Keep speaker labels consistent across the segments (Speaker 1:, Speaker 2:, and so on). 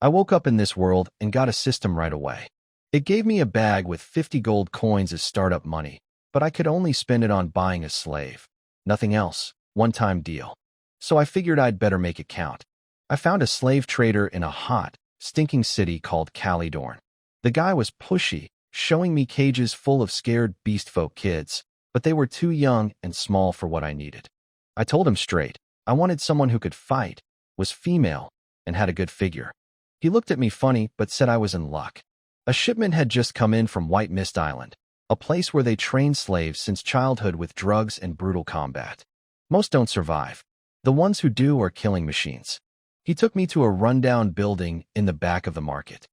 Speaker 1: I woke up in this world and got a system right away. It gave me a bag with 50 gold coins as startup money, but I could only spend it on buying a slave. Nothing else. One-time deal. So I figured I'd better make it count. I found a slave trader in a hot, stinking city called Calydorn. The guy was pushy, showing me cages full of scared beast-folk kids, but they were too young and small for what I needed. I told him straight, I wanted someone who could fight, was female, and had a good figure. He looked at me funny but said I was in luck. A shipment had just come in from White Mist Island, a place where they train slaves since childhood with drugs and brutal combat. Most don't survive. The ones who do are killing machines. He took me to a rundown building in the back of the market.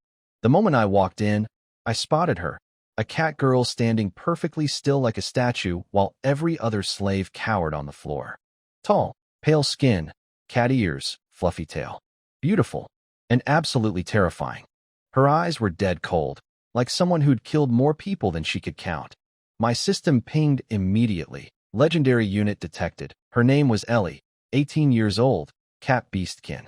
Speaker 1: The moment I walked in, I spotted her, a cat girl standing perfectly still like a statue while every other slave cowered on the floor. Tall, pale skin, cat ears, fluffy tail. Beautiful, and absolutely terrifying. Her eyes were dead cold, like someone who'd killed more people than she could count. My system pinged immediately. Legendary unit detected. Her name was Ellie, 18 years old, cat beastkin.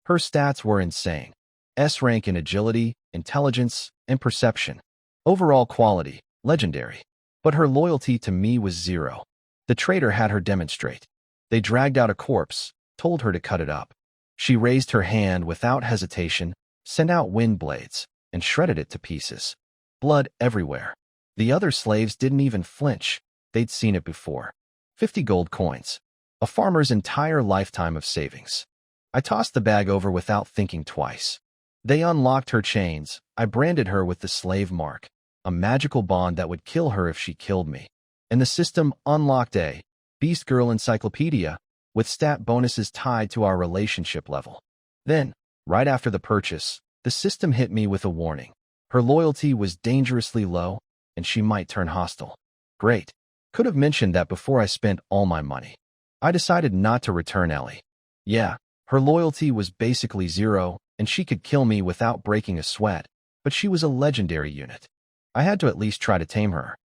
Speaker 1: Her stats were insane. S rank in agility, intelligence, and perception. Overall quality, legendary. But her loyalty to me was 0. The trader had her demonstrate. They dragged out a corpse, told her to cut it up. She raised her hand without hesitation, sent out wind blades, and shredded it to pieces. Blood everywhere. The other slaves didn't even flinch. They'd seen it before. 50 gold coins. A farmer's entire lifetime of savings. I tossed the bag over without thinking twice. They unlocked her chains. I branded her with the slave mark, a magical bond that would kill her if she killed me. And the system unlocked a Beast Girl Encyclopedia with stat bonuses tied to our relationship level. Then, right after the purchase, the system hit me with a warning. Her loyalty was dangerously low, and she might turn hostile. Great. Could have mentioned that before I spent all my money. I decided not to return Ellie. Yeah, her loyalty was basically 0, and she could kill me without breaking a sweat, but she was a legendary unit. I had to at least try to tame her.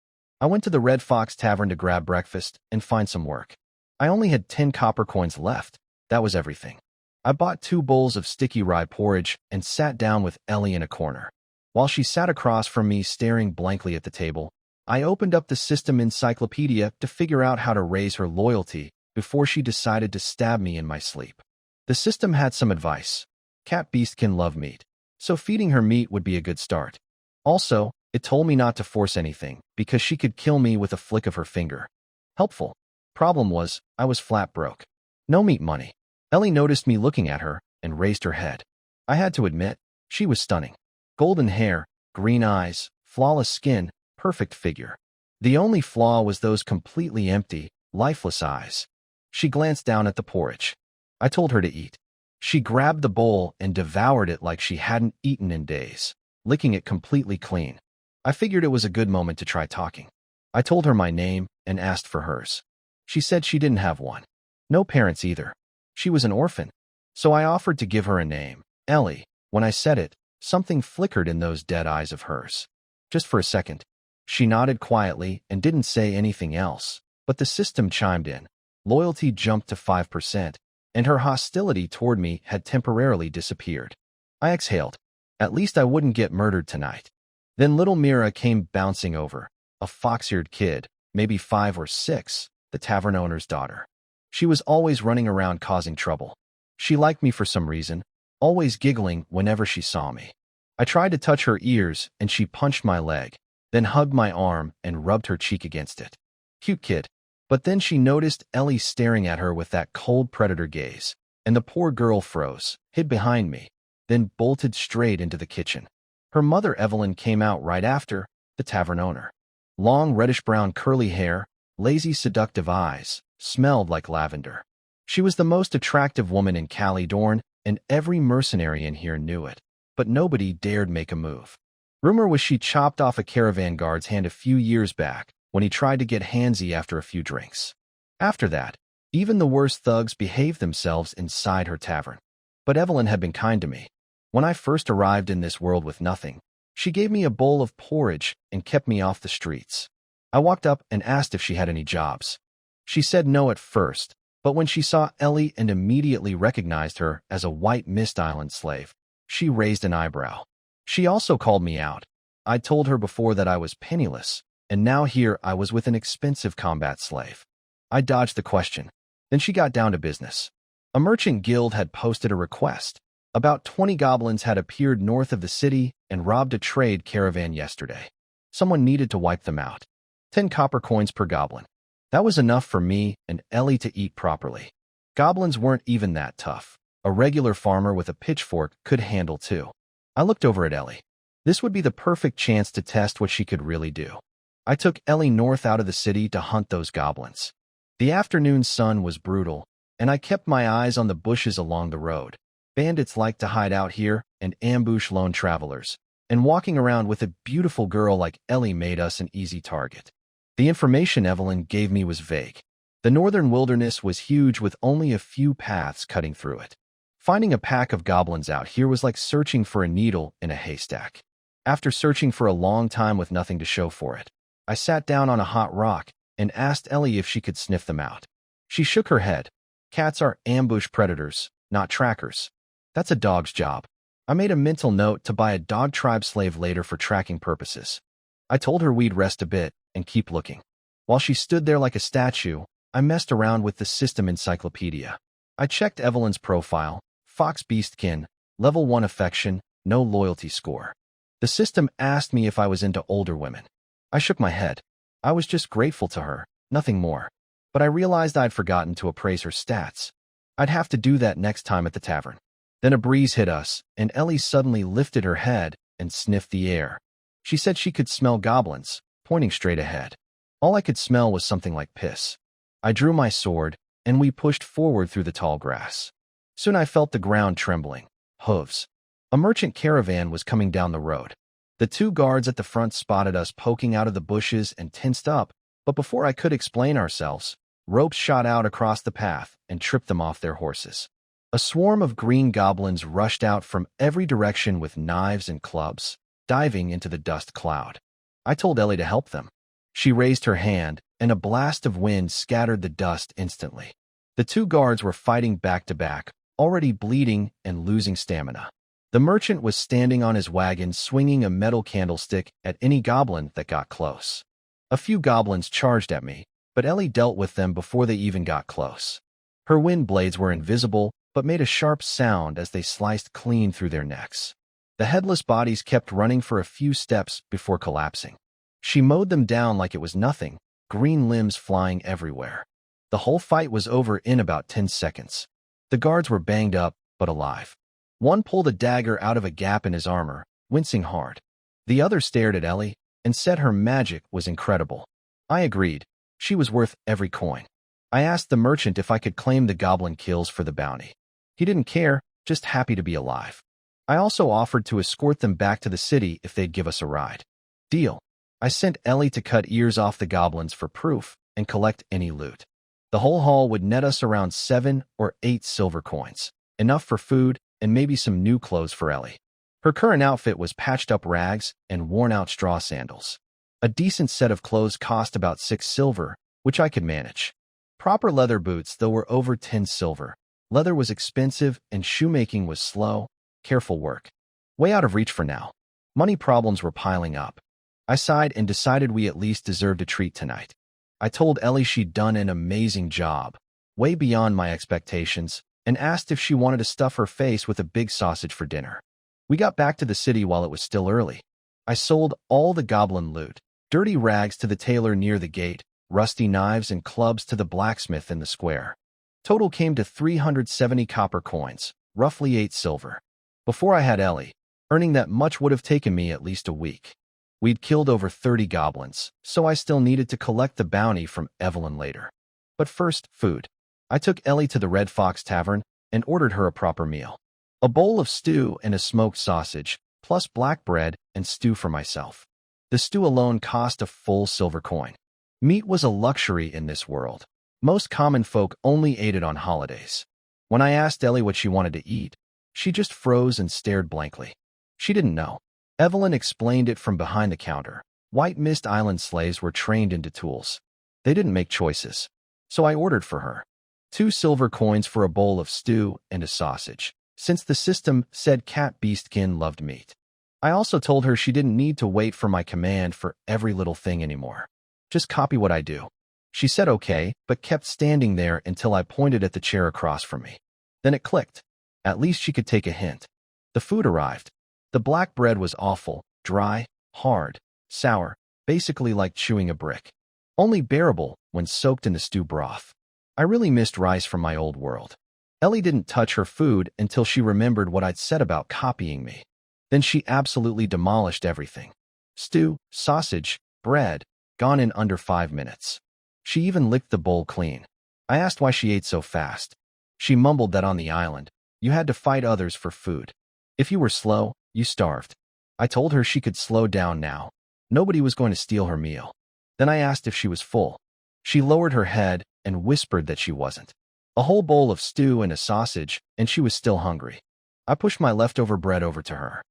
Speaker 1: I went to the Red Fox Tavern to grab breakfast and find some work. I only had 10 copper coins left. That was everything. I bought 2 bowls of sticky rye porridge and sat down with Ellie in a corner. While she sat across from me staring blankly at the table, I opened up the system encyclopedia to figure out how to raise her loyalty before she decided to stab me in my sleep. The system had some advice. Cat beastkin love meat, so feeding her meat would be a good start. Also, it told me not to force anything because she could kill me with a flick of her finger. Helpful. Problem was, I was flat broke. No meat money. Ellie noticed me looking at her and raised her head. I had to admit, she was stunning. Golden hair, green eyes, flawless skin, perfect figure. The only flaw was those completely empty, lifeless eyes. She glanced down at the porridge. I told her to eat. She grabbed the bowl and devoured it like she hadn't eaten in days, licking it completely clean. I figured it was a good moment to try talking. I told her my name and asked for hers. She said she didn't have one. No parents either. She was an orphan. So I offered to give her a name, Ellie. When I said it, something flickered in those dead eyes of hers. Just for a second. She nodded quietly and didn't say anything else, but the system chimed in. Loyalty jumped to 5%, and her hostility toward me had temporarily disappeared. I exhaled. At least I wouldn't get murdered tonight. Then little Mira came bouncing over, a fox-eared kid, maybe 5 or 6, the tavern owner's daughter. She was always running around causing trouble. She liked me for some reason, always giggling whenever she saw me. I tried to touch her ears, and she punched my leg, then hugged my arm and rubbed her cheek against it. Cute kid. But then she noticed Ellie staring at her with that cold predator gaze, and the poor girl froze, hid behind me, then bolted straight into the kitchen. Her mother Evelyn came out right after, the tavern owner. Long reddish-brown curly hair, lazy seductive eyes, smelled like lavender. She was the most attractive woman in Calydorn, and every mercenary in here knew it, but nobody dared make a move. Rumor was she chopped off a caravan guard's hand a few years back when he tried to get handsy after a few drinks. After that, even the worst thugs behaved themselves inside her tavern. But Evelyn had been kind to me. When I first arrived in this world with nothing, she gave me a bowl of porridge and kept me off the streets. I walked up and asked if she had any jobs. She said no at first, but when she saw Ellie and immediately recognized her as a White Mist Island slave, She raised an eyebrow. She also called me out. I told her before that I was penniless, and now here I was with an expensive combat slave. I dodged the question. Then she got down to business. A merchant guild had posted a request. About 20 goblins had appeared north of the city and robbed a trade caravan yesterday. Someone needed to wipe them out. 10 copper coins per goblin. That was enough for me and Ellie to eat properly. Goblins weren't even that tough. A regular farmer with a pitchfork could handle 2. I looked over at Ellie. This would be the perfect chance to test what she could really do. I took Ellie north out of the city to hunt those goblins. The afternoon sun was brutal, and I kept my eyes on the bushes along the road. Bandits like to hide out here and ambush lone travelers, and walking around with a beautiful girl like Ellie made us an easy target. The information Evelyn gave me was vague. The northern wilderness was huge with only a few paths cutting through it. Finding a pack of goblins out here was like searching for a needle in a haystack. After searching for a long time with nothing to show for it, I sat down on a hot rock and asked Ellie if she could sniff them out. She shook her head. Cats are ambush predators, not trackers. That's a dog's job. I made a mental note to buy a dog tribe slave later for tracking purposes. I told her we'd rest a bit and keep looking. While she stood there like a statue, I messed around with the system Encyclopedia. I checked Evelyn's profile, Fox Beastkin, level 1 affection, no loyalty score. The system asked me if I was into older women. I shook my head. I was just grateful to her, nothing more. But I realized I'd forgotten to appraise her stats. I'd have to do that next time at the tavern. Then a breeze hit us, and Ellie suddenly lifted her head and sniffed the air. She said she could smell goblins, pointing straight ahead. All I could smell was something like piss. I drew my sword, and we pushed forward through the tall grass. Soon I felt the ground trembling. Hooves. A merchant caravan was coming down the road. The 2 guards at the front spotted us poking out of the bushes and tensed up, but before I could explain ourselves, ropes shot out across the path and tripped them off their horses. A swarm of green goblins rushed out from every direction with knives and clubs, diving into the dust cloud. I told Ellie to help them. She raised her hand, and a blast of wind scattered the dust instantly. The 2 guards were fighting back to back, already bleeding and losing stamina. The merchant was standing on his wagon swinging a metal candlestick at any goblin that got close. A few goblins charged at me, but Ellie dealt with them before they even got close. Her wind blades were invisible, but made a sharp sound as they sliced clean through their necks. The headless bodies kept running for a few steps before collapsing. She mowed them down like it was nothing, green limbs flying everywhere. The whole fight was over in about 10 seconds. The guards were banged up, but alive. One pulled a dagger out of a gap in his armor, wincing hard. The other stared at Ellie and said her magic was incredible. I agreed. She was worth every coin. I asked the merchant if I could claim the goblin kills for the bounty. He didn't care, just happy to be alive. I also offered to escort them back to the city if they'd give us a ride. Deal. I sent Ellie to cut ears off the goblins for proof and collect any loot. The whole haul would net us around 7 or 8 silver coins, enough for food and maybe some new clothes for Ellie. Her current outfit was patched up rags and worn-out straw sandals. A decent set of clothes cost about 6 silver, which I could manage. Proper leather boots, though, were over 10 silver. Leather was expensive and shoemaking was slow, careful work. Way out of reach for now. Money problems were piling up. I sighed and decided we at least deserved a treat tonight. I told Ellie she'd done an amazing job, way beyond my expectations, and asked if she wanted to stuff her face with a big sausage for dinner. We got back to the city while it was still early. I sold all the goblin loot, dirty rags to the tailor near the gate, rusty knives and clubs to the blacksmith in the square. Total came to 370 copper coins, roughly 8 silver. Before I had Ellie, earning that much would have taken me at least a week. We'd killed over 30 goblins, so I still needed to collect the bounty from Evelyn later. But first, food. I took Ellie to the Red Fox Tavern and ordered her a proper meal. A bowl of stew and a smoked sausage, plus black bread and stew for myself. The stew alone cost a full silver coin. Meat was a luxury in this world. Most common folk only ate it on holidays. When I asked Ellie what she wanted to eat, she just froze and stared blankly. She didn't know. Evelyn explained it from behind the counter. White Mist Island slaves were trained into tools. They didn't make choices. So I ordered for her 2 silver coins for a bowl of stew and a sausage. since the system said cat beastkin loved meat. I also told her she didn't need to wait for my command for every little thing anymore. Just copy what I do. She said okay, but kept standing there until I pointed at the chair across from me. Then it clicked. At least she could take a hint. The food arrived. The black bread was awful, dry, hard, sour, basically like chewing a brick. Only bearable when soaked in the stew broth. I really missed rice from my old world. Ellie didn't touch her food until she remembered what I'd said about copying me. Then she absolutely demolished everything. Stew, sausage, bread, gone in under 5 minutes. She even licked the bowl clean. I asked why she ate so fast. She mumbled that on the island, you had to fight others for food. If you were slow, you starved. I told her she could slow down now. Nobody was going to steal her meal. Then I asked if she was full. She lowered her head and whispered that she wasn't. A whole bowl of stew and a sausage, and she was still hungry. I pushed my leftover bread over to her.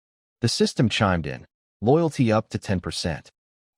Speaker 1: The system chimed in. Loyalty up to 10%.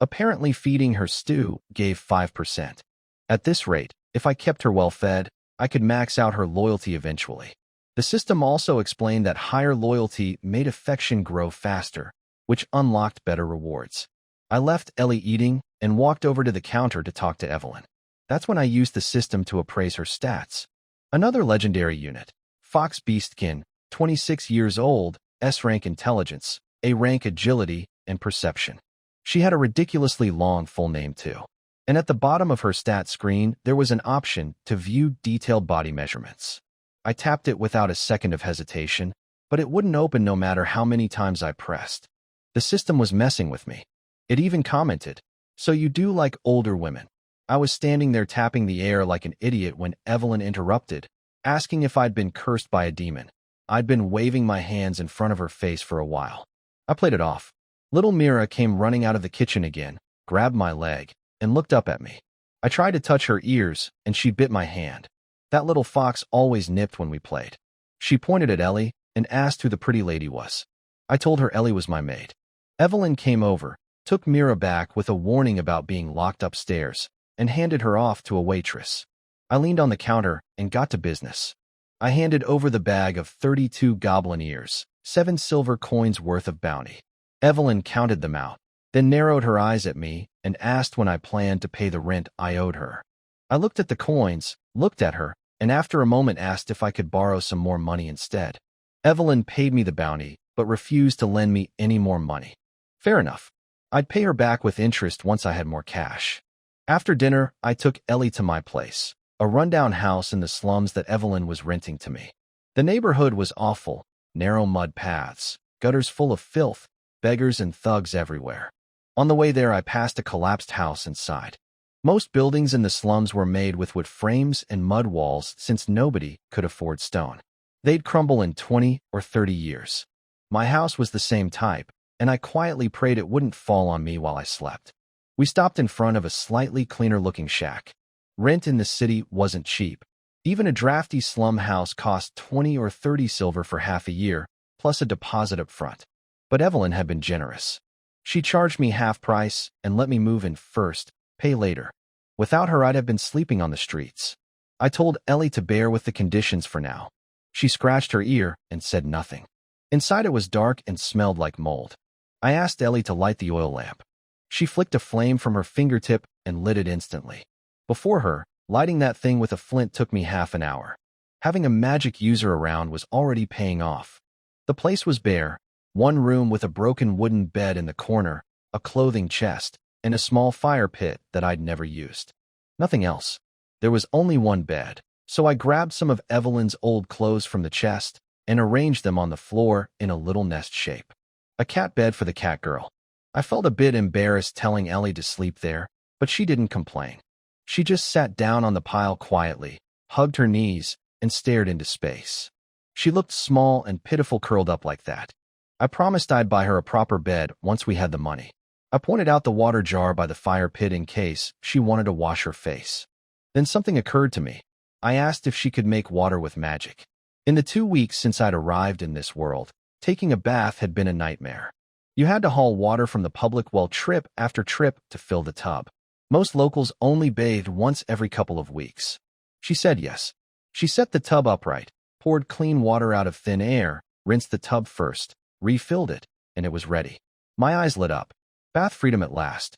Speaker 1: Apparently feeding her stew gave 5%. At this rate, if I kept her well fed, I could max out her loyalty eventually. The system also explained that higher loyalty made affection grow faster, which unlocked better rewards. I left Ellie eating and walked over to the counter to talk to Evelyn. That's when I used the system to appraise her stats. Another legendary unit, Fox Beastkin, 26 years old, S-rank intelligence, A-rank agility, and perception. She had a ridiculously long full name too. And at the bottom of her stat screen, there was an option to view detailed body measurements. I tapped it without a second of hesitation, but it wouldn't open no matter how many times I pressed. The system was messing with me. It even commented, "So you do like older women." I was standing there tapping the air like an idiot when Evelyn interrupted, asking if I'd been cursed by a demon. I'd been waving my hands in front of her face for a while. I played it off. Little Mira came running out of the kitchen again, grabbed my leg, and looked up at me. I tried to touch her ears, and she bit my hand. That little fox always nipped when we played. She pointed at Ellie and asked who the pretty lady was. I told her Ellie was my maid. Evelyn came over, took Mira back with a warning about being locked upstairs, and handed her off to a waitress. I leaned on the counter and got to business. I handed over the bag of 32 goblin ears, 7 silver coins worth of bounty. Evelyn counted them out, then narrowed her eyes at me and asked when I planned to pay the rent I owed her. I looked at the coins, looked at her, and after a moment asked if I could borrow some more money instead. Evelyn paid me the bounty, but refused to lend me any more money. Fair enough. I'd pay her back with interest once I had more cash. After dinner, I took Ellie to my place, a rundown house in the slums that Evelyn was renting to me. The neighborhood was awful, narrow mud paths, gutters full of filth, beggars and thugs everywhere. On the way there, I passed a collapsed house inside. Most buildings in the slums were made with wood frames and mud walls since nobody could afford stone. They'd crumble in 20 or 30 years. My house was the same type, and I quietly prayed it wouldn't fall on me while I slept. We stopped in front of a slightly cleaner-looking shack. Rent in the city wasn't cheap. Even a drafty slum house cost 20 or 30 silver for half a year, plus a deposit up front. But Evelyn had been generous. She charged me half price and let me move in first, pay later. Without her, I'd have been sleeping on the streets. I told Ellie to bear with the conditions for now. She scratched her ear and said nothing. Inside it was dark and smelled like mold. I asked Ellie to light the oil lamp. She flicked a flame from her fingertip and lit it instantly. Before her, lighting that thing with a flint took me half an hour. Having a magic user around was already paying off. The place was bare, one room with a broken wooden bed in the corner, a clothing chest, and a small fire pit that I'd never used. Nothing else. There was only one bed, so I grabbed some of Evelyn's old clothes from the chest and arranged them on the floor in a little nest shape. A cat bed for the cat girl. I felt a bit embarrassed telling Ellie to sleep there, but she didn't complain. She just sat down on the pile quietly, hugged her knees, and stared into space. She looked small and pitiful curled up like that. I promised I'd buy her a proper bed once we had the money. I pointed out the water jar by the fire pit in case she wanted to wash her face. Then something occurred to me. I asked if she could make water with magic. In the 2 weeks since I'd arrived in this world, taking a bath had been a nightmare. You had to haul water from the public well trip after trip to fill the tub. Most locals only bathed once every couple of weeks. She said yes. She set the tub upright, poured clean water out of thin air, rinsed the tub first, refilled it, and it was ready. My eyes lit up. Bath freedom at last.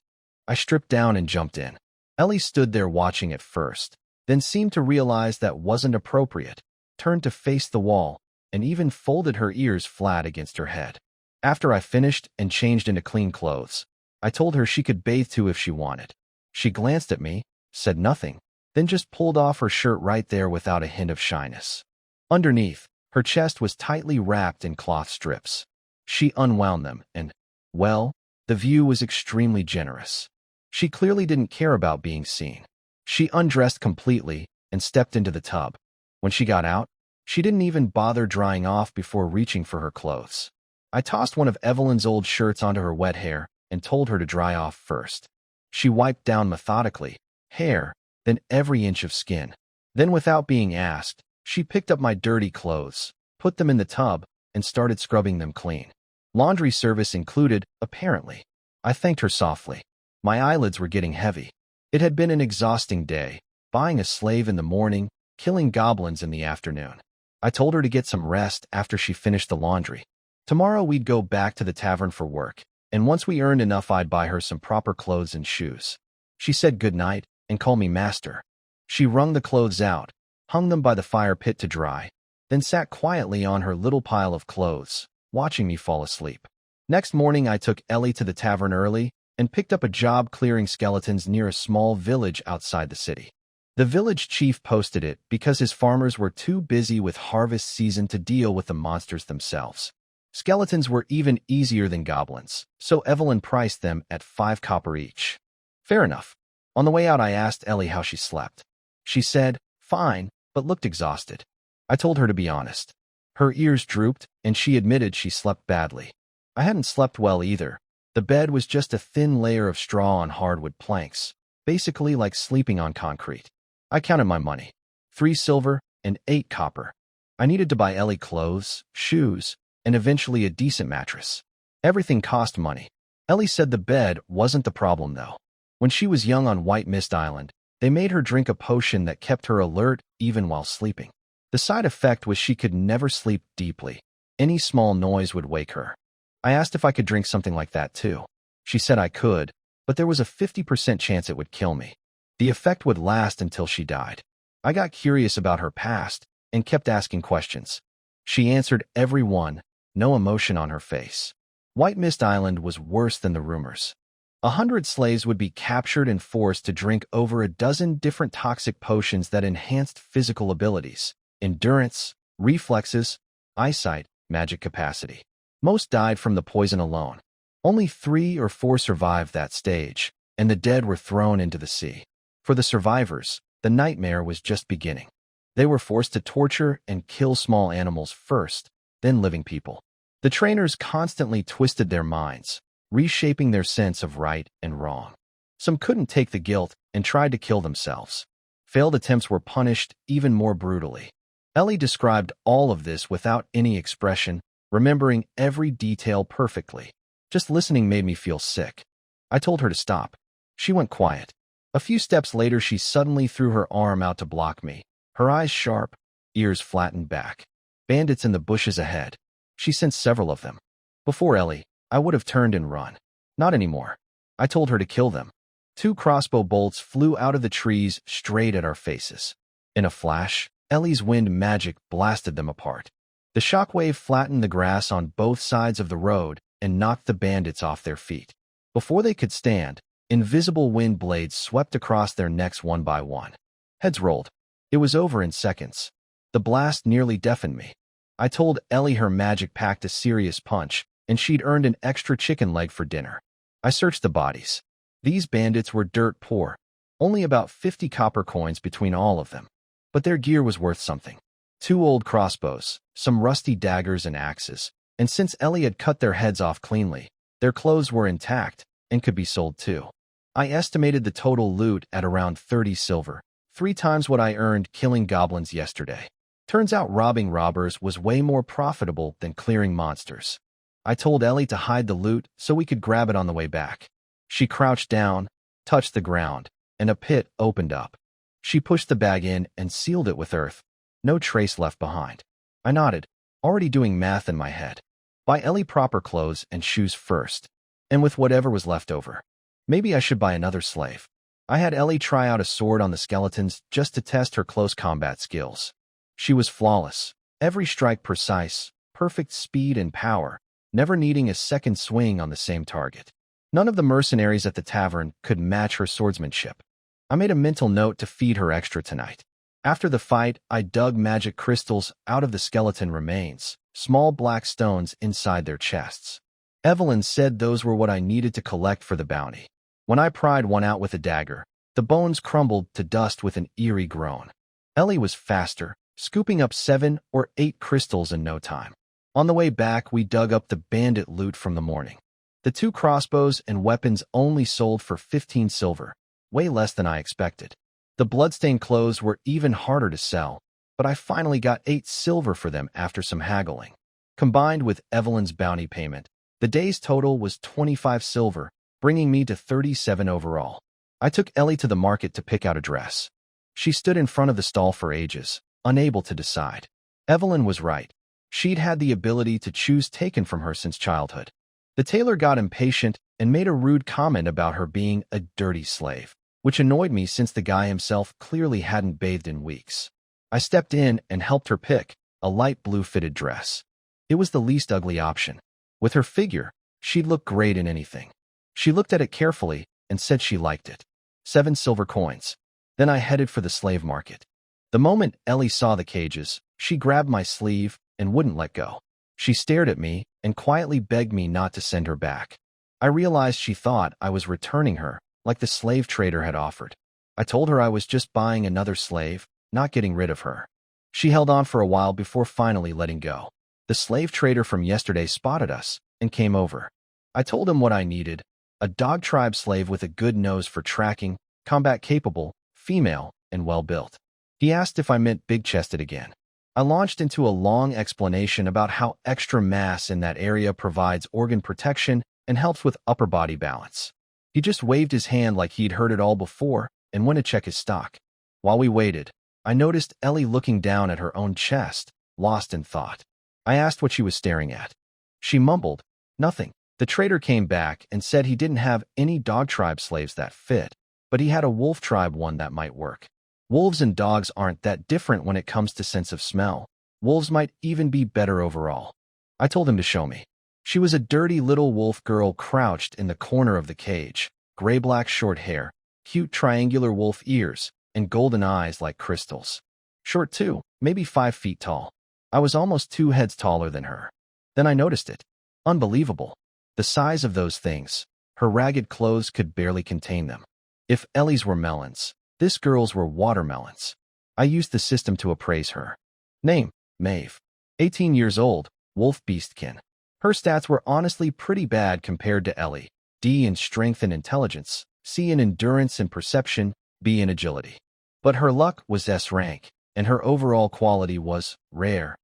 Speaker 1: I stripped down and jumped in. Ellie stood there watching at first, then seemed to realize that wasn't appropriate, turned to face the wall, and even folded her ears flat against her head. After I finished and changed into clean clothes, I told her she could bathe too if she wanted. She glanced at me, said nothing, then just pulled off her shirt right there without a hint of shyness. Underneath, her chest was tightly wrapped in cloth strips. She unwound them and, well, the view was extremely generous. She clearly didn't care about being seen. She undressed completely and stepped into the tub. When she got out, she didn't even bother drying off before reaching for her clothes. I tossed one of Evelyn's old shirts onto her wet hair and told her to dry off first. She wiped down methodically, hair, then every inch of skin. Then, without being asked, she picked up my dirty clothes, put them in the tub, and started scrubbing them clean. Laundry service included, apparently. I thanked her softly. My eyelids were getting heavy. It had been an exhausting day, buying a slave in the morning, killing goblins in the afternoon. I told her to get some rest after she finished the laundry. Tomorrow we'd go back to the tavern for work, and once we earned enough I'd buy her some proper clothes and shoes. She said goodnight and called me master. She wrung the clothes out, hung them by the fire pit to dry, then sat quietly on her little pile of clothes, watching me fall asleep. Next morning I took Ellie to the tavern early and picked up a job clearing skeletons near a small village outside the city. The village chief posted it because his farmers were too busy with harvest season to deal with the monsters themselves. Skeletons were even easier than goblins, so Evelyn priced them at 5 copper each. Fair enough. On the way out I asked Ellie how she slept. She said, fine, but looked exhausted. I told her to be honest. Her ears drooped, and she admitted she slept badly. I hadn't slept well either. The bed was just a thin layer of straw on hardwood planks, basically like sleeping on concrete. I counted my money. 3 silver and 8 copper. I needed to buy Ellie clothes, shoes, and eventually a decent mattress. Everything cost money. Ellie said the bed wasn't the problem, though. When she was young on White Mist Island, they made her drink a potion that kept her alert even while sleeping. The side effect was she could never sleep deeply. Any small noise would wake her. I asked if I could drink something like that too. She said I could, but there was a 50% chance it would kill me. The effect would last until she died. I got curious about her past and kept asking questions. She answered every one, no emotion on her face. White Mist Island was worse than the rumors. 100 slaves would be captured and forced to drink over a dozen different toxic potions that enhanced physical abilities, endurance, reflexes, eyesight, magic capacity. Most died from the poison alone. Only 3 or 4 survived that stage, and the dead were thrown into the sea. For the survivors, the nightmare was just beginning. They were forced to torture and kill small animals first, then living people. The trainers constantly twisted their minds, reshaping their sense of right and wrong. Some couldn't take the guilt and tried to kill themselves. Failed attempts were punished even more brutally. Ellie described all of this without any expression, remembering every detail perfectly. Just listening made me feel sick. I told her to stop. She went quiet. A few steps later, she suddenly threw her arm out to block me, her eyes sharp, ears flattened back. Bandits in the bushes ahead. She sensed several of them. Before Ellie, I would have turned and run. Not anymore. I told her to kill them. 2 crossbow bolts flew out of the trees straight at our faces. In a flash, Ellie's wind magic blasted them apart. The shockwave flattened the grass on both sides of the road and knocked the bandits off their feet. Before they could stand, invisible wind blades swept across their necks one by one. Heads rolled. It was over in seconds. The blast nearly deafened me. I told Ellie her magic packed a serious punch, and she'd earned an extra chicken leg for dinner. I searched the bodies. These bandits were dirt poor, only about 50 copper coins between all of them. But their gear was worth something. 2 old crossbows, some rusty daggers and axes, and since Ellie had cut their heads off cleanly, their clothes were intact and could be sold too. I estimated the total loot at around 30 silver, 3 times what I earned killing goblins yesterday. Turns out robbing robbers was way more profitable than clearing monsters. I told Ellie to hide the loot so we could grab it on the way back. She crouched down, touched the ground, and a pit opened up. She pushed the bag in and sealed it with earth. No trace left behind. I nodded, already doing math in my head. Buy Ellie proper clothes and shoes first, and with whatever was left over. Maybe I should buy another slave. I had Ellie try out a sword on the skeletons just to test her close combat skills. She was flawless, every strike precise, perfect speed and power, never needing a second swing on the same target. None of the mercenaries at the tavern could match her swordsmanship. I made a mental note to feed her extra tonight. After the fight, I dug magic crystals out of the skeleton remains, small black stones inside their chests. Evelyn said those were what I needed to collect for the bounty. When I pried one out with a dagger, the bones crumbled to dust with an eerie groan. Ellie was faster, scooping up 7 or 8 crystals in no time. On the way back, we dug up the bandit loot from the morning. The 2 crossbows and weapons only sold for 15 silver, way less than I expected. The bloodstained clothes were even harder to sell, but I finally got 8 silver for them after some haggling. Combined with Evelyn's bounty payment, the day's total was 25 silver, bringing me to 37 overall. I took Ellie to the market to pick out a dress. She stood in front of the stall for ages, unable to decide. Evelyn was right. She'd had the ability to choose taken from her since childhood. The tailor got impatient and made a rude comment about her being a dirty slave, which annoyed me since the guy himself clearly hadn't bathed in weeks. I stepped in and helped her pick a light blue fitted dress. It was the least ugly option. With her figure, she'd look great in anything. She looked at it carefully and said she liked it. 7 silver coins. Then I headed for the slave market. The moment Ellie saw the cages, she grabbed my sleeve and wouldn't let go. She stared at me and quietly begged me not to send her back. I realized she thought I was returning her, like the slave trader had offered. I told her I was just buying another slave, not getting rid of her. She held on for a while before finally letting go. The slave trader from yesterday spotted us and came over. I told him what I needed: a dog tribe slave with a good nose for tracking, combat capable, female, and well-built. He asked if I meant big-chested again. I launched into a long explanation about how extra mass in that area provides organ protection and helps with upper body balance. He just waved his hand like he'd heard it all before and went to check his stock. While we waited, I noticed Ellie looking down at her own chest, lost in thought. I asked what she was staring at. She mumbled, "Nothing." The trader came back and said he didn't have any dog tribe slaves that fit, but he had a wolf tribe one that might work. Wolves and dogs aren't that different when it comes to sense of smell. Wolves might even be better overall. I told him to show me. She was a dirty little wolf girl crouched in the corner of the cage, gray-black short hair, cute triangular wolf ears, and golden eyes like crystals. Short too, maybe 5 feet tall. I was almost 2 heads taller than her. Then I noticed it. Unbelievable. The size of those things. Her ragged clothes could barely contain them. If Ellie's were melons, this girl's were watermelons. I used the system to appraise her. Name: Maeve. 18 years old, wolf beastkin. Her stats were honestly pretty bad compared to Ellie. D in strength and intelligence, C in endurance and perception, B in agility. But her luck was S rank, and her overall quality was rare.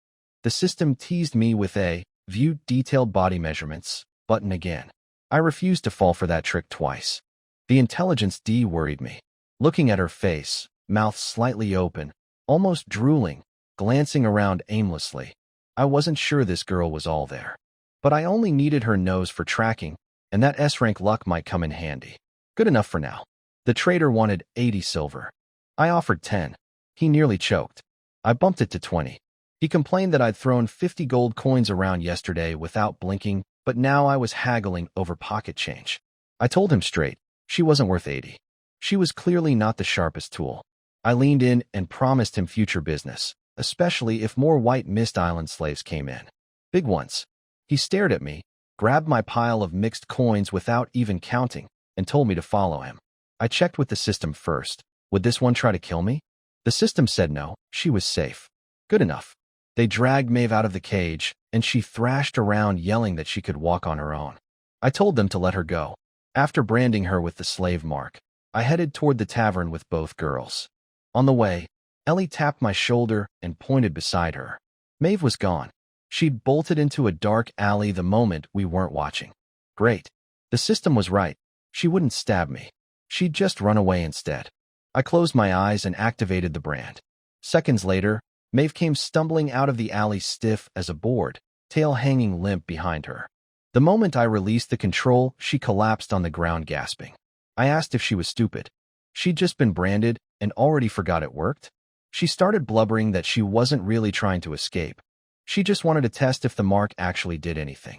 Speaker 1: The system teased me with a view detailed body measurements button again. I refused to fall for that trick twice. The intelligence D worried me. Looking at her face, mouth slightly open, almost drooling, glancing around aimlessly, I wasn't sure this girl was all there. But I only needed her nose for tracking, and that S-rank luck might come in handy. Good enough for now. The trader wanted 80 silver. I offered 10. He nearly choked. I bumped it to 20. He complained that I'd thrown 50 gold coins around yesterday without blinking, but now I was haggling over pocket change. I told him straight, she wasn't worth 80. She was clearly not the sharpest tool. I leaned in and promised him future business, especially if more White Mist Island slaves came in. Big ones. He stared at me, grabbed my pile of mixed coins without even counting, and told me to follow him. I checked with the system first. Would this one try to kill me? The system said no, she was safe. Good enough. They dragged Maeve out of the cage, and she thrashed around yelling that she could walk on her own. I told them to let her go. After branding her with the slave mark, I headed toward the tavern with both girls. On the way, Ellie tapped my shoulder and pointed beside her. Maeve was gone. She'd bolted into a dark alley the moment we weren't watching. Great. The system was right. She wouldn't stab me. She'd just run away instead. I closed my eyes and activated the brand. Seconds later, Maeve came stumbling out of the alley stiff as a board, tail hanging limp behind her. The moment I released the control, she collapsed on the ground gasping. I asked if she was stupid. She'd just been branded and already forgot it worked. She started blubbering that she wasn't really trying to escape. She just wanted to test if the mark actually did anything.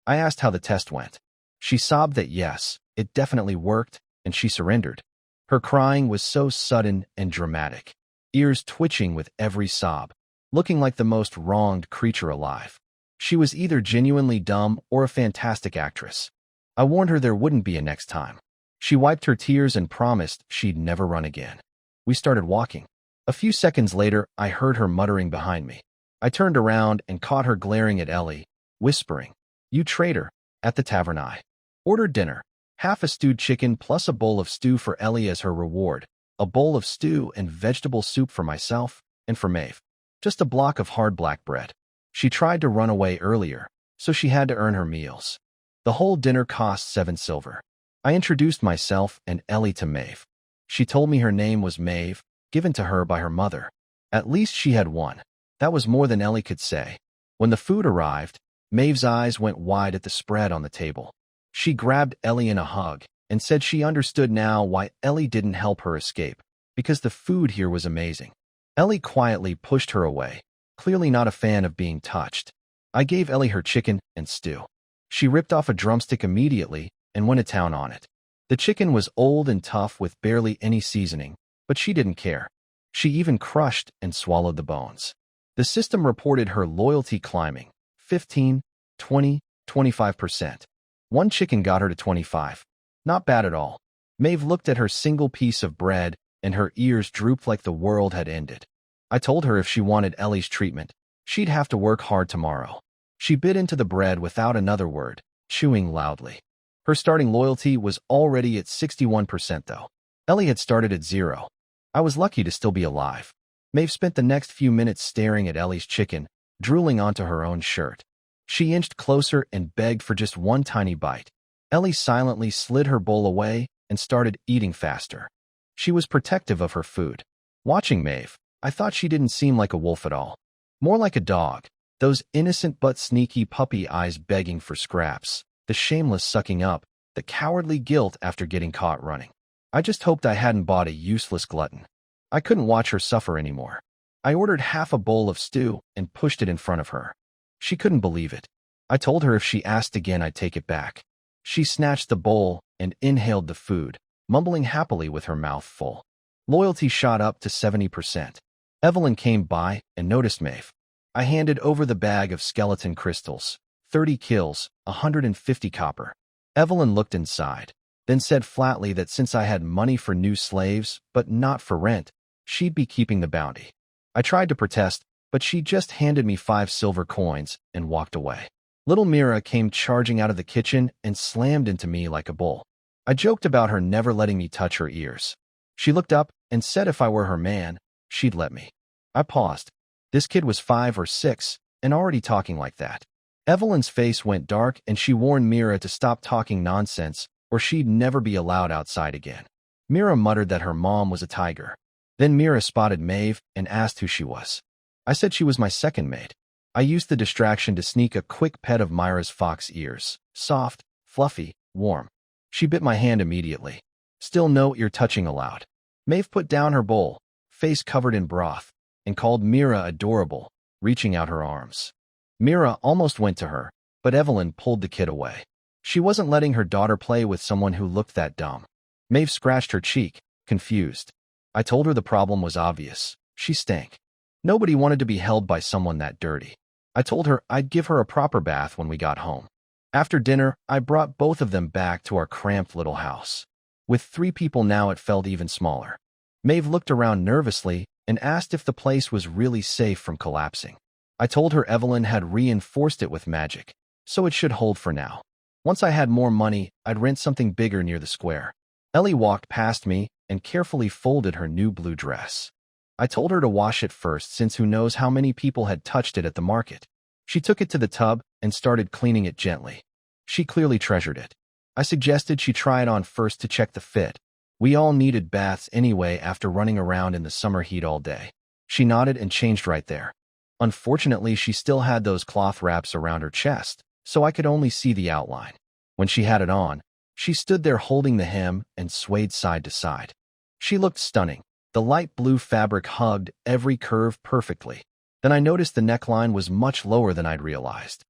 Speaker 1: I asked how the test went. She sobbed that yes, it definitely worked, and she surrendered. Her crying was so sudden and dramatic, ears twitching with every sob, looking like the most wronged creature alive. She was either genuinely dumb or a fantastic actress. I warned her there wouldn't be a next time. She wiped her tears and promised she'd never run again. We started walking. A few seconds later, I heard her muttering behind me. I turned around and caught her glaring at Ellie, whispering, "You traitor," at the tavern. I ordered dinner, half a stewed chicken plus a bowl of stew for Ellie as her reward, a bowl of stew and vegetable soup for myself, and for Maeve, just a block of hard black bread. She tried to run away earlier, so she had to earn her meals. The whole dinner cost 7 silver. I introduced myself and Ellie to Maeve. She told me her name was Maeve, given to her by her mother. At least she had one. That was more than Ellie could say. When the food arrived, Maeve's eyes went wide at the spread on the table. She grabbed Ellie in a hug and said she understood now why Ellie didn't help her escape, because the food here was amazing. Ellie quietly pushed her away, clearly not a fan of being touched. I gave Ellie her chicken and stew. She ripped off a drumstick immediately and went to town on it. The chicken was old and tough with barely any seasoning, but she didn't care. She even crushed and swallowed the bones. The system reported her loyalty climbing, 15, 20, 25%. One chicken got her to 25. Not bad at all. Maeve looked at her single piece of bread, and her ears drooped like the world had ended. I told her if she wanted Ellie's treatment, she'd have to work hard tomorrow. She bit into the bread without another word, chewing loudly. Her starting loyalty was already at 61% though. Ellie had started at 0. I was lucky to still be alive. Maeve spent the next few minutes staring at Ellie's chicken, drooling onto her own shirt. She inched closer and begged for just one tiny bite. Ellie silently slid her bowl away and started eating faster. She was protective of her food. Watching Maeve, I thought she didn't seem like a wolf at all. More like a dog, those innocent but sneaky puppy eyes begging for scraps, the shameless sucking up, the cowardly guilt after getting caught running. I just hoped I hadn't bought a useless glutton. I couldn't watch her suffer anymore. I ordered half a bowl of stew and pushed it in front of her. She couldn't believe it. I told her if she asked again I'd take it back. She snatched the bowl and inhaled the food, mumbling happily with her mouth full. Loyalty shot up to 70%. Evelyn came by and noticed Maeve. I handed over the bag of skeleton crystals, 30 kills, 150 copper. Evelyn looked inside, then said flatly that since I had money for new slaves, but not for rent, she'd be keeping the bounty. I tried to protest, but she just handed me 5 silver coins and walked away. Little Mira came charging out of the kitchen and slammed into me like a bull. I joked about her never letting me touch her ears. She looked up and said if I were her man, she'd let me. I paused. This kid was 5 or 6 and already talking like that. Evelyn's face went dark and she warned Mira to stop talking nonsense or she'd never be allowed outside again. Mira muttered that her mom was a tiger. Then Mira spotted Maeve and asked who she was. I said she was my second maid. I used the distraction to sneak a quick pet of Myra's fox ears. Soft, fluffy, warm. She bit my hand immediately. Still no ear touching allowed. Maeve put down her bowl, face covered in broth, and called Mira adorable, reaching out her arms. Mira almost went to her, but Evelyn pulled the kid away. She wasn't letting her daughter play with someone who looked that dumb. Maeve scratched her cheek, confused. I told her the problem was obvious. She stank. Nobody wanted to be held by someone that dirty. I told her I'd give her a proper bath when we got home. After dinner, I brought both of them back to our cramped little house. With 3 people now, it felt even smaller. Maeve looked around nervously and asked if the place was really safe from collapsing. I told her Evelyn had reinforced it with magic, so it should hold for now. Once I had more money, I'd rent something bigger near the square. Ellie walked past me and carefully folded her new blue dress. I told her to wash it first since who knows how many people had touched it at the market. She took it to the tub and started cleaning it gently. She clearly treasured it. I suggested she try it on first to check the fit. We all needed baths anyway after running around in the summer heat all day. She nodded and changed right there. Unfortunately, she still had those cloth wraps around her chest, so I could only see the outline. When she had it on, she stood there holding the hem and swayed side to side. She looked stunning. The light blue fabric hugged every curve perfectly. Then I noticed the neckline was much lower than I'd realized.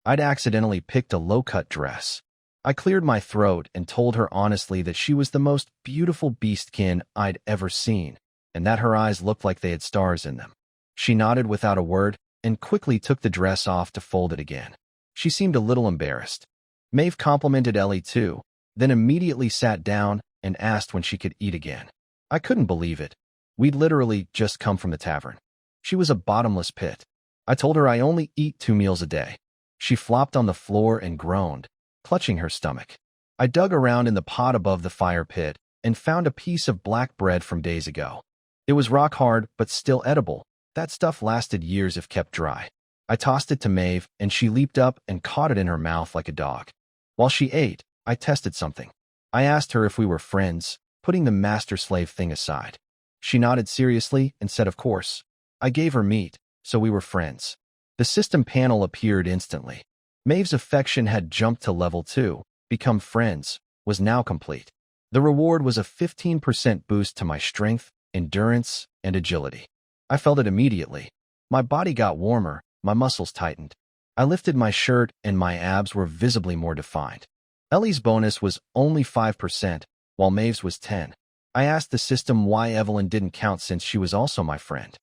Speaker 1: I'd accidentally picked a low-cut dress. I cleared my throat and told her honestly that she was the most beautiful beastkin I'd ever seen, and that her eyes looked like they had stars in them. She nodded without a word and quickly took the dress off to fold it again. She seemed a little embarrassed. Maeve complimented Ellie too, then immediately sat down and asked when she could eat again. I couldn't believe it. We'd literally just come from the tavern. She was a bottomless pit. I told her I only eat 2 meals a day. She flopped on the floor and groaned, clutching her stomach. I dug around in the pot above the fire pit and found a piece of black bread from days ago. It was rock hard, but still edible. That stuff lasted years if kept dry. I tossed it to Maeve, and she leaped up and caught it in her mouth like a dog. While she ate, I tested something. I asked her if we were friends, putting the master-slave thing aside. She nodded seriously and said of course. I gave her meat, so we were friends. The system panel appeared instantly. Maeve's affection had jumped to level 2, become friends, was now complete. The reward was a 15% boost to my strength, endurance, and agility. I felt it immediately. My body got warmer, my muscles tightened. I lifted my shirt and my abs were visibly more defined. Ellie's bonus was only 5%, while Maeve's was 10%. I asked the system why Evelyn didn't count since she was also my friend.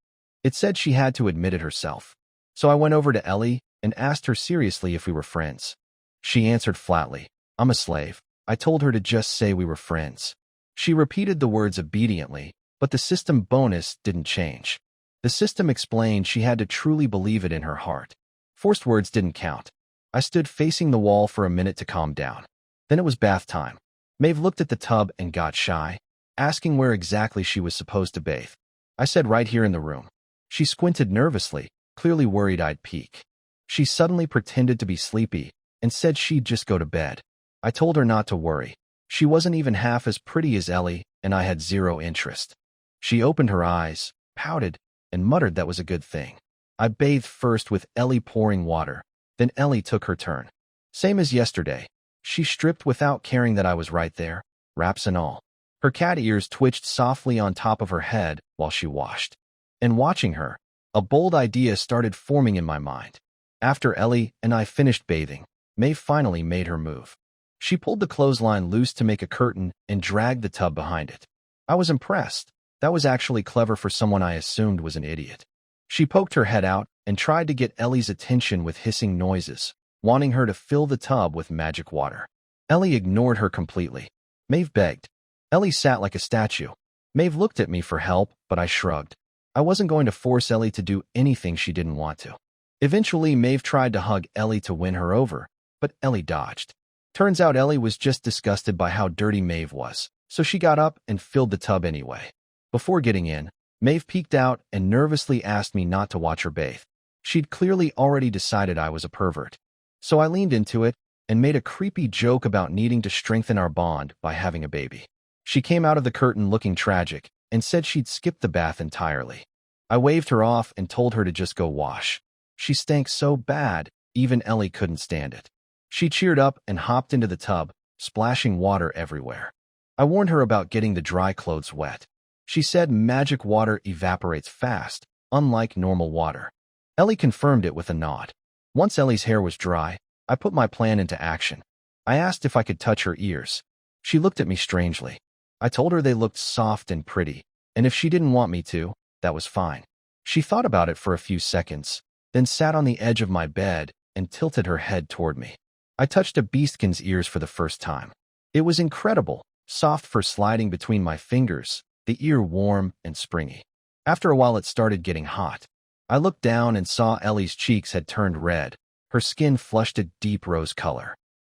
Speaker 1: It said she had to admit it herself. So I went over to Ellie and asked her seriously if we were friends. She answered flatly, I'm a slave. I told her to just say we were friends. She repeated the words obediently, but the system bonus didn't change. The system explained she had to truly believe it in her heart. Forced words didn't count. I stood facing the wall for a minute to calm down. Then it was bath time. Maeve looked at the tub and got shy, asking where exactly she was supposed to bathe. I said right here in the room. She squinted nervously, clearly worried I'd peek. She suddenly pretended to be sleepy and said she'd just go to bed. I told her not to worry. She wasn't even half as pretty as Ellie, and I had zero interest. She opened her eyes, pouted, and muttered that was a good thing. I bathed first with Ellie pouring water. Then Ellie took her turn. Same as yesterday. She stripped without caring that I was right there, wraps and all. Her cat ears twitched softly on top of her head while she washed. And watching her, a bold idea started forming in my mind. After Ellie and I finished bathing, Maeve finally made her move. She pulled the clothesline loose to make a curtain and dragged the tub behind it. I was impressed. That was actually clever for someone I assumed was an idiot. She poked her head out and tried to get Ellie's attention with hissing noises, wanting her to fill the tub with magic water. Ellie ignored her completely. Maeve begged. Ellie sat like a statue. Maeve looked at me for help, but I shrugged. I wasn't going to force Ellie to do anything she didn't want to. Eventually, Maeve tried to hug Ellie to win her over, but Ellie dodged. Turns out Ellie was just disgusted by how dirty Maeve was, so she got up and filled the tub anyway. Before getting in, Maeve peeked out and nervously asked me not to watch her bathe. She'd clearly already decided I was a pervert. So I leaned into it and made a creepy joke about needing to strengthen our bond by having a baby. She came out of the curtain looking tragic and said she'd skipped the bath entirely. I waved her off and told her to just go wash. She stank so bad, even Ellie couldn't stand it. She cheered up and hopped into the tub, splashing water everywhere. I warned her about getting the dry clothes wet. She said magic water evaporates fast, unlike normal water. Ellie confirmed it with a nod. Once Ellie's hair was dry, I put my plan into action. I asked if I could touch her ears. She looked at me strangely. I told her they looked soft and pretty, and if she didn't want me to, that was fine. She thought about it for a few seconds, then sat on the edge of my bed and tilted her head toward me. I touched a beastkin's ears for the first time. It was incredible, soft fur sliding between my fingers, the ear warm and springy. After a while it started getting hot. I looked down and saw Ellie's cheeks had turned red, her skin flushed a deep rose color.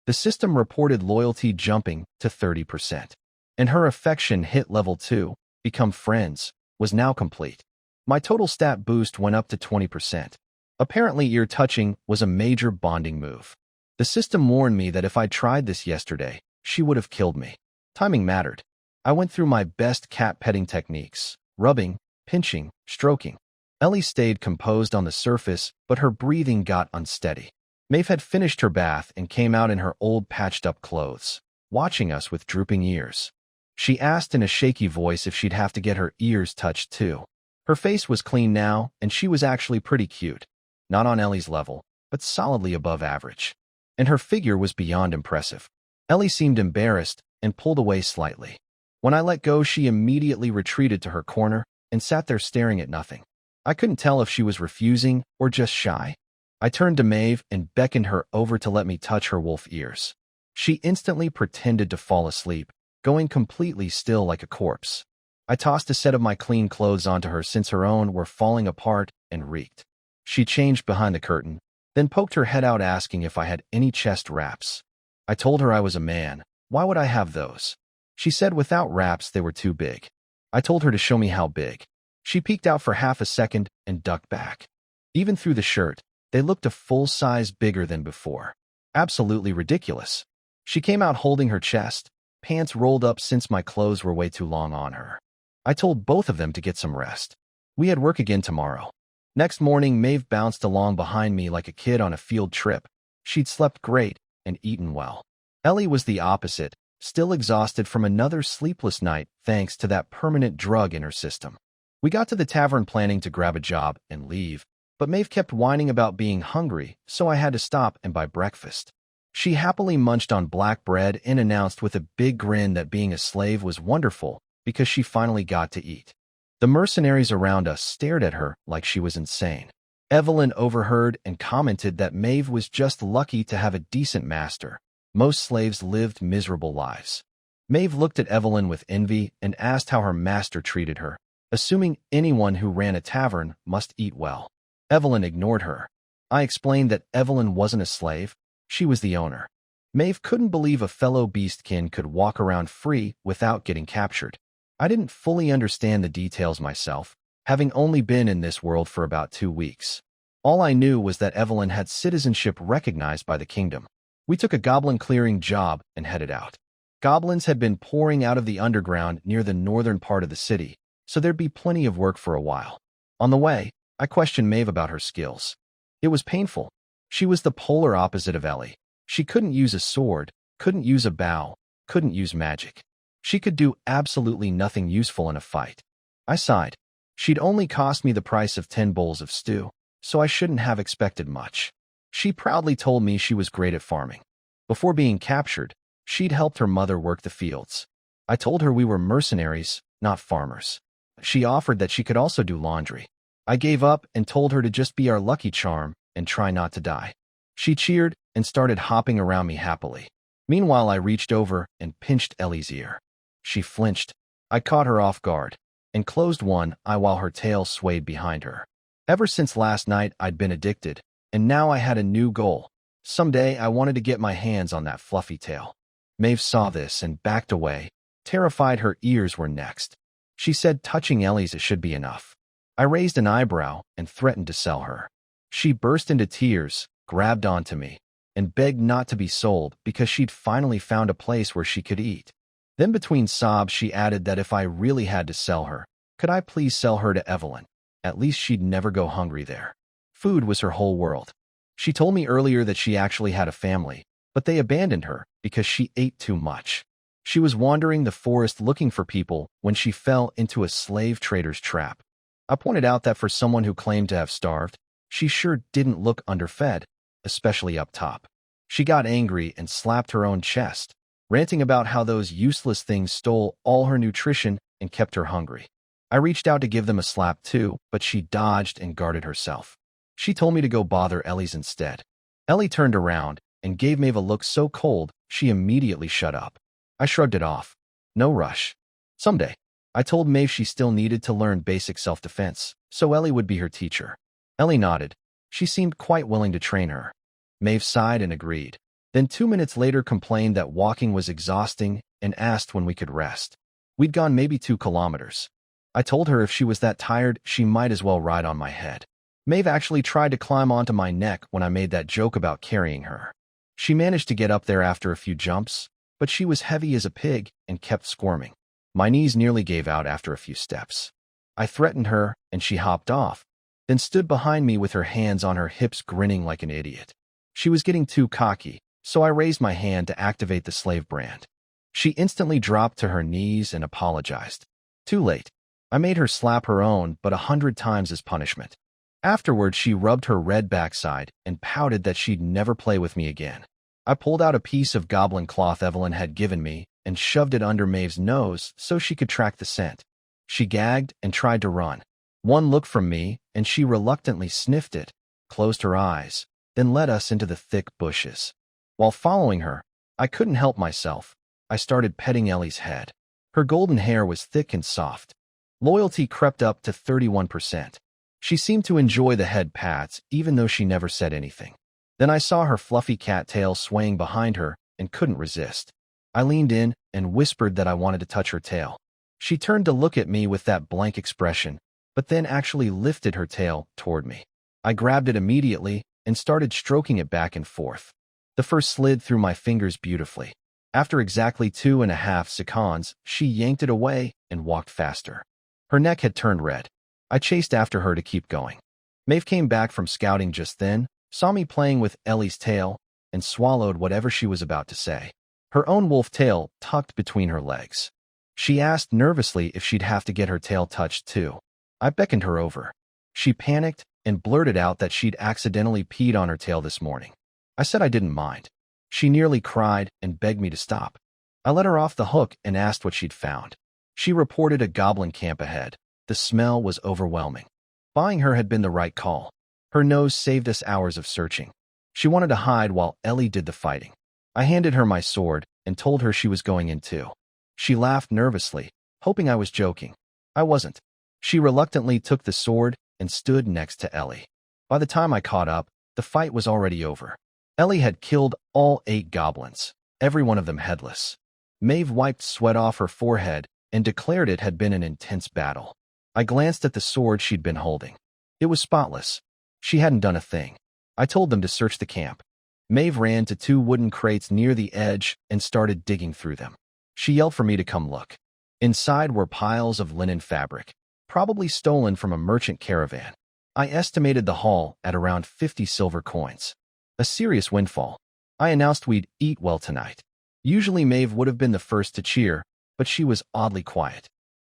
Speaker 1: The system reported loyalty jumping to 30%. And her affection hit level 2, become friends, was now complete. My total stat boost went up to 20%. Apparently ear touching was a major bonding move. The system warned me that if I tried this yesterday, she would have killed me. Timing mattered. I went through my best cat petting techniques, rubbing, pinching, stroking. Ellie stayed composed on the surface, but her breathing got unsteady. Maeve had finished her bath and came out in her old patched-up clothes, watching us with drooping ears. She asked in a shaky voice if she'd have to get her ears touched too. Her face was clean now, and she was actually pretty cute. Not on Ellie's level, but solidly above average. And her figure was beyond impressive. Ellie seemed embarrassed and pulled away slightly. When I let go, she immediately retreated to her corner and sat there staring at nothing. I couldn't tell if she was refusing or just shy. I turned to Maeve and beckoned her over to let me touch her wolf ears. She instantly pretended to fall asleep, going completely still like a corpse. I tossed a set of my clean clothes onto her since her own were falling apart and reeked. She changed behind the curtain, then poked her head out asking if I had any chest wraps. I told her I was a man. Why would I have those? She said without wraps they were too big. I told her to show me how big. She peeked out for half a second and ducked back. Even through the shirt, they looked a full size bigger than before. Absolutely ridiculous. She came out holding her chest, pants rolled up since my clothes were way too long on her. I told both of them to get some rest. We had work again tomorrow. Next morning, Maeve bounced along behind me like a kid on a field trip. She'd slept great and eaten well. Ellie was the opposite, still exhausted from another sleepless night thanks to that permanent drug in her system. We got to the tavern planning to grab a job and leave, but Maeve kept whining about being hungry, so I had to stop and buy breakfast. She happily munched on black bread and announced with a big grin that being a slave was wonderful because she finally got to eat. The mercenaries around us stared at her like she was insane. Evelyn overheard and commented that Maeve was just lucky to have a decent master. Most slaves lived miserable lives. Maeve looked at Evelyn with envy and asked how her master treated her, assuming anyone who ran a tavern must eat well. Evelyn ignored her. I explained that Evelyn wasn't a slave, she was the owner. Maeve couldn't believe a fellow beastkin could walk around free without getting captured. I didn't fully understand the details myself, having only been in this world for about 2 weeks. All I knew was that Evelyn had citizenship recognized by the kingdom. We took a goblin clearing job and headed out. Goblins had been pouring out of the underground near the northern part of the city, so there'd be plenty of work for a while. On the way, I questioned Maeve about her skills. It was painful. She was the polar opposite of Ellie. She couldn't use a sword, couldn't use a bow, couldn't use magic. She could do absolutely nothing useful in a fight. I sighed. She'd only cost me the price of 10 bowls of stew, so I shouldn't have expected much. She proudly told me she was great at farming. Before being captured, she'd helped her mother work the fields. I told her we were mercenaries, not farmers. She offered that she could also do laundry. I gave up and told her to just be our lucky charm and try not to die. She cheered and started hopping around me happily. Meanwhile, I reached over and pinched Ellie's ear. She flinched. I caught her off guard and closed one eye while her tail swayed behind her. Ever since last night, I'd been addicted, and now I had a new goal. Someday, I wanted to get my hands on that fluffy tail. Maeve saw this and backed away, terrified her ears were next. She said touching Ellie's should be enough. I raised an eyebrow and threatened to sell her. She burst into tears, grabbed onto me, and begged not to be sold because she'd finally found a place where she could eat. Then between sobs she added that if I really had to sell her, could I please sell her to Evelyn? At least she'd never go hungry there. Food was her whole world. She told me earlier that she actually had a family, but they abandoned her because she ate too much. She was wandering the forest looking for people when she fell into a slave trader's trap. I pointed out that for someone who claimed to have starved, she sure didn't look underfed, especially up top. She got angry and slapped her own chest, ranting about how those useless things stole all her nutrition and kept her hungry. I reached out to give them a slap too, but she dodged and guarded herself. She told me to go bother Ellie's instead. Ellie turned around and gave Maeve a look so cold she immediately shut up. I shrugged it off. No rush. Someday. I told Maeve she still needed to learn basic self-defense, so Ellie would be her teacher. Ellie nodded. She seemed quite willing to train her. Maeve sighed and agreed. Then 2 minutes later complained that walking was exhausting and asked when we could rest. We'd gone maybe 2 kilometers. I told her if she was that tired, she might as well ride on my head. Maeve actually tried to climb onto my neck when I made that joke about carrying her. She managed to get up there after a few jumps, but she was heavy as a pig and kept squirming. My knees nearly gave out after a few steps. I threatened her, and she hopped off, then stood behind me with her hands on her hips grinning like an idiot. She was getting too cocky, so I raised my hand to activate the slave brand. She instantly dropped to her knees and apologized. Too late. I made her slap her own, but 100 times as punishment. Afterward, she rubbed her red backside and pouted that she'd never play with me again. I pulled out a piece of goblin cloth Evelyn had given me and shoved it under Maeve's nose so she could track the scent. She gagged and tried to run. One look from me, and she reluctantly sniffed it, closed her eyes, then led us into the thick bushes. While following her, I couldn't help myself. I started petting Ellie's head. Her golden hair was thick and soft. Loyalty crept up to 31%. She seemed to enjoy the head pats, even though she never said anything. Then I saw her fluffy cat tail swaying behind her and couldn't resist. I leaned in and whispered that I wanted to touch her tail. She turned to look at me with that blank expression, but then actually lifted her tail toward me. I grabbed it immediately and started stroking it back and forth. The fur slid through my fingers beautifully. After exactly 2.5 seconds, she yanked it away and walked faster. Her neck had turned red. I chased after her to keep going. Maeve came back from scouting just then, saw me playing with Ellie's tail, and swallowed whatever she was about to say. Her own wolf tail tucked between her legs. She asked nervously if she'd have to get her tail touched too. I beckoned her over. She panicked and blurted out that she'd accidentally peed on her tail this morning. I said I didn't mind. She nearly cried and begged me to stop. I let her off the hook and asked what she'd found. She reported a goblin camp ahead. The smell was overwhelming. Buying her had been the right call. Her nose saved us hours of searching. She wanted to hide while Ellie did the fighting. I handed her my sword and told her she was going in too. She laughed nervously, hoping I was joking. I wasn't. She reluctantly took the sword and stood next to Ellie. By the time I caught up, the fight was already over. Ellie had killed all 8 goblins, every one of them headless. Maeve wiped sweat off her forehead and declared it had been an intense battle. I glanced at the sword she'd been holding. It was spotless. She hadn't done a thing. I told them to search the camp. Maeve ran to 2 wooden crates near the edge and started digging through them. She yelled for me to come look. Inside were piles of linen fabric, probably stolen from a merchant caravan. I estimated the haul at around 50 silver coins. A serious windfall. I announced we'd eat well tonight. Usually Maeve would have been the first to cheer, but she was oddly quiet.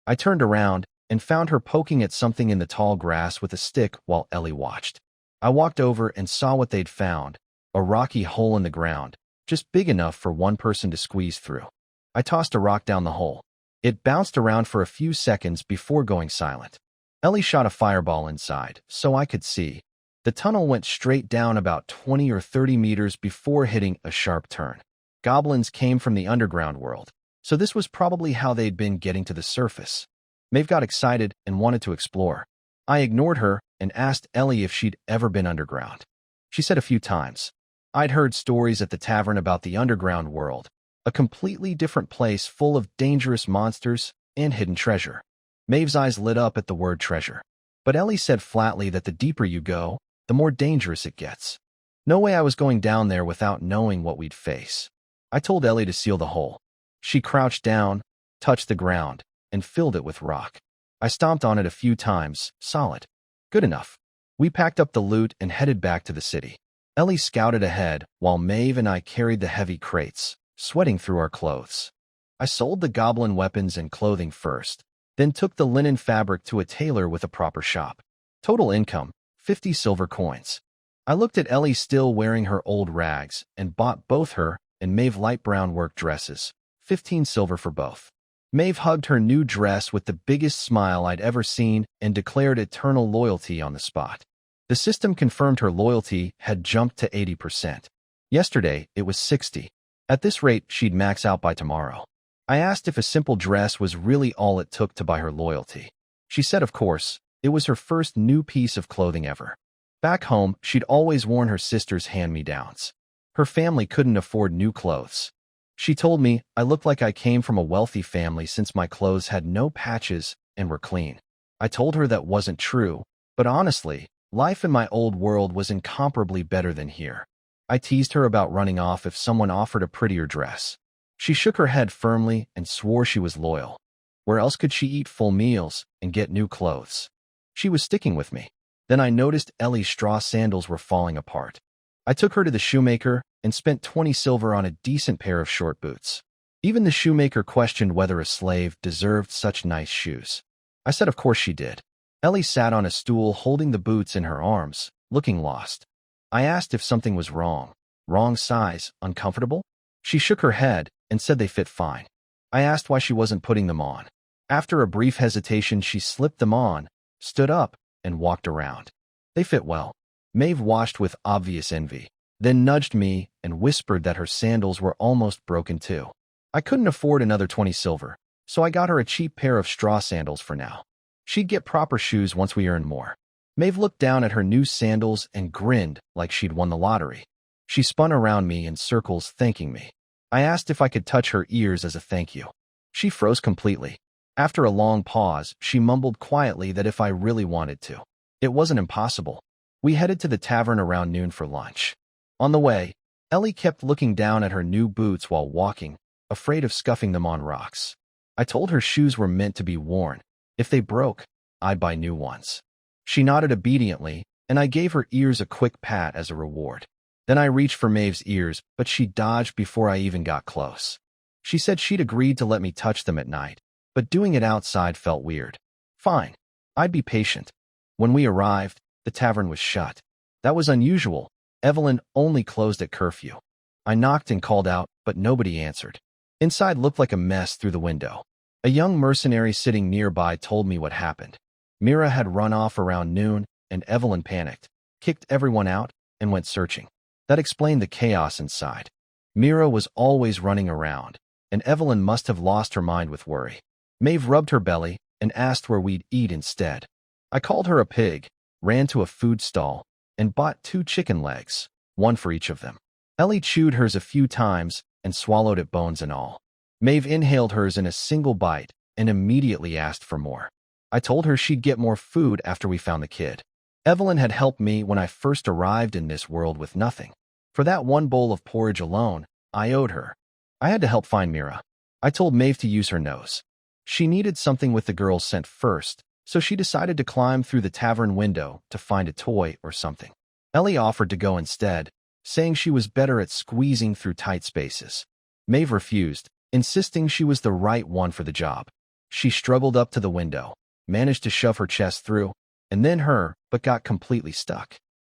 Speaker 1: I turned around and found her poking at something in the tall grass with a stick while Ellie watched. I walked over and saw what they'd found, a rocky hole in the ground, just big enough for one person to squeeze through. I tossed a rock down the hole. It bounced around for a few seconds before going silent. Ellie shot a fireball inside, so I could see. The tunnel went straight down about 20 or 30 meters before hitting a sharp turn. Goblins came from the underground world, so this was probably how they'd been getting to the surface. Maeve got excited and wanted to explore. I ignored her and asked Ellie if she'd ever been underground. She said a few times. I'd heard stories at the tavern about the underground world, a completely different place full of dangerous monsters and hidden treasure. Maeve's eyes lit up at the word treasure. But Ellie said flatly that the deeper you go, the more dangerous it gets. No way I was going down there without knowing what we'd face. I told Ellie to seal the hole. She crouched down, touched the ground, and filled it with rock. I stomped on it a few times, solid. Good enough. We packed up the loot and headed back to the city. Ellie scouted ahead while Maeve and I carried the heavy crates, sweating through our clothes. I sold the goblin weapons and clothing first, then took the linen fabric to a tailor with a proper shop. Total income, 50 silver coins. I looked at Ellie still wearing her old rags and bought both her and Maeve light brown work dresses, 15 silver for both. Maeve hugged her new dress with the biggest smile I'd ever seen and declared eternal loyalty on the spot. The system confirmed her loyalty had jumped to 80%. Yesterday, it was 60. At this rate, she'd max out by tomorrow. I asked if a simple dress was really all it took to buy her loyalty. She said, of course, it was her first new piece of clothing ever. Back home, she'd always worn her sister's hand-me-downs. Her family couldn't afford new clothes. She told me I looked like I came from a wealthy family since my clothes had no patches and were clean. I told her that wasn't true, but honestly, life in my old world was incomparably better than here. I teased her about running off if someone offered a prettier dress. She shook her head firmly and swore she was loyal. Where else could she eat full meals and get new clothes? She was sticking with me. Then I noticed Ellie's straw sandals were falling apart. I took her to the shoemaker and spent 20 silver on a decent pair of short boots. Even the shoemaker questioned whether a slave deserved such nice shoes. I said of course she did. Ellie sat on a stool holding the boots in her arms, looking lost. I asked if something was wrong. Wrong size, uncomfortable? She shook her head and said they fit fine. I asked why she wasn't putting them on. After a brief hesitation, she slipped them on, stood up, and walked around. They fit well. Maeve watched with obvious envy, then nudged me and whispered that her sandals were almost broken too. I couldn't afford another 20 silver, so I got her a cheap pair of straw sandals for now. She'd get proper shoes once we earned more. Maeve looked down at her new sandals and grinned like she'd won the lottery. She spun around me in circles, thanking me. I asked if I could touch her ears as a thank you. She froze completely. After a long pause, she mumbled quietly that if I really wanted to. It wasn't impossible. We headed to the tavern around noon for lunch. On the way, Ellie kept looking down at her new boots while walking, afraid of scuffing them on rocks. I told her shoes were meant to be worn. If they broke, I'd buy new ones. She nodded obediently, and I gave her ears a quick pat as a reward. Then I reached for Maeve's ears, but she dodged before I even got close. She said she'd agreed to let me touch them at night, but doing it outside felt weird. Fine. I'd be patient. When we arrived, the tavern was shut. That was unusual. Evelyn only closed at curfew. I knocked and called out, but nobody answered. Inside looked like a mess through the window. A young mercenary sitting nearby told me what happened. Mira had run off around noon, and Evelyn panicked, kicked everyone out, and went searching. That explained the chaos inside. Mira was always running around, and Evelyn must have lost her mind with worry. Maeve rubbed her belly and asked where we'd eat instead. I called her a pig, ran to a food stall, and bought 2 chicken legs, one for each of them. Ellie chewed hers a few times and swallowed it bones and all. Maeve inhaled hers in a single bite and immediately asked for more. I told her she'd get more food after we found the kid. Evelyn had helped me when I first arrived in this world with nothing. For that one bowl of porridge alone, I owed her. I had to help find Mira. I told Maeve to use her nose. She needed something with the girl's scent first, so she decided to climb through the tavern window to find a toy or something. Ellie offered to go instead, saying she was better at squeezing through tight spaces. Maeve refused, insisting she was the right one for the job. She struggled up to the window, managed to shove her chest through, and then her, but got completely stuck.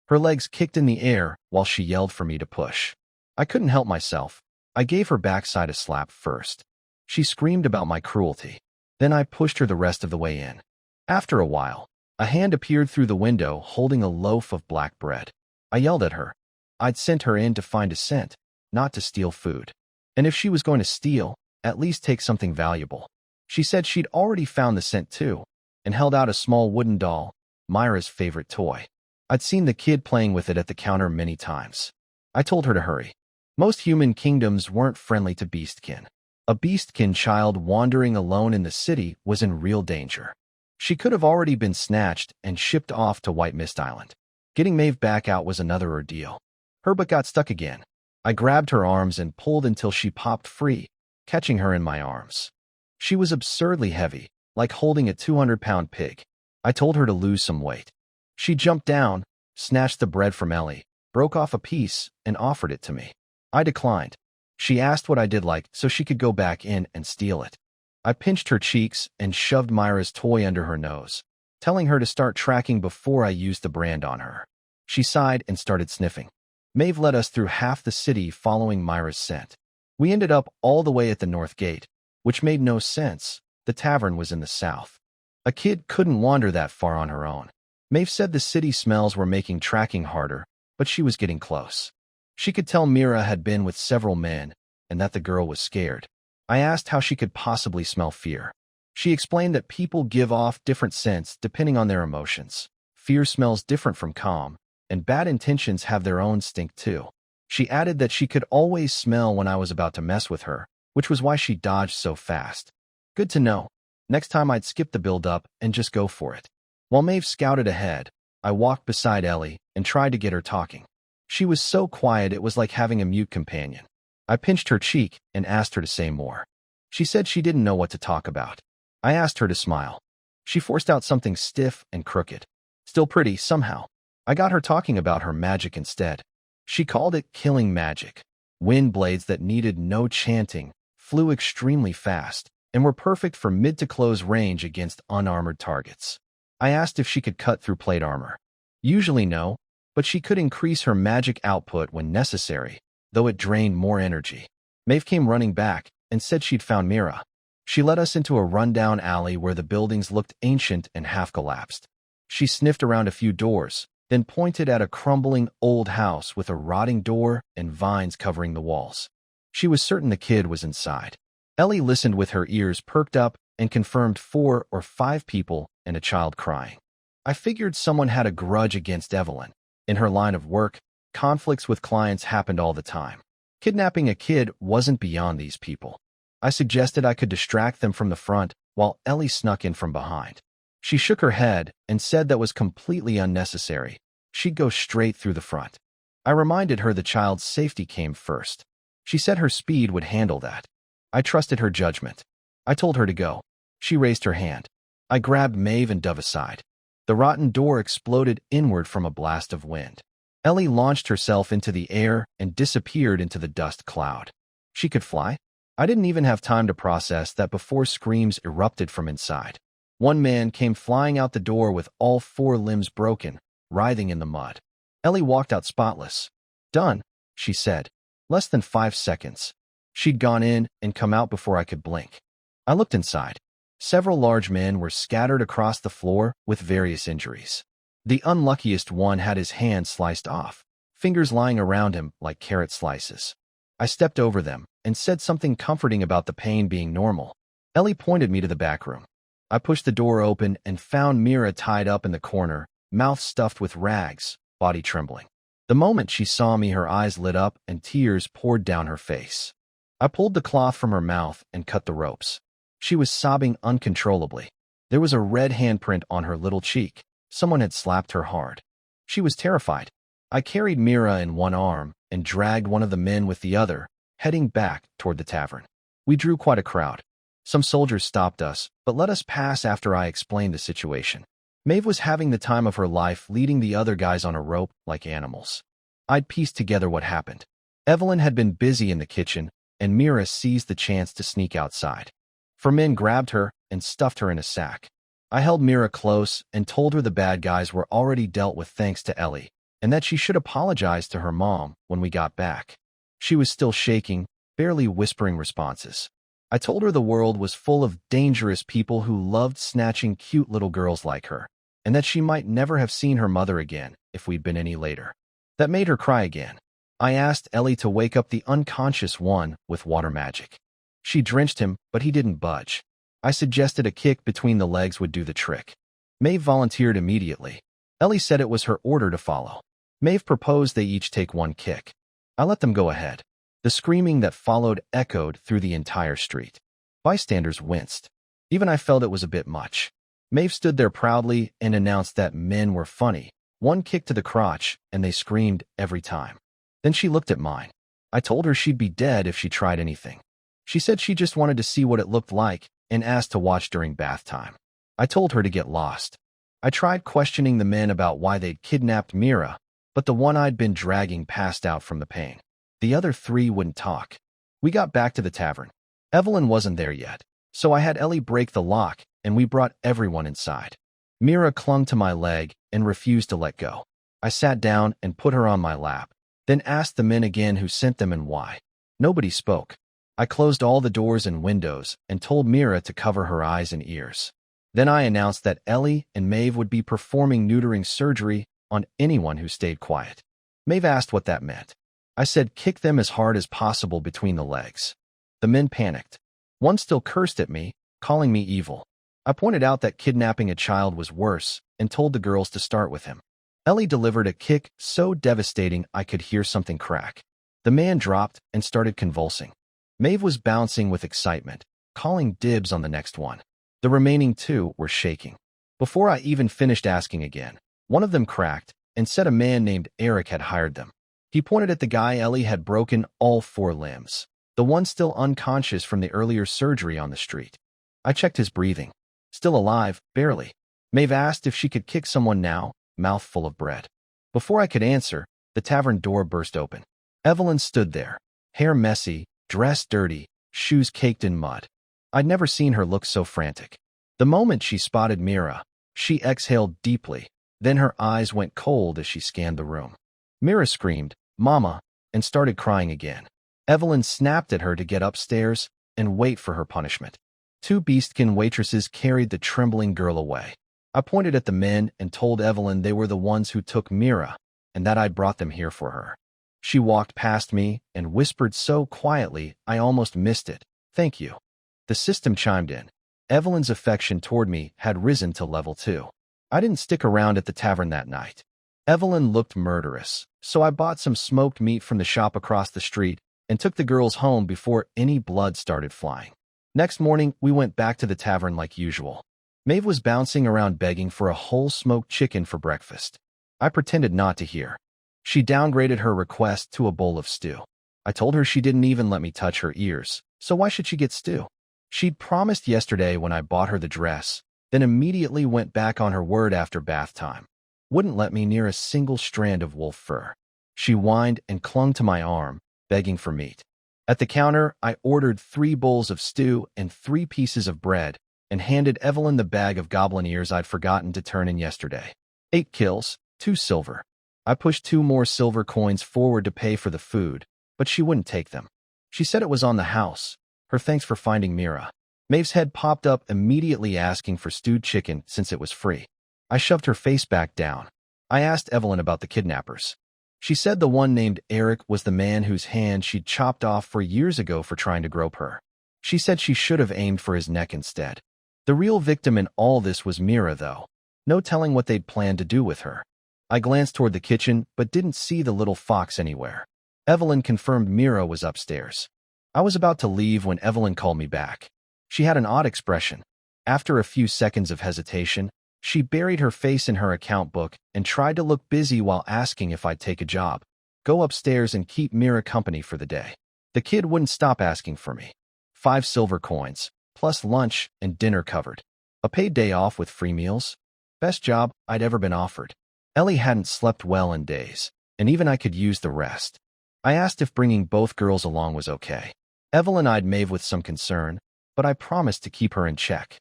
Speaker 1: Her legs kicked in the air while she yelled for me to push. I couldn't help myself. I gave her backside a slap first. She screamed about my cruelty. Then I pushed her the rest of the way in. After a while, a hand appeared through the window holding a loaf of black bread. I yelled at her. I'd sent her in to find a scent, not to steal food. And if she was going to steal, at least take something valuable. She said she'd already found the scent too, and held out a small wooden doll, Myra's favorite toy. I'd seen the kid playing with it at the counter many times. I told her to hurry. Most human kingdoms weren't friendly to beastkin. A beastkin child wandering alone in the city was in real danger. She could have already been snatched and shipped off to White Mist Island. Getting Maeve back out was another ordeal. Her butt got stuck again. I grabbed her arms and pulled until she popped free, catching her in my arms. She was absurdly heavy, like holding a 200-pound pig. I told her to lose some weight. She jumped down, snatched the bread from Ellie, broke off a piece, and offered it to me. I declined. She asked what I did like so she could go back in and steal it. I pinched her cheeks and shoved Myra's toy under her nose, telling her to start tracking before I used the brand on her. She sighed and started sniffing. Maeve led us through half the city following Myra's scent. We ended up all the way at the north gate, which made no sense. The tavern was in the south. A kid couldn't wander that far on her own. Maeve said the city smells were making tracking harder, but she was getting close. She could tell Mira had been with several men, and that the girl was scared. I asked how she could possibly smell fear. She explained that people give off different scents depending on their emotions. Fear smells different from calm, and bad intentions have their own stink too. She added that she could always smell when I was about to mess with her, which was why she dodged so fast. Good to know. Next time I'd skip the build-up and just go for it. While Maeve scouted ahead, I walked beside Ellie and tried to get her talking. She was so quiet it was like having a mute companion. I pinched her cheek and asked her to say more. She said she didn't know what to talk about. I asked her to smile. She forced out something stiff and crooked. Still pretty, somehow. I got her talking about her magic instead. She called it killing magic. Wind blades that needed no chanting, flew extremely fast, and were perfect for mid to close range against unarmored targets. I asked if she could cut through plate armor. Usually no, but she could increase her magic output when necessary, though it drained more energy. Maeve came running back and said she'd found Mira. She led us into a rundown alley where the buildings looked ancient and half-collapsed. She sniffed around a few doors, then pointed at a crumbling old house with a rotting door and vines covering the walls. She was certain the kid was inside. Ellie listened with her ears perked up and confirmed 4 or 5 people and a child crying. I figured someone had a grudge against Evelyn. In her line of work, conflicts with clients happened all the time. Kidnapping a kid wasn't beyond these people. I suggested I could distract them from the front while Ellie snuck in from behind. She shook her head and said that was completely unnecessary. She'd go straight through the front. I reminded her the child's safety came first. She said her speed would handle that. I trusted her judgment. I told her to go. She raised her hand. I grabbed Maeve and dove aside. The rotten door exploded inward from a blast of wind. Ellie launched herself into the air and disappeared into the dust cloud. She could fly? I didn't even have time to process that before screams erupted from inside. One man came flying out the door with all 4 limbs broken, writhing in the mud. Ellie walked out spotless. Done, she said. Less than 5 seconds. She'd gone in and come out before I could blink. I looked inside. Several large men were scattered across the floor with various injuries. The unluckiest one had his hand sliced off, fingers lying around him like carrot slices. I stepped over them and said something comforting about the pain being normal. Ellie pointed me to the back room. I pushed the door open and found Mira tied up in the corner, mouth stuffed with rags, body trembling. The moment she saw me, her eyes lit up and tears poured down her face. I pulled the cloth from her mouth and cut the ropes. She was sobbing uncontrollably. There was a red handprint on her little cheek. Someone had slapped her hard. She was terrified. I carried Mira in one arm and dragged one of the men with the other, heading back toward the tavern. We drew quite a crowd. Some soldiers stopped us, but let us pass after I explained the situation. Maeve was having the time of her life leading the other guys on a rope like animals. I'd pieced together what happened. Evelyn had been busy in the kitchen, and Mira seized the chance to sneak outside. 4 men grabbed her and stuffed her in a sack. I held Mira close and told her the bad guys were already dealt with thanks to Ellie, and that she should apologize to her mom when we got back. She was still shaking, barely whispering responses. I told her the world was full of dangerous people who loved snatching cute little girls like her, and that she might never have seen her mother again if we'd been any later. That made her cry again. I asked Ellie to wake up the unconscious one with water magic. She drenched him, but he didn't budge. I suggested a kick between the legs would do the trick. Maeve volunteered immediately. Ellie said it was her order to follow. Maeve proposed they each take 1 kick. I let them go ahead. The screaming that followed echoed through the entire street. Bystanders winced. Even I felt it was a bit much. Maeve stood there proudly and announced that men were funny. 1 kick to the crotch, and they screamed every time. Then she looked at mine. I told her she'd be dead if she tried anything. She said she just wanted to see what it looked like and asked to watch during bath time. I told her to get lost. I tried questioning the men about why they'd kidnapped Mira, but the one I'd been dragging passed out from the pain. The other 3 wouldn't talk. We got back to the tavern. Evelyn wasn't there yet, so I had Ellie break the lock, and we brought everyone inside. Mira clung to my leg and refused to let go. I sat down and put her on my lap, then asked the men again who sent them and why. Nobody spoke. I closed all the doors and windows and told Mira to cover her eyes and ears. Then I announced that Ellie and Maeve would be performing neutering surgery on anyone who stayed quiet. Maeve asked what that meant. I said kick them as hard as possible between the legs. The men panicked. One still cursed at me, calling me evil. I pointed out that kidnapping a child was worse and told the girls to start with him. Ellie delivered a kick so devastating I could hear something crack. The man dropped and started convulsing. Maeve was bouncing with excitement, calling dibs on the next one. The remaining 2 were shaking. Before I even finished asking again, one of them cracked and said a man named Eric had hired them. He pointed at the guy Ellie had broken all 4 limbs, the one still unconscious from the earlier surgery on the street. I checked his breathing. Still alive, barely. Maeve asked if she could kick someone now, mouth full of bread. Before I could answer, the tavern door burst open. Evelyn stood there, hair messy, dress dirty, shoes caked in mud. I'd never seen her look so frantic. The moment she spotted Mira, she exhaled deeply, then her eyes went cold as she scanned the room. Mira screamed, "Mama," and started crying again. Evelyn snapped at her to get upstairs and wait for her punishment. Two beastkin waitresses carried the trembling girl away. I pointed at the men and told Evelyn they were the ones who took Mira, and that I'd brought them here for her. She walked past me and whispered so quietly I almost missed it, "Thank you." The system chimed in. Evelyn's affection toward me had risen to level 2. I didn't stick around at the tavern that night. Evelyn looked murderous, so I bought some smoked meat from the shop across the street and took the girls home before any blood started flying. Next morning, we went back to the tavern like usual. Maeve was bouncing around begging for a whole smoked chicken for breakfast. I pretended not to hear. She downgraded her request to a bowl of stew. I told her she didn't even let me touch her ears, so why should she get stew? She'd promised yesterday when I bought her the dress, then immediately went back on her word after bath time. Wouldn't let me near a single strand of wolf fur. She whined and clung to my arm, begging for meat. At the counter, I ordered 3 bowls of stew and 3 pieces of bread, and handed Evelyn the bag of goblin ears I'd forgotten to turn in yesterday. 8 kills, 2 silver. I pushed 2 more silver coins forward to pay for the food, but she wouldn't take them. She said it was on the house. Her thanks for finding Mira. Maeve's head popped up immediately asking for stewed chicken since it was free. I shoved her face back down. I asked Evelyn about the kidnappers. She said the one named Eric was the man whose hand she'd chopped off 4 years ago for trying to grope her. She said she should have aimed for his neck instead. The real victim in all this was Mira, though. No telling what they'd planned to do with her. I glanced toward the kitchen, but didn't see the little fox anywhere. Evelyn confirmed Mira was upstairs. I was about to leave when Evelyn called me back. She had an odd expression. After a few seconds of hesitation, she buried her face in her account book and tried to look busy while asking if I'd take a job. Go upstairs and keep Mira company for the day. The kid wouldn't stop asking for me. 5 silver coins, plus lunch and dinner covered. A paid day off with free meals. Best job I'd ever been offered. Ellie hadn't slept well in days, and even I could use the rest. I asked if bringing both girls along was okay. Evelyn eyed Maeve with some concern, but I promised to keep her in check.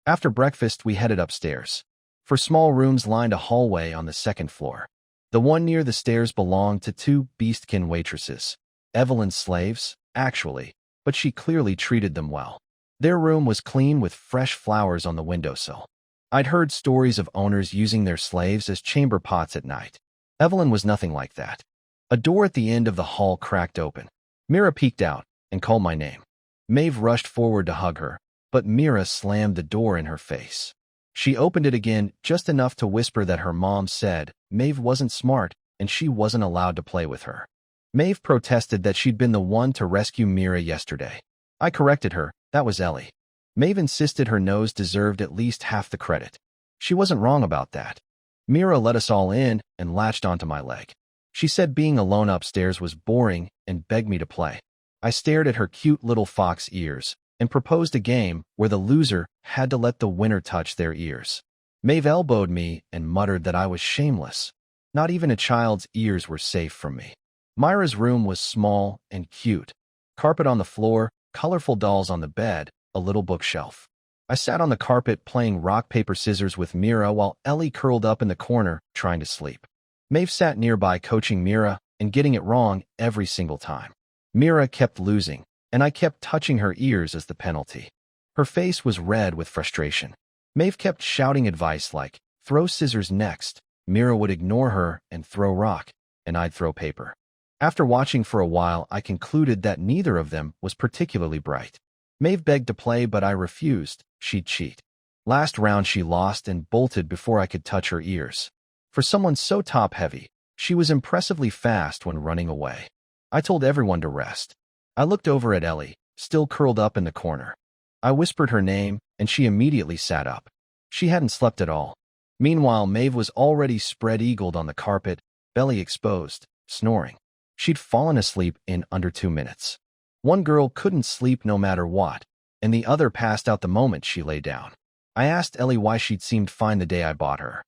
Speaker 1: After breakfast, we headed upstairs. For small rooms lined a hallway on the 2nd floor. The one near the stairs belonged to 2 beastkin waitresses. Evelyn's slaves, actually, but she clearly treated them well. Their room was clean with fresh flowers on the windowsill. I'd heard stories of owners using their slaves as chamber pots at night. Evelyn was nothing like that. A door at the end of the hall cracked open. Mira peeked out and called my name. Maeve rushed forward to hug her, but Mira slammed the door in her face. She opened it again just enough to whisper that her mom said Maeve wasn't smart and she wasn't allowed to play with her. Maeve protested that she'd been the one to rescue Mira yesterday. I corrected her, that was Ellie. Maeve insisted her nose deserved at least half the credit. She wasn't wrong about that. Mira let us all in and latched onto my leg. She said being alone upstairs was boring and begged me to play. I stared at her cute little fox ears and proposed a game where the loser had to let the winner touch their ears. Maeve elbowed me and muttered that I was shameless. Not even a child's ears were safe from me. Myra's room was small and cute. Carpet on the floor, colorful dolls on the bed, a little bookshelf. I sat on the carpet playing rock, paper, scissors with Mira while Ellie curled up in the corner trying to sleep. Maeve sat nearby coaching Mira and getting it wrong every single time. Mira kept losing, and I kept touching her ears as the penalty. Her face was red with frustration. Maeve kept shouting advice like, throw scissors next. Mira would ignore her and throw rock, and I'd throw paper. After watching for a while, I concluded that neither of them was particularly bright. Maeve begged to play, but I refused. She'd cheat. Last round she lost and bolted before I could touch her ears. For someone so top-heavy, she was impressively fast when running away. I told everyone to rest. I looked over at Ellie, still curled up in the corner. I whispered her name, and she immediately sat up. She hadn't slept at all. Meanwhile, Maeve was already spread-eagled on the carpet, belly exposed, snoring. She'd fallen asleep in under 2 minutes. One girl couldn't sleep no matter what, and the other passed out the moment she lay down. I asked Ellie why she'd seemed fine the day I bought her.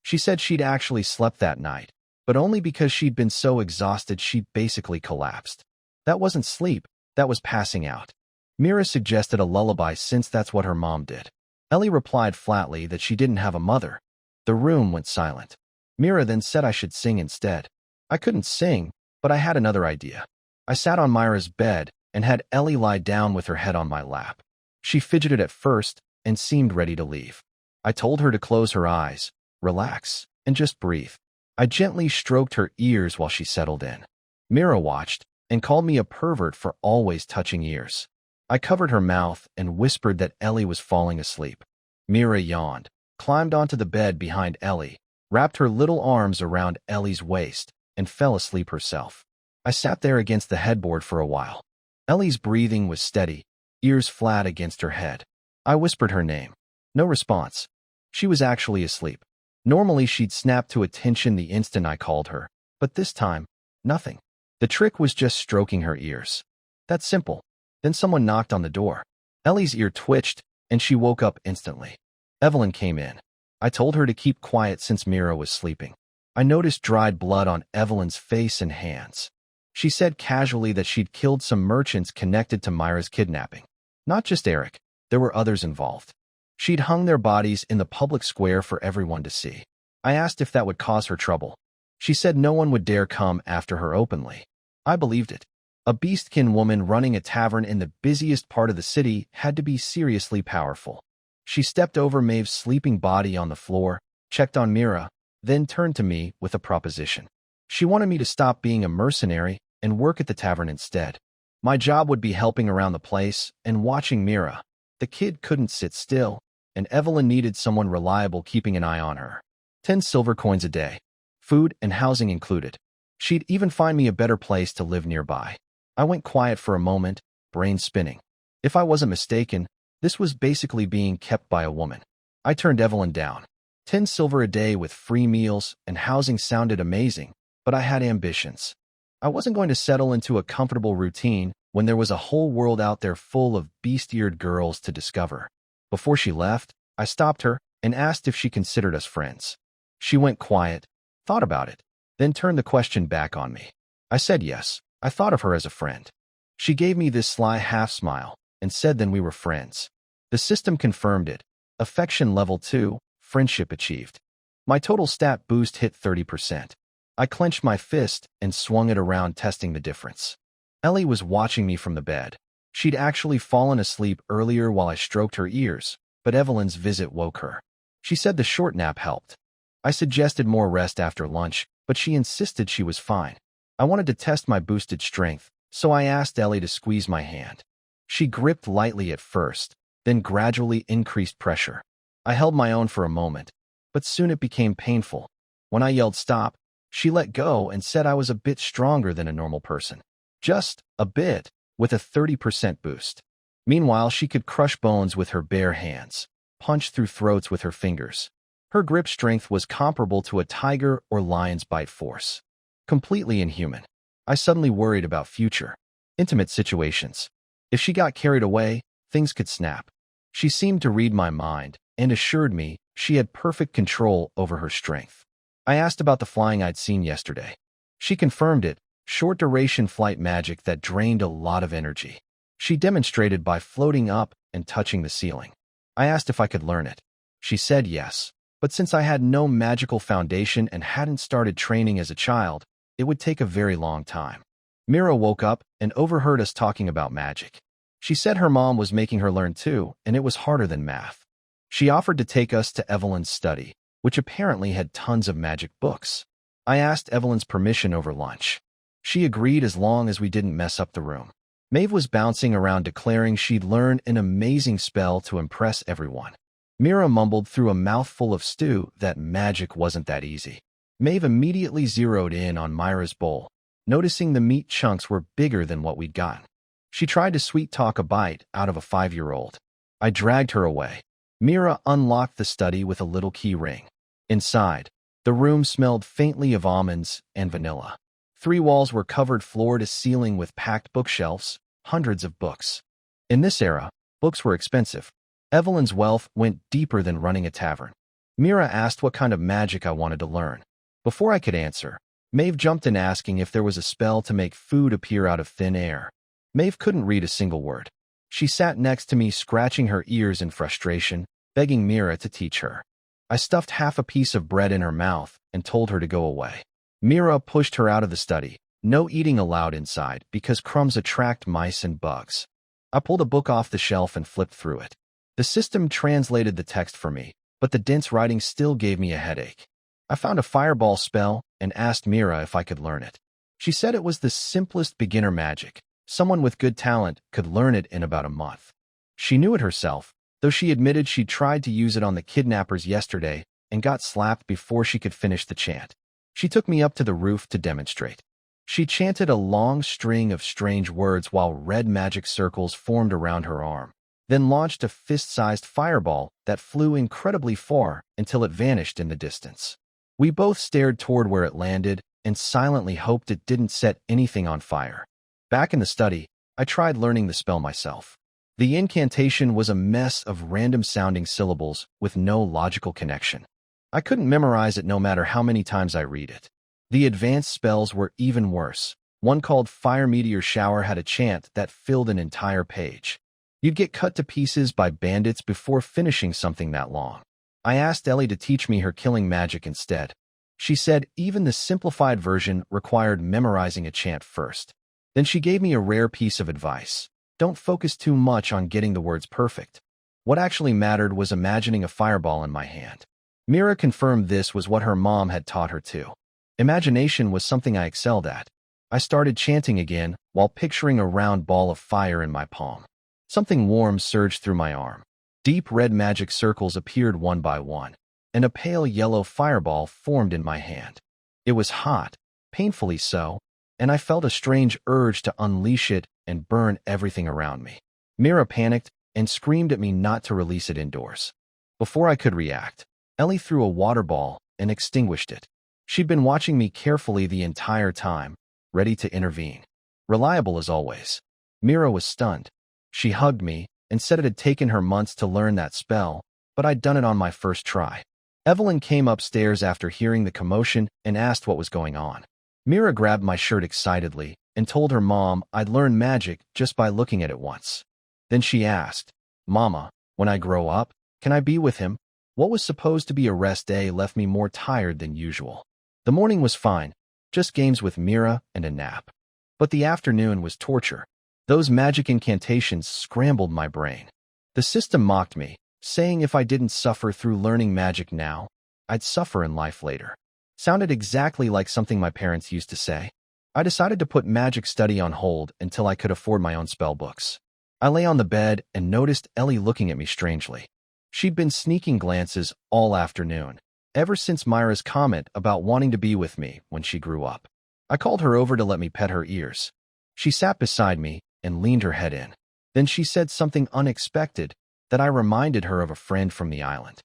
Speaker 1: She said she'd actually slept that night, but only because she'd been so exhausted she basically collapsed. That wasn't sleep, that was passing out. Mira suggested a lullaby since that's what her mom did. Ellie replied flatly that she didn't have a mother. The room went silent. Mira then said I should sing instead. I couldn't sing, but I had another idea. I sat on Myra's bed and had Ellie lie down with her head on my lap. She fidgeted at first and seemed ready to leave. I told her to close her eyes, relax, and just breathe. I gently stroked her ears while she settled in. Mira watched and called me a pervert for always touching ears. I covered her mouth and whispered that Ellie was falling asleep. Mira yawned, climbed onto the bed behind Ellie, wrapped her little arms around Ellie's waist, and fell asleep herself. I sat there against the headboard for a while. Ellie's breathing was steady, ears flat against her head. I whispered her name. No response. She was actually asleep. Normally she'd snap to attention the instant I called her, but this time, nothing. The trick was just stroking her ears. That's simple. Then someone knocked on the door. Ellie's ear twitched, and she woke up instantly. Evelyn came in. I told her to keep quiet since Mira was sleeping. I noticed dried blood on Evelyn's face and hands. She said casually that she'd killed some merchants connected to Myra's kidnapping. Not just Eric, there were others involved. She'd hung their bodies in the public square for everyone to see. I asked if that would cause her trouble. She said no one would dare come after her openly. I believed it. A beastkin woman running a tavern in the busiest part of the city had to be seriously powerful. She stepped over Maeve's sleeping body on the floor, checked on Mira, then turned to me with a proposition. She wanted me to stop being a mercenary and work at the tavern instead. My job would be helping around the place and watching Mira. The kid couldn't sit still, and Evelyn needed someone reliable keeping an eye on her. 10 silver coins a day. Food and housing included. She'd even find me a better place to live nearby. I went quiet for a moment, brain spinning. If I wasn't mistaken, this was basically being kept by a woman. I turned Evelyn down. 10 silver a day with free meals and housing sounded amazing, but I had ambitions. I wasn't going to settle into a comfortable routine when there was a whole world out there full of beast-eared girls to discover. Before she left, I stopped her and asked if she considered us friends. She went quiet, thought about it, then turned the question back on me. I said yes. I thought of her as a friend. She gave me this sly half-smile and said then we were friends. The system confirmed it. Affection level 2, friendship achieved. My total stat boost hit 30%. I clenched my fist and swung it around, testing the difference. Ellie was watching me from the bed. She'd actually fallen asleep earlier while I stroked her ears, but Evelyn's visit woke her. She said the short nap helped. I suggested more rest after lunch, but she insisted she was fine. I wanted to test my boosted strength, so I asked Ellie to squeeze my hand. She gripped lightly at first, then gradually increased pressure. I held my own for a moment, but soon it became painful. When I yelled stop, she let go and said I was a bit stronger than a normal person. Just a bit, with a 30% boost. Meanwhile, she could crush bones with her bare hands, punch through throats with her fingers. Her grip strength was comparable to a tiger or lion's bite force. Completely inhuman. I suddenly worried about future, intimate situations. If she got carried away, things could snap. She seemed to read my mind and assured me she had perfect control over her strength. I asked about the flying I'd seen yesterday. She confirmed it, short-duration flight magic that drained a lot of energy. She demonstrated by floating up and touching the ceiling. I asked if I could learn it. She said yes, but since I had no magical foundation and hadn't started training as a child, it would take a very long time. Mira woke up and overheard us talking about magic. She said her mom was making her learn too, and it was harder than math. She offered to take us to Evelyn's study, which apparently had tons of magic books. I asked Evelyn's permission over lunch. She agreed as long as we didn't mess up the room. Maeve was bouncing around declaring she'd learned an amazing spell to impress everyone. Mira mumbled through a mouthful of stew that magic wasn't that easy. Maeve immediately zeroed in on Myra's bowl, noticing the meat chunks were bigger than what we'd gotten. She tried to sweet-talk a bite out of a 5-year-old. I dragged her away. Mira unlocked the study with a little key ring. Inside, the room smelled faintly of almonds and vanilla. 3 walls were covered floor to ceiling with packed bookshelves, hundreds of books. In this era, books were expensive. Evelyn's wealth went deeper than running a tavern. Mira asked what kind of magic I wanted to learn. Before I could answer, Maeve jumped in asking if there was a spell to make food appear out of thin air. Maeve couldn't read a single word. She sat next to me, scratching her ears in frustration, begging Mira to teach her. I stuffed half a piece of bread in her mouth and told her to go away. Mira pushed her out of the study. No eating allowed inside because crumbs attract mice and bugs. I pulled a book off the shelf and flipped through it. The system translated the text for me, but the dense writing still gave me a headache. I found a fireball spell and asked Mira if I could learn it. She said it was the simplest beginner magic. Someone with good talent could learn it in about a month. She knew it herself, though she admitted she tried to use it on the kidnappers yesterday and got slapped before she could finish the chant. She took me up to the roof to demonstrate. She chanted a long string of strange words while red magic circles formed around her arm, then launched a fist-sized fireball that flew incredibly far until it vanished in the distance. We both stared toward where it landed and silently hoped it didn't set anything on fire. Back in the study, I tried learning the spell myself. The incantation was a mess of random-sounding syllables with no logical connection. I couldn't memorize it no matter how many times I read it. The advanced spells were even worse. One called Fire Meteor Shower had a chant that filled an entire page. You'd get cut to pieces by bandits before finishing something that long. I asked Ellie to teach me her killing magic instead. She said even the simplified version required memorizing a chant first. Then she gave me a rare piece of advice. Don't focus too much on getting the words perfect. What actually mattered was imagining a fireball in my hand. Mira confirmed this was what her mom had taught her too. Imagination was something I excelled at. I started chanting again while picturing a round ball of fire in my palm. Something warm surged through my arm. Deep red magic circles appeared one by one, and a pale yellow fireball formed in my hand. It was hot, painfully so, and I felt a strange urge to unleash it and burn everything around me. Mira panicked and screamed at me not to release it indoors. Before I could react, Ellie threw a water ball and extinguished it. She'd been watching me carefully the entire time, ready to intervene. Reliable as always. Mira was stunned. She hugged me and said it had taken her months to learn that spell, but I'd done it on my first try. Evelyn came upstairs after hearing the commotion and asked what was going on. Mira grabbed my shirt excitedly and told her mom I'd learned magic just by looking at it once. Then she asked, "Mama, when I grow up, can I be with him?" What was supposed to be a rest day left me more tired than usual. The morning was fine, just games with Mira and a nap. But the afternoon was torture. Those magic incantations scrambled my brain. The system mocked me, saying if I didn't suffer through learning magic now, I'd suffer in life later. Sounded exactly like something my parents used to say. I decided to put magic study on hold until I could afford my own spell books. I lay on the bed and noticed Ellie looking at me strangely. She'd been sneaking glances all afternoon, ever since Myra's comment about wanting to be with me when she grew up. I called her over to let me pet her ears. She sat beside me and leaned her head in. Then she said something unexpected that I reminded her of a friend from the island.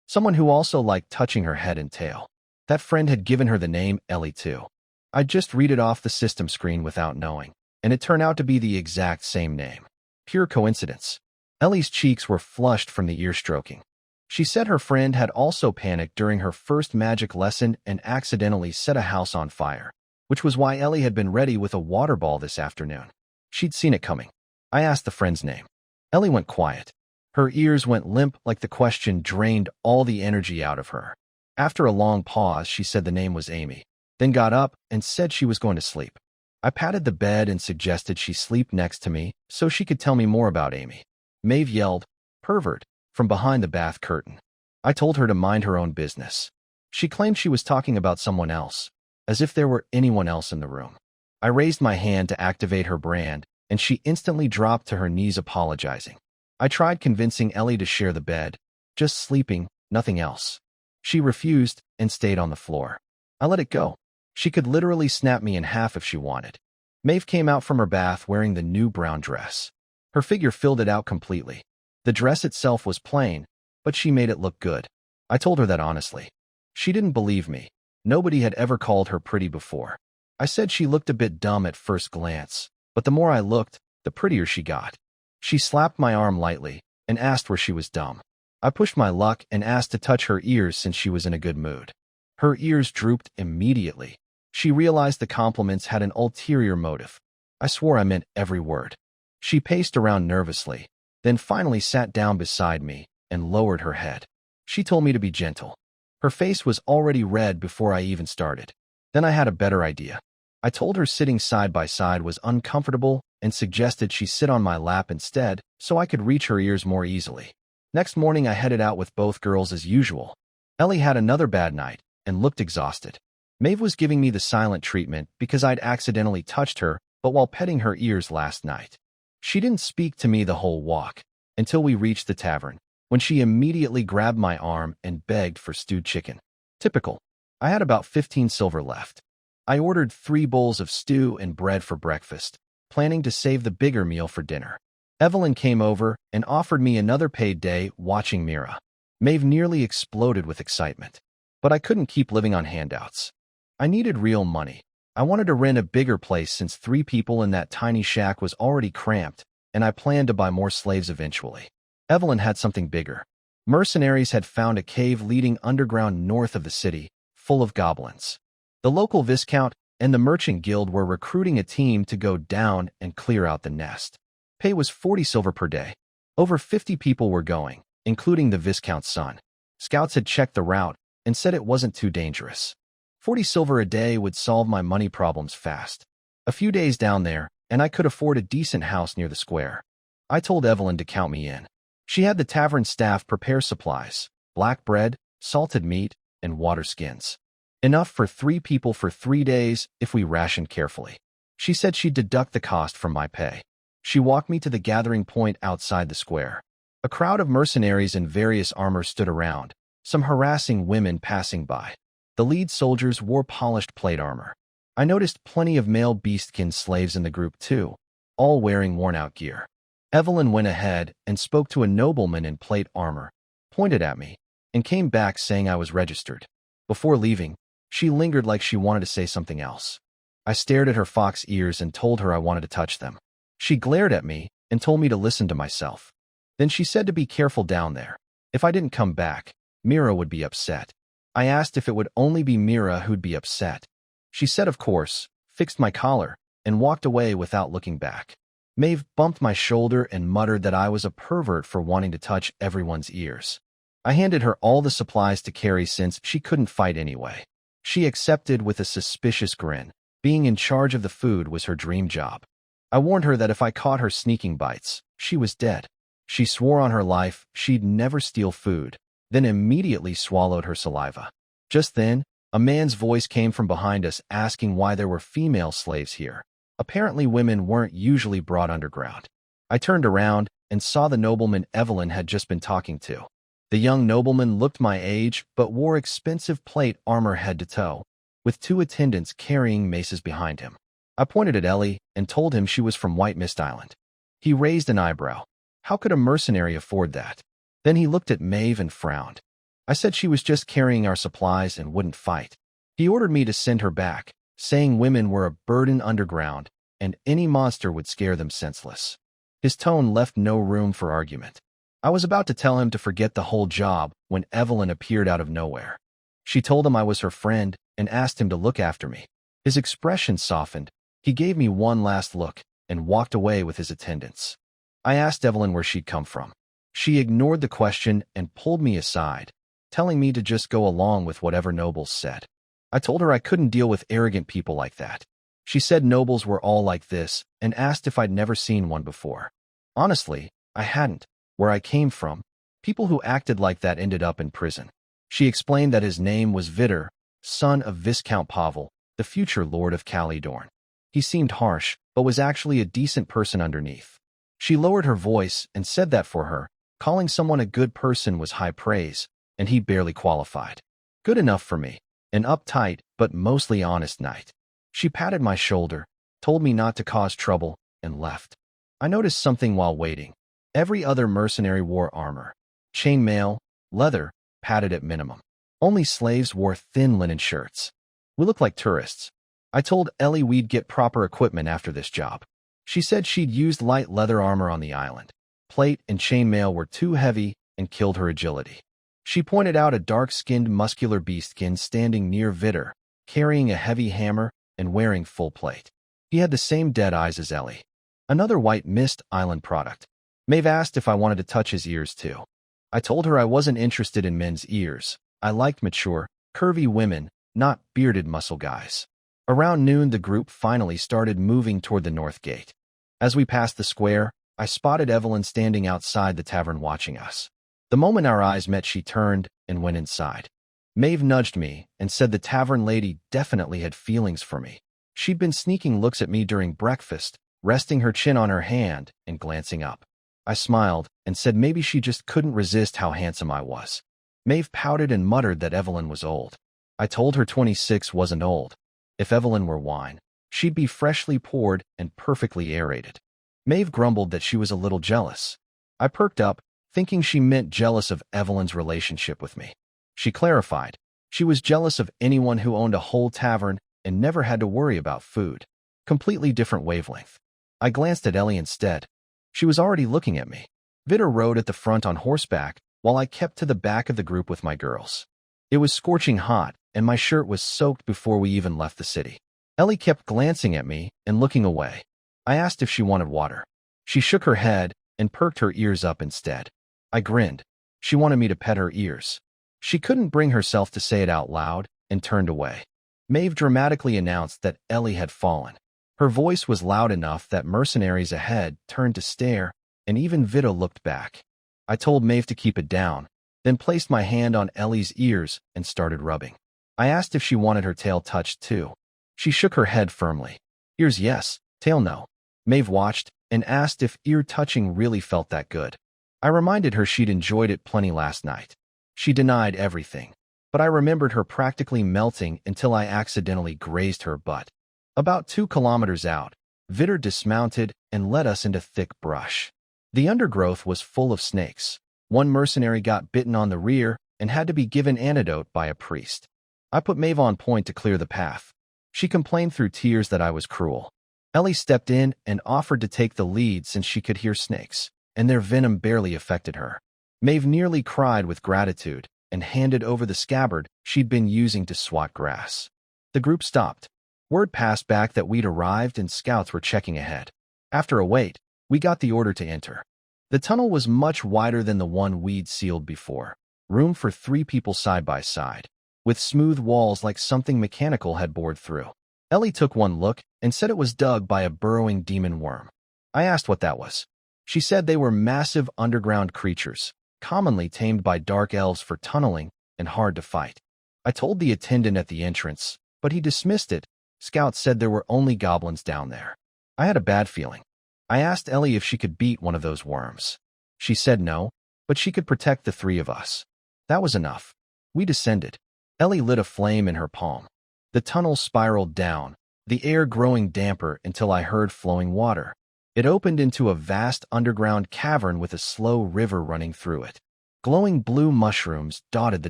Speaker 1: Someone who also liked touching her head and tail. That friend had given her the name Ellie too. I'd just read it off the system screen without knowing, and it turned out to be the exact same name. Pure coincidence. Ellie's cheeks were flushed from the ear stroking. She said her friend had also panicked during her first magic lesson and accidentally set a house on fire, which was why Ellie had been ready with a water ball this afternoon. She'd seen it coming. I asked the friend's name. Ellie went quiet. Her ears went limp like the question drained all the energy out of her. After a long pause, she said the name was Amy, then got up and said she was going to sleep. I patted the bed and suggested she sleep next to me so she could tell me more about Amy. Maeve yelled, "Pervert," from behind the bath curtain. I told her to mind her own business. She claimed she was talking about someone else, as if there were anyone else in the room. I raised my hand to activate her brand, and she instantly dropped to her knees apologizing. I tried convincing Ellie to share the bed, just sleeping, nothing else. She refused and stayed on the floor. I let it go. She could literally snap me in half if she wanted. Maeve came out from her bath wearing the new brown dress. Her figure filled it out completely. The dress itself was plain, but she made it look good. I told her that honestly. She didn't believe me. Nobody had ever called her pretty before. I said she looked a bit dumb at first glance, but the more I looked, the prettier she got. She slapped my arm lightly and asked where she was dumb. I pushed my luck and asked to touch her ears since she was in a good mood. Her ears drooped immediately. She realized the compliments had an ulterior motive. I swore I meant every word. She paced around nervously, then finally sat down beside me and lowered her head. She told me to be gentle. Her face was already red before I even started. Then I had a better idea. I told her sitting side by side was uncomfortable and suggested she sit on my lap instead so I could reach her ears more easily. Next morning I headed out with both girls as usual. Ellie had another bad night and looked exhausted. Maeve was giving me the silent treatment because I'd accidentally touched her, but while petting her ears last night. She didn't speak to me the whole walk until we reached the tavern, when she immediately grabbed my arm and begged for stewed chicken. Typical. I had about 15 silver left. I ordered 3 bowls of stew and bread for breakfast, planning to save the bigger meal for dinner. Evelyn came over and offered me another paid day watching Mira. Maeve nearly exploded with excitement. But I couldn't keep living on handouts. I needed real money. I wanted to rent a bigger place since 3 people in that tiny shack was already cramped, and I planned to buy more slaves eventually. Evelyn had something bigger. Mercenaries had found a cave leading underground north of the city, full of goblins. The local Viscount and the Merchant Guild were recruiting a team to go down and clear out the nest. Pay was 40 silver per day. Over 50 people were going, including the Viscount's son. Scouts had checked the route and said it wasn't too dangerous. 40 silver a day would solve my money problems fast. A few days down there, and I could afford a decent house near the square. I told Evelyn to count me in. She had the tavern staff prepare supplies, black bread, salted meat, and water skins. Enough for 3 people for 3 days if we rationed carefully. She said she'd deduct the cost from my pay. She walked me to the gathering point outside the square. A crowd of mercenaries in various armor stood around, some harassing women passing by. The lead soldiers wore polished plate armor. I noticed plenty of male beastkin slaves in the group too, all wearing worn-out gear. Evelyn went ahead and spoke to a nobleman in plate armor, pointed at me, and came back saying I was registered. Before leaving, she lingered like she wanted to say something else. I stared at her fox ears and told her I wanted to touch them. She glared at me and told me to listen to myself. Then she said to be careful down there. If I didn't come back, Mira would be upset. I asked if it would only be Mira who'd be upset. She said of course, fixed my collar, and walked away without looking back. Maeve bumped my shoulder and muttered that I was a pervert for wanting to touch everyone's ears. I handed her all the supplies to carry since she couldn't fight anyway. She accepted with a suspicious grin. Being in charge of the food was her dream job. I warned her that if I caught her sneaking bites, she was dead. She swore on her life she'd never steal food, then immediately swallowed her saliva. Just then, a man's voice came from behind us asking why there were female slaves here. Apparently women weren't usually brought underground. I turned around and saw the nobleman Evelyn had just been talking to. The young nobleman looked my age but wore expensive plate armor head to toe, with 2 attendants carrying maces behind him. I pointed at Ellie and told him she was from White Mist Island. He raised an eyebrow. How could a mercenary afford that? Then he looked at Maeve and frowned. I said she was just carrying our supplies and wouldn't fight. He ordered me to send her back, saying women were a burden underground and any monster would scare them senseless. His tone left no room for argument. I was about to tell him to forget the whole job when Evelyn appeared out of nowhere. She told him I was her friend and asked him to look after me. His expression softened. He gave me one last look and walked away with his attendants. I asked Evelyn where she'd come from. She ignored the question and pulled me aside, telling me to just go along with whatever nobles said. I told her I couldn't deal with arrogant people like that. She said nobles were all like this and asked if I'd never seen one before. Honestly, I hadn't. Where I came from, people who acted like that ended up in prison. She explained that his name was Vitter, son of Viscount Pavel, the future Lord of Calydorn. He seemed harsh, but was actually a decent person underneath. She lowered her voice and said that for her, calling someone a good person was high praise, and he barely qualified. Good enough for me. An uptight, but mostly honest night. She patted my shoulder, told me not to cause trouble, and left. I noticed something while waiting. Every other mercenary wore armor. Chainmail, leather, padded at minimum. Only slaves wore thin linen shirts. We looked like tourists. I told Ellie we'd get proper equipment after this job. She said she'd used light leather armor on the island. Plate and chainmail were too heavy, and killed her agility. She pointed out a dark-skinned muscular beastkin standing near Vitter, carrying a heavy hammer and wearing full plate. He had the same dead eyes as Ellie. Another white mist island product. Maeve asked if I wanted to touch his ears too. I told her I wasn't interested in men's ears. I liked mature, curvy women, not bearded muscle guys. Around noon, the group finally started moving toward the north gate. As we passed the square, I spotted Evelyn standing outside the tavern watching us. The moment our eyes met, she turned and went inside. Maeve nudged me and said the tavern lady definitely had feelings for me. She'd been sneaking looks at me during breakfast, resting her chin on her hand and glancing up. I smiled and said maybe she just couldn't resist how handsome I was. Maeve pouted and muttered that Evelyn was old. I told her 26 wasn't old. If Evelyn were wine, she'd be freshly poured and perfectly aerated. Maeve grumbled that she was a little jealous. I perked up, thinking she meant jealous of Evelyn's relationship with me. She clarified. She was jealous of anyone who owned a whole tavern and never had to worry about food. Completely different wavelength. I glanced at Ellie instead. She was already looking at me. Vitter rode at the front on horseback, while I kept to the back of the group with my girls. It was scorching hot, and my shirt was soaked before we even left the city. Ellie kept glancing at me and looking away. I asked if she wanted water. She shook her head and perked her ears up instead. I grinned. She wanted me to pet her ears. She couldn't bring herself to say it out loud and turned away. Maeve dramatically announced that Ellie had fallen. Her voice was loud enough that mercenaries ahead turned to stare, and even Vito looked back. I told Maeve to keep it down, then placed my hand on Ellie's ears and started rubbing. I asked if she wanted her tail touched too. She shook her head firmly. Ears yes, tail no. Maeve watched and asked if ear touching really felt that good. I reminded her she'd enjoyed it plenty last night. She denied everything, but I remembered her practically melting until I accidentally grazed her butt. About 2 kilometers out, Vitter dismounted and led us into thick brush. The undergrowth was full of snakes. One mercenary got bitten on the rear and had to be given antidote by a priest. I put Maeve on point to clear the path. She complained through tears that I was cruel. Ellie stepped in and offered to take the lead since she could hear snakes, and their venom barely affected her. Maeve nearly cried with gratitude and handed over the scabbard she'd been using to swat grass. The group stopped. Word passed back that we'd arrived and scouts were checking ahead. After a wait, we got the order to enter. The tunnel was much wider than the one we'd sealed before, room for 3 people side by side, with smooth walls like something mechanical had bored through. Ellie took one look and said it was dug by a burrowing demon worm. I asked what that was. She said they were massive underground creatures, commonly tamed by dark elves for tunneling and hard to fight. I told the attendant at the entrance, but he dismissed it. Scouts said there were only goblins down there. I had a bad feeling. I asked Ellie if she could beat one of those worms. She said no, but she could protect the 3 of us. That was enough. We descended. Ellie lit a flame in her palm. The tunnel spiraled down, the air growing damper until I heard flowing water. It opened into a vast underground cavern with a slow river running through it. Glowing blue mushrooms dotted the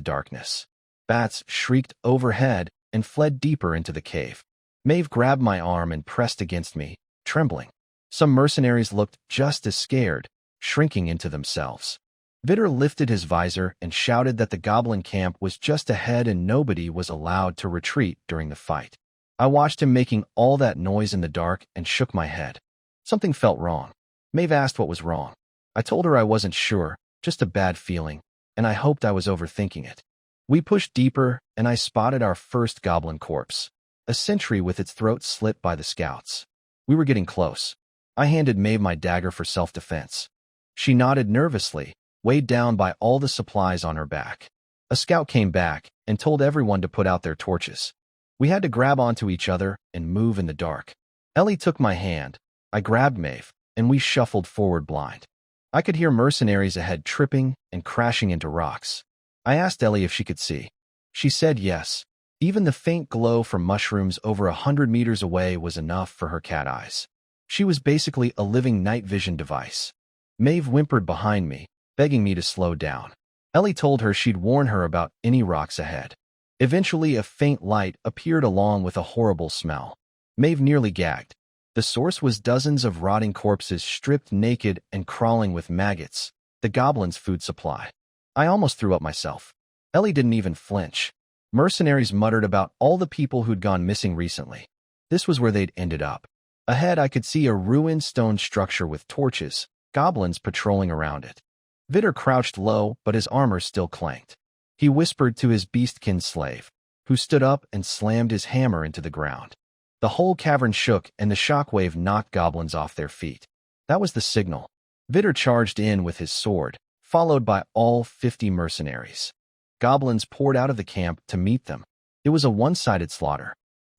Speaker 1: darkness. Bats shrieked overhead and fled deeper into the cave. Maeve grabbed my arm and pressed against me, trembling. Some mercenaries looked just as scared, shrinking into themselves. Vitter lifted his visor and shouted that the goblin camp was just ahead and nobody was allowed to retreat during the fight. I watched him making all that noise in the dark and shook my head. Something felt wrong. Maeve asked what was wrong. I told her I wasn't sure, just a bad feeling, and I hoped I was overthinking it. We pushed deeper, and I spotted our first goblin corpse, a sentry with its throat slit by the scouts. We were getting close. I handed Maeve my dagger for self-defense. She nodded nervously, weighed down by all the supplies on her back. A scout came back and told everyone to put out their torches. We had to grab onto each other and move in the dark. Ellie took my hand. I grabbed Maeve, and we shuffled forward blind. I could hear mercenaries ahead tripping and crashing into rocks. I asked Ellie if she could see. She said yes. Even the faint glow from mushrooms over 100 meters away was enough for her cat eyes. She was basically a living night vision device. Maeve whimpered behind me, begging me to slow down. Ellie told her she'd warn her about any rocks ahead. Eventually, a faint light appeared along with a horrible smell. Maeve nearly gagged. The source was dozens of rotting corpses stripped naked and crawling with maggots, The goblins' food supply. I almost threw up myself. Ellie didn't even flinch. Mercenaries muttered about all the people who'd gone missing recently. This was where they'd ended up. Ahead, I could see a ruined stone structure with torches, goblins patrolling around it. Vitter crouched low, but his armor still clanked. He whispered to his beastkin slave, who stood up and slammed his hammer into the ground. The whole cavern shook, and the shockwave knocked goblins off their feet. That was the signal. Vitter charged in with his sword, followed by all 50 mercenaries. Goblins poured out of the camp to meet them. It was a one-sided slaughter.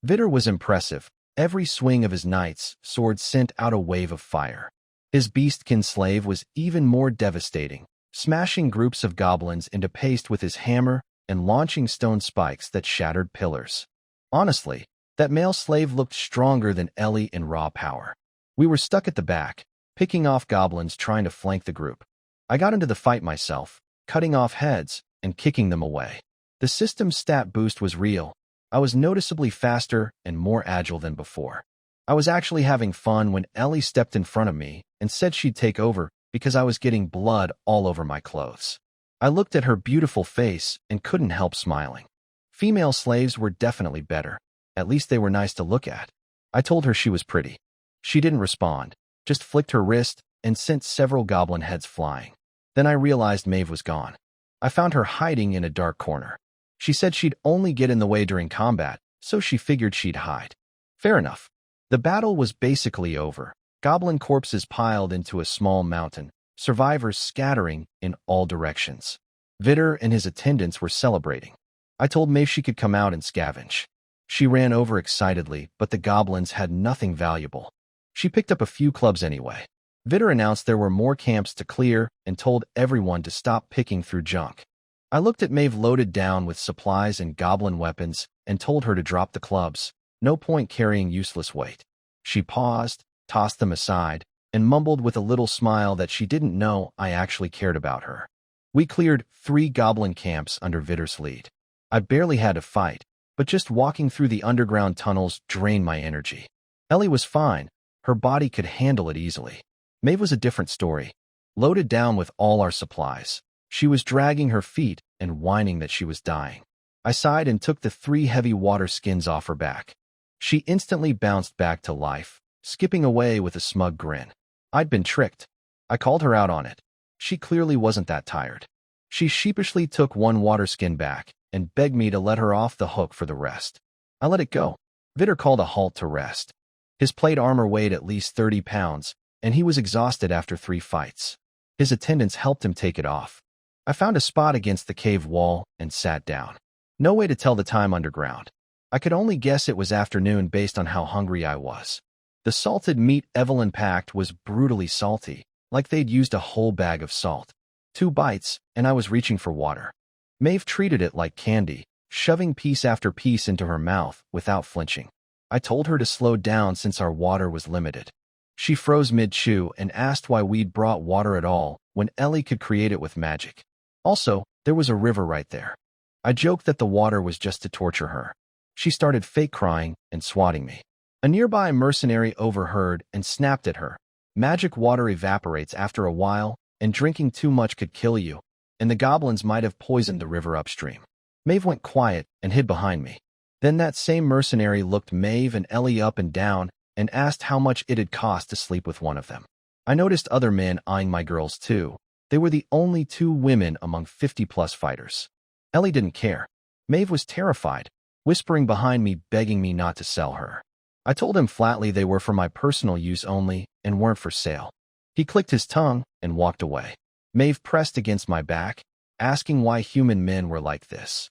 Speaker 1: Vitter was impressive. Every swing of his knight's sword sent out a wave of fire. His beastkin slave was even more devastating, smashing groups of goblins into paste with his hammer and launching stone spikes that shattered pillars. Honestly, that male slave looked stronger than Ellie in raw power. We were stuck at the back, picking off goblins trying to flank the group. I got into the fight myself, cutting off heads and kicking them away. The system's stat boost was real. I was noticeably faster and more agile than before. I was actually having fun when Ellie stepped in front of me and said she'd take over because I was getting blood all over my clothes. I looked at her beautiful face and couldn't help smiling. Female slaves were definitely better. At least they were nice to look at. I told her she was pretty. She didn't respond, just flicked her wrist and sent several goblin heads flying. Then I realized Maeve was gone. I found her hiding in a dark corner. She said she'd only get in the way during combat, so she figured she'd hide. Fair enough. The battle was basically over. Goblin corpses piled into a small mountain, survivors scattering in all directions. Vitter and his attendants were celebrating. I told Maeve she could come out and scavenge. She ran over excitedly, but the goblins had nothing valuable. She picked up a few clubs anyway. Vitter announced there were more camps to clear and told everyone to stop picking through junk. I looked at Maeve loaded down with supplies and goblin weapons and told her to drop the clubs. No point carrying useless weight. She paused, tossed them aside, and mumbled with a little smile that she didn't know I actually cared about her. We cleared 3 goblin camps under Vitter's lead. I barely had to fight, but just walking through the underground tunnels drained my energy. Ellie was fine. Her body could handle it easily. Maeve was a different story. Loaded down with all our supplies, she was dragging her feet and whining that she was dying. I sighed and took the 3 heavy water skins off her back. She instantly bounced back to life, skipping away with a smug grin. I'd been tricked. I called her out on it. She clearly wasn't that tired. She sheepishly took 1 water skin back and begged me to let her off the hook for the rest. I let it go. Vitter called a halt to rest. His plate armor weighed at least 30 pounds, and he was exhausted after 3 fights. His attendants helped him take it off. I found a spot against the cave wall and sat down. No way to tell the time underground. I could only guess it was afternoon based on how hungry I was. The salted meat Evelyn packed was brutally salty, like they'd used a whole bag of salt. 2 bites, and I was reaching for water. Maeve treated it like candy, shoving piece after piece into her mouth without flinching. I told her to slow down since our water was limited. She froze mid-chew and asked why we'd brought water at all when Ellie could create it with magic. Also, there was a river right there. I joked that the water was just to torture her. She started fake crying and swatting me. A nearby mercenary overheard and snapped at her. Magic water evaporates after a while, and drinking too much could kill you, and the goblins might have poisoned the river upstream. Maeve went quiet and hid behind me. Then that same mercenary looked Maeve and Ellie up and down and asked how much it'd cost to sleep with one of them. I noticed other men eyeing my girls too. They were the only 2 women among 50-plus fighters. Ellie didn't care. Maeve was terrified, whispering behind me, begging me not to sell her. I told him flatly they were for my personal use only and weren't for sale. He clicked his tongue and walked away. Maeve pressed against my back, asking why human men were like this.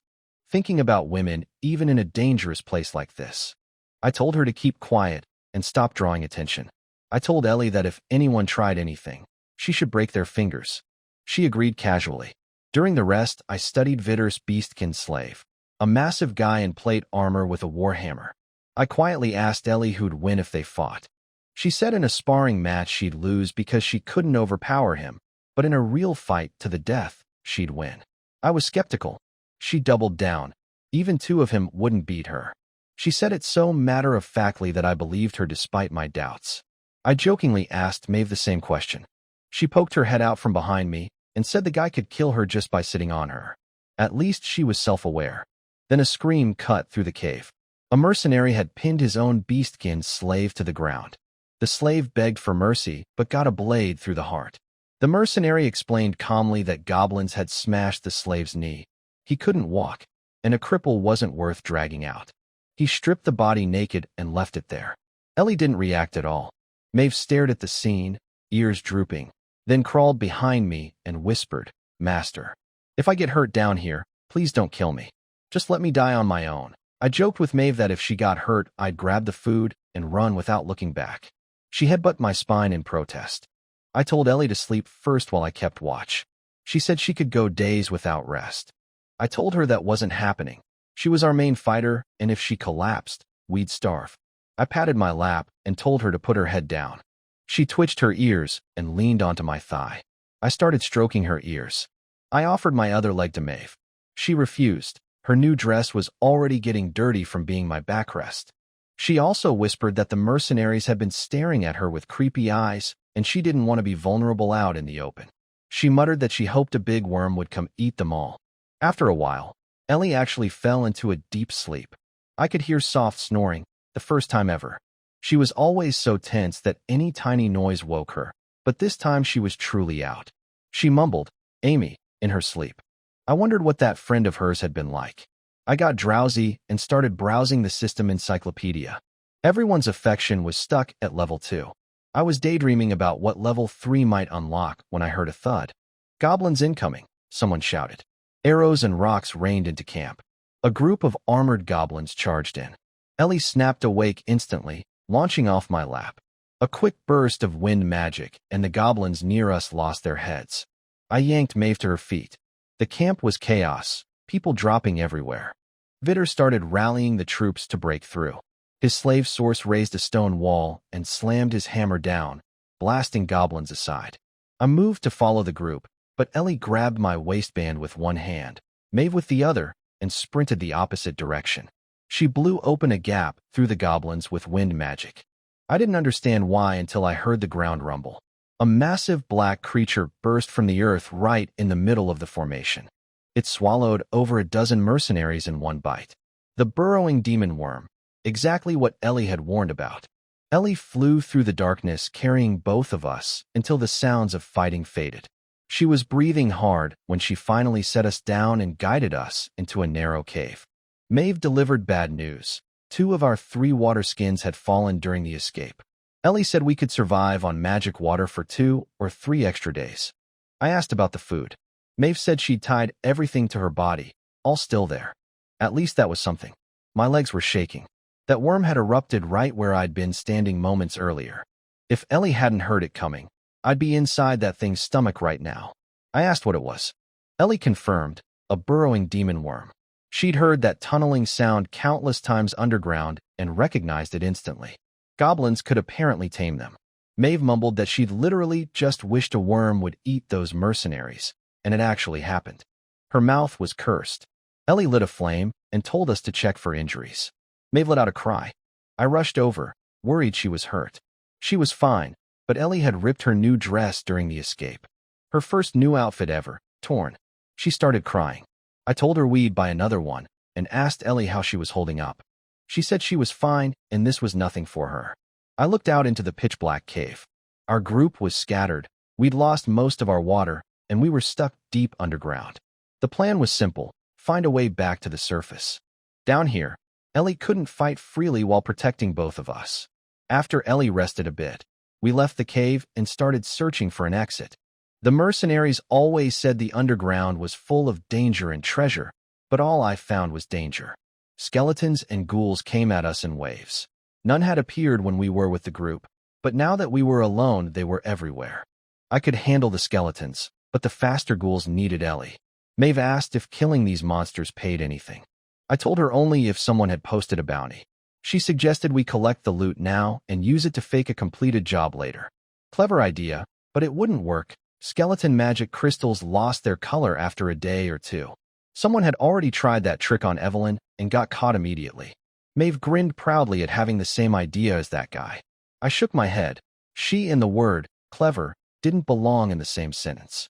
Speaker 1: Thinking about women even in a dangerous place like this. I told her to keep quiet and stop drawing attention. I told Ellie that if anyone tried anything, she should break their fingers. She agreed casually. During the rest, I studied Vitter's beastkin slave, a massive guy in plate armor with a warhammer. I quietly asked Ellie who'd win if they fought. She said in a sparring match she'd lose because she couldn't overpower him, but in a real fight to the death, she'd win. I was skeptical. She doubled down. Even 2 of him wouldn't beat her. She said it so matter-of-factly that I believed her despite my doubts. I jokingly asked Maeve the same question. She poked her head out from behind me, and said the guy could kill her just by sitting on her. At least she was self-aware. Then a scream cut through the cave. A mercenary had pinned his own beastkin slave to the ground. The slave begged for mercy, but got a blade through the heart. The mercenary explained calmly that goblins had smashed the slave's knee. He couldn't walk, and a cripple wasn't worth dragging out. He stripped the body naked and left it there. Ellie didn't react at all. Maeve stared at the scene, ears drooping, then crawled behind me and whispered, "Master, if I get hurt down here, please don't kill me. Just let me die on my own." I joked with Maeve that if she got hurt, I'd grab the food and run without looking back. She headbutted my spine in protest. I told Ellie to sleep first while I kept watch. She said she could go days without rest. I told her that wasn't happening. She was our main fighter, and if she collapsed, we'd starve. I patted my lap and told her to put her head down. She twitched her ears and leaned onto my thigh. I started stroking her ears. I offered my other leg to Maeve. She refused. Her new dress was already getting dirty from being my backrest. She also whispered that the mercenaries had been staring at her with creepy eyes, and she didn't want to be vulnerable out in the open. She muttered that she hoped a big worm would come eat them all. After a while, Ellie actually fell into a deep sleep. I could hear soft snoring, the first time ever. She was always so tense that any tiny noise woke her, but this time she was truly out. She mumbled, "Amy," in her sleep. I wondered what that friend of hers had been like. I got drowsy and started browsing the system Encyclopedia. Everyone's affection was stuck at level 2. I was daydreaming about what level 3 might unlock when I heard a thud. "Goblins incoming," someone shouted. Arrows and rocks rained into camp. A group of armored goblins charged in. Ellie snapped awake instantly, launching off my lap. A quick burst of wind magic, and the goblins near us lost their heads. I yanked Maeve to her feet. The camp was chaos, people dropping everywhere. Vitter started rallying the troops to break through. His slave source raised a stone wall and slammed his hammer down, blasting goblins aside. I moved to follow the group, but Ellie grabbed my waistband with one hand, Maeve with the other, and sprinted the opposite direction. She blew open a gap through the goblins with wind magic. I didn't understand why until I heard the ground rumble. A massive black creature burst from the earth right in the middle of the formation. It swallowed over a dozen mercenaries in one bite. The burrowing demon worm, exactly what Ellie had warned about. Ellie flew through the darkness carrying both of us until the sounds of fighting faded. She was breathing hard when she finally set us down and guided us into a narrow cave. Maeve delivered bad news. 2 of our 3 water skins had fallen during the escape. Ellie said we could survive on magic water for 2 or 3 extra days. I asked about the food. Maeve said she'd tied everything to her body, all still there. At least that was something. My legs were shaking. That worm had erupted right where I'd been standing moments earlier. If Ellie hadn't heard it coming, I'd be inside that thing's stomach right now. I asked what it was. Ellie confirmed, a burrowing demon worm. She'd heard that tunneling sound countless times underground and recognized it instantly. Goblins could apparently tame them. Maeve mumbled that she'd literally just wished a worm would eat those mercenaries, and it actually happened. Her mouth was cursed. Ellie lit a flame and told us to check for injuries. Maeve let out a cry. I rushed over, worried she was hurt. She was fine, but Ellie had ripped her new dress during the escape. Her first new outfit ever, torn. She started crying. I told her we'd buy another one and asked Ellie how she was holding up. She said she was fine and this was nothing for her. I looked out into the pitch-black cave. Our group was scattered. We'd lost most of our water, and we were stuck deep underground. The plan was simple: find a way back to the surface. Down here, Ellie couldn't fight freely while protecting both of us. After Ellie rested a bit, we left the cave and started searching for an exit. The mercenaries always said the underground was full of danger and treasure, but all I found was danger. Skeletons and ghouls came at us in waves. None had appeared when we were with the group, but now that we were alone, they were everywhere. I could handle the skeletons, but the faster ghouls needed Ellie. Maeve asked if killing these monsters paid anything. I told her only if someone had posted a bounty. She suggested we collect the loot now and use it to fake a completed job later. Clever idea, but it wouldn't work. Skeleton magic crystals lost their color after a day or 2. Someone had already tried that trick on Evelyn and got caught immediately. Maeve grinned proudly at having the same idea as that guy. I shook my head. She and the word, clever, didn't belong in the same sentence.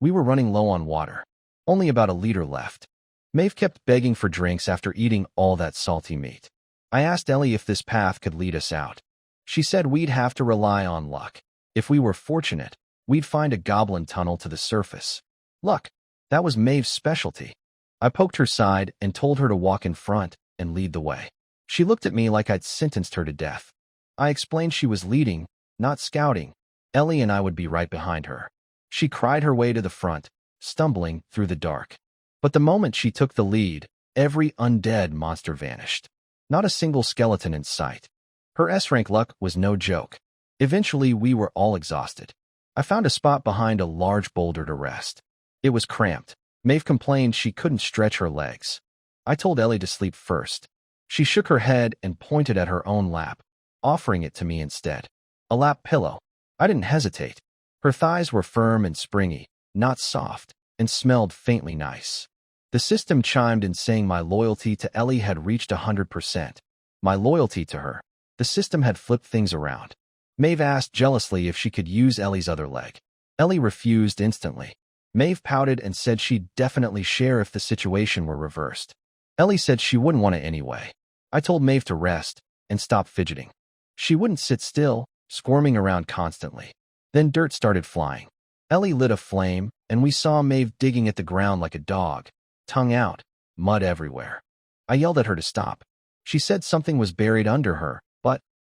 Speaker 1: We were running low on water. Only about a liter left. Maeve kept begging for drinks after eating all that salty meat. I asked Ellie if this path could lead us out. She said we'd have to rely on luck. If we were fortunate, we'd find a goblin tunnel to the surface. Luck. That was Maeve's specialty. I poked her side and told her to walk in front and lead the way. She looked at me like I'd sentenced her to death. I explained she was leading, not scouting. Ellie and I would be right behind her. She cried her way to the front, stumbling through the dark. But the moment she took the lead, every undead monster vanished. Not a single skeleton in sight. Her S-rank luck was no joke. Eventually, we were all exhausted. I found a spot behind a large boulder to rest. It was cramped. Maeve complained she couldn't stretch her legs. I told Ellie to sleep first. She shook her head and pointed at her own lap, offering it to me instead. A lap pillow. I didn't hesitate. Her thighs were firm and springy, not soft, and smelled faintly nice. The system chimed in saying my loyalty to Ellie had reached 100%. My loyalty to her. The system had flipped things around. Maeve asked jealously if she could use Ellie's other leg. Ellie refused instantly. Maeve pouted and said she'd definitely share if the situation were reversed. Ellie said she wouldn't want it anyway. I told Maeve to rest and stop fidgeting. She wouldn't sit still, squirming around constantly. Then dirt started flying. Ellie lit a flame, and we saw Maeve digging at the ground like a dog, tongue out, mud everywhere. I yelled at her to stop. She said something was buried under her,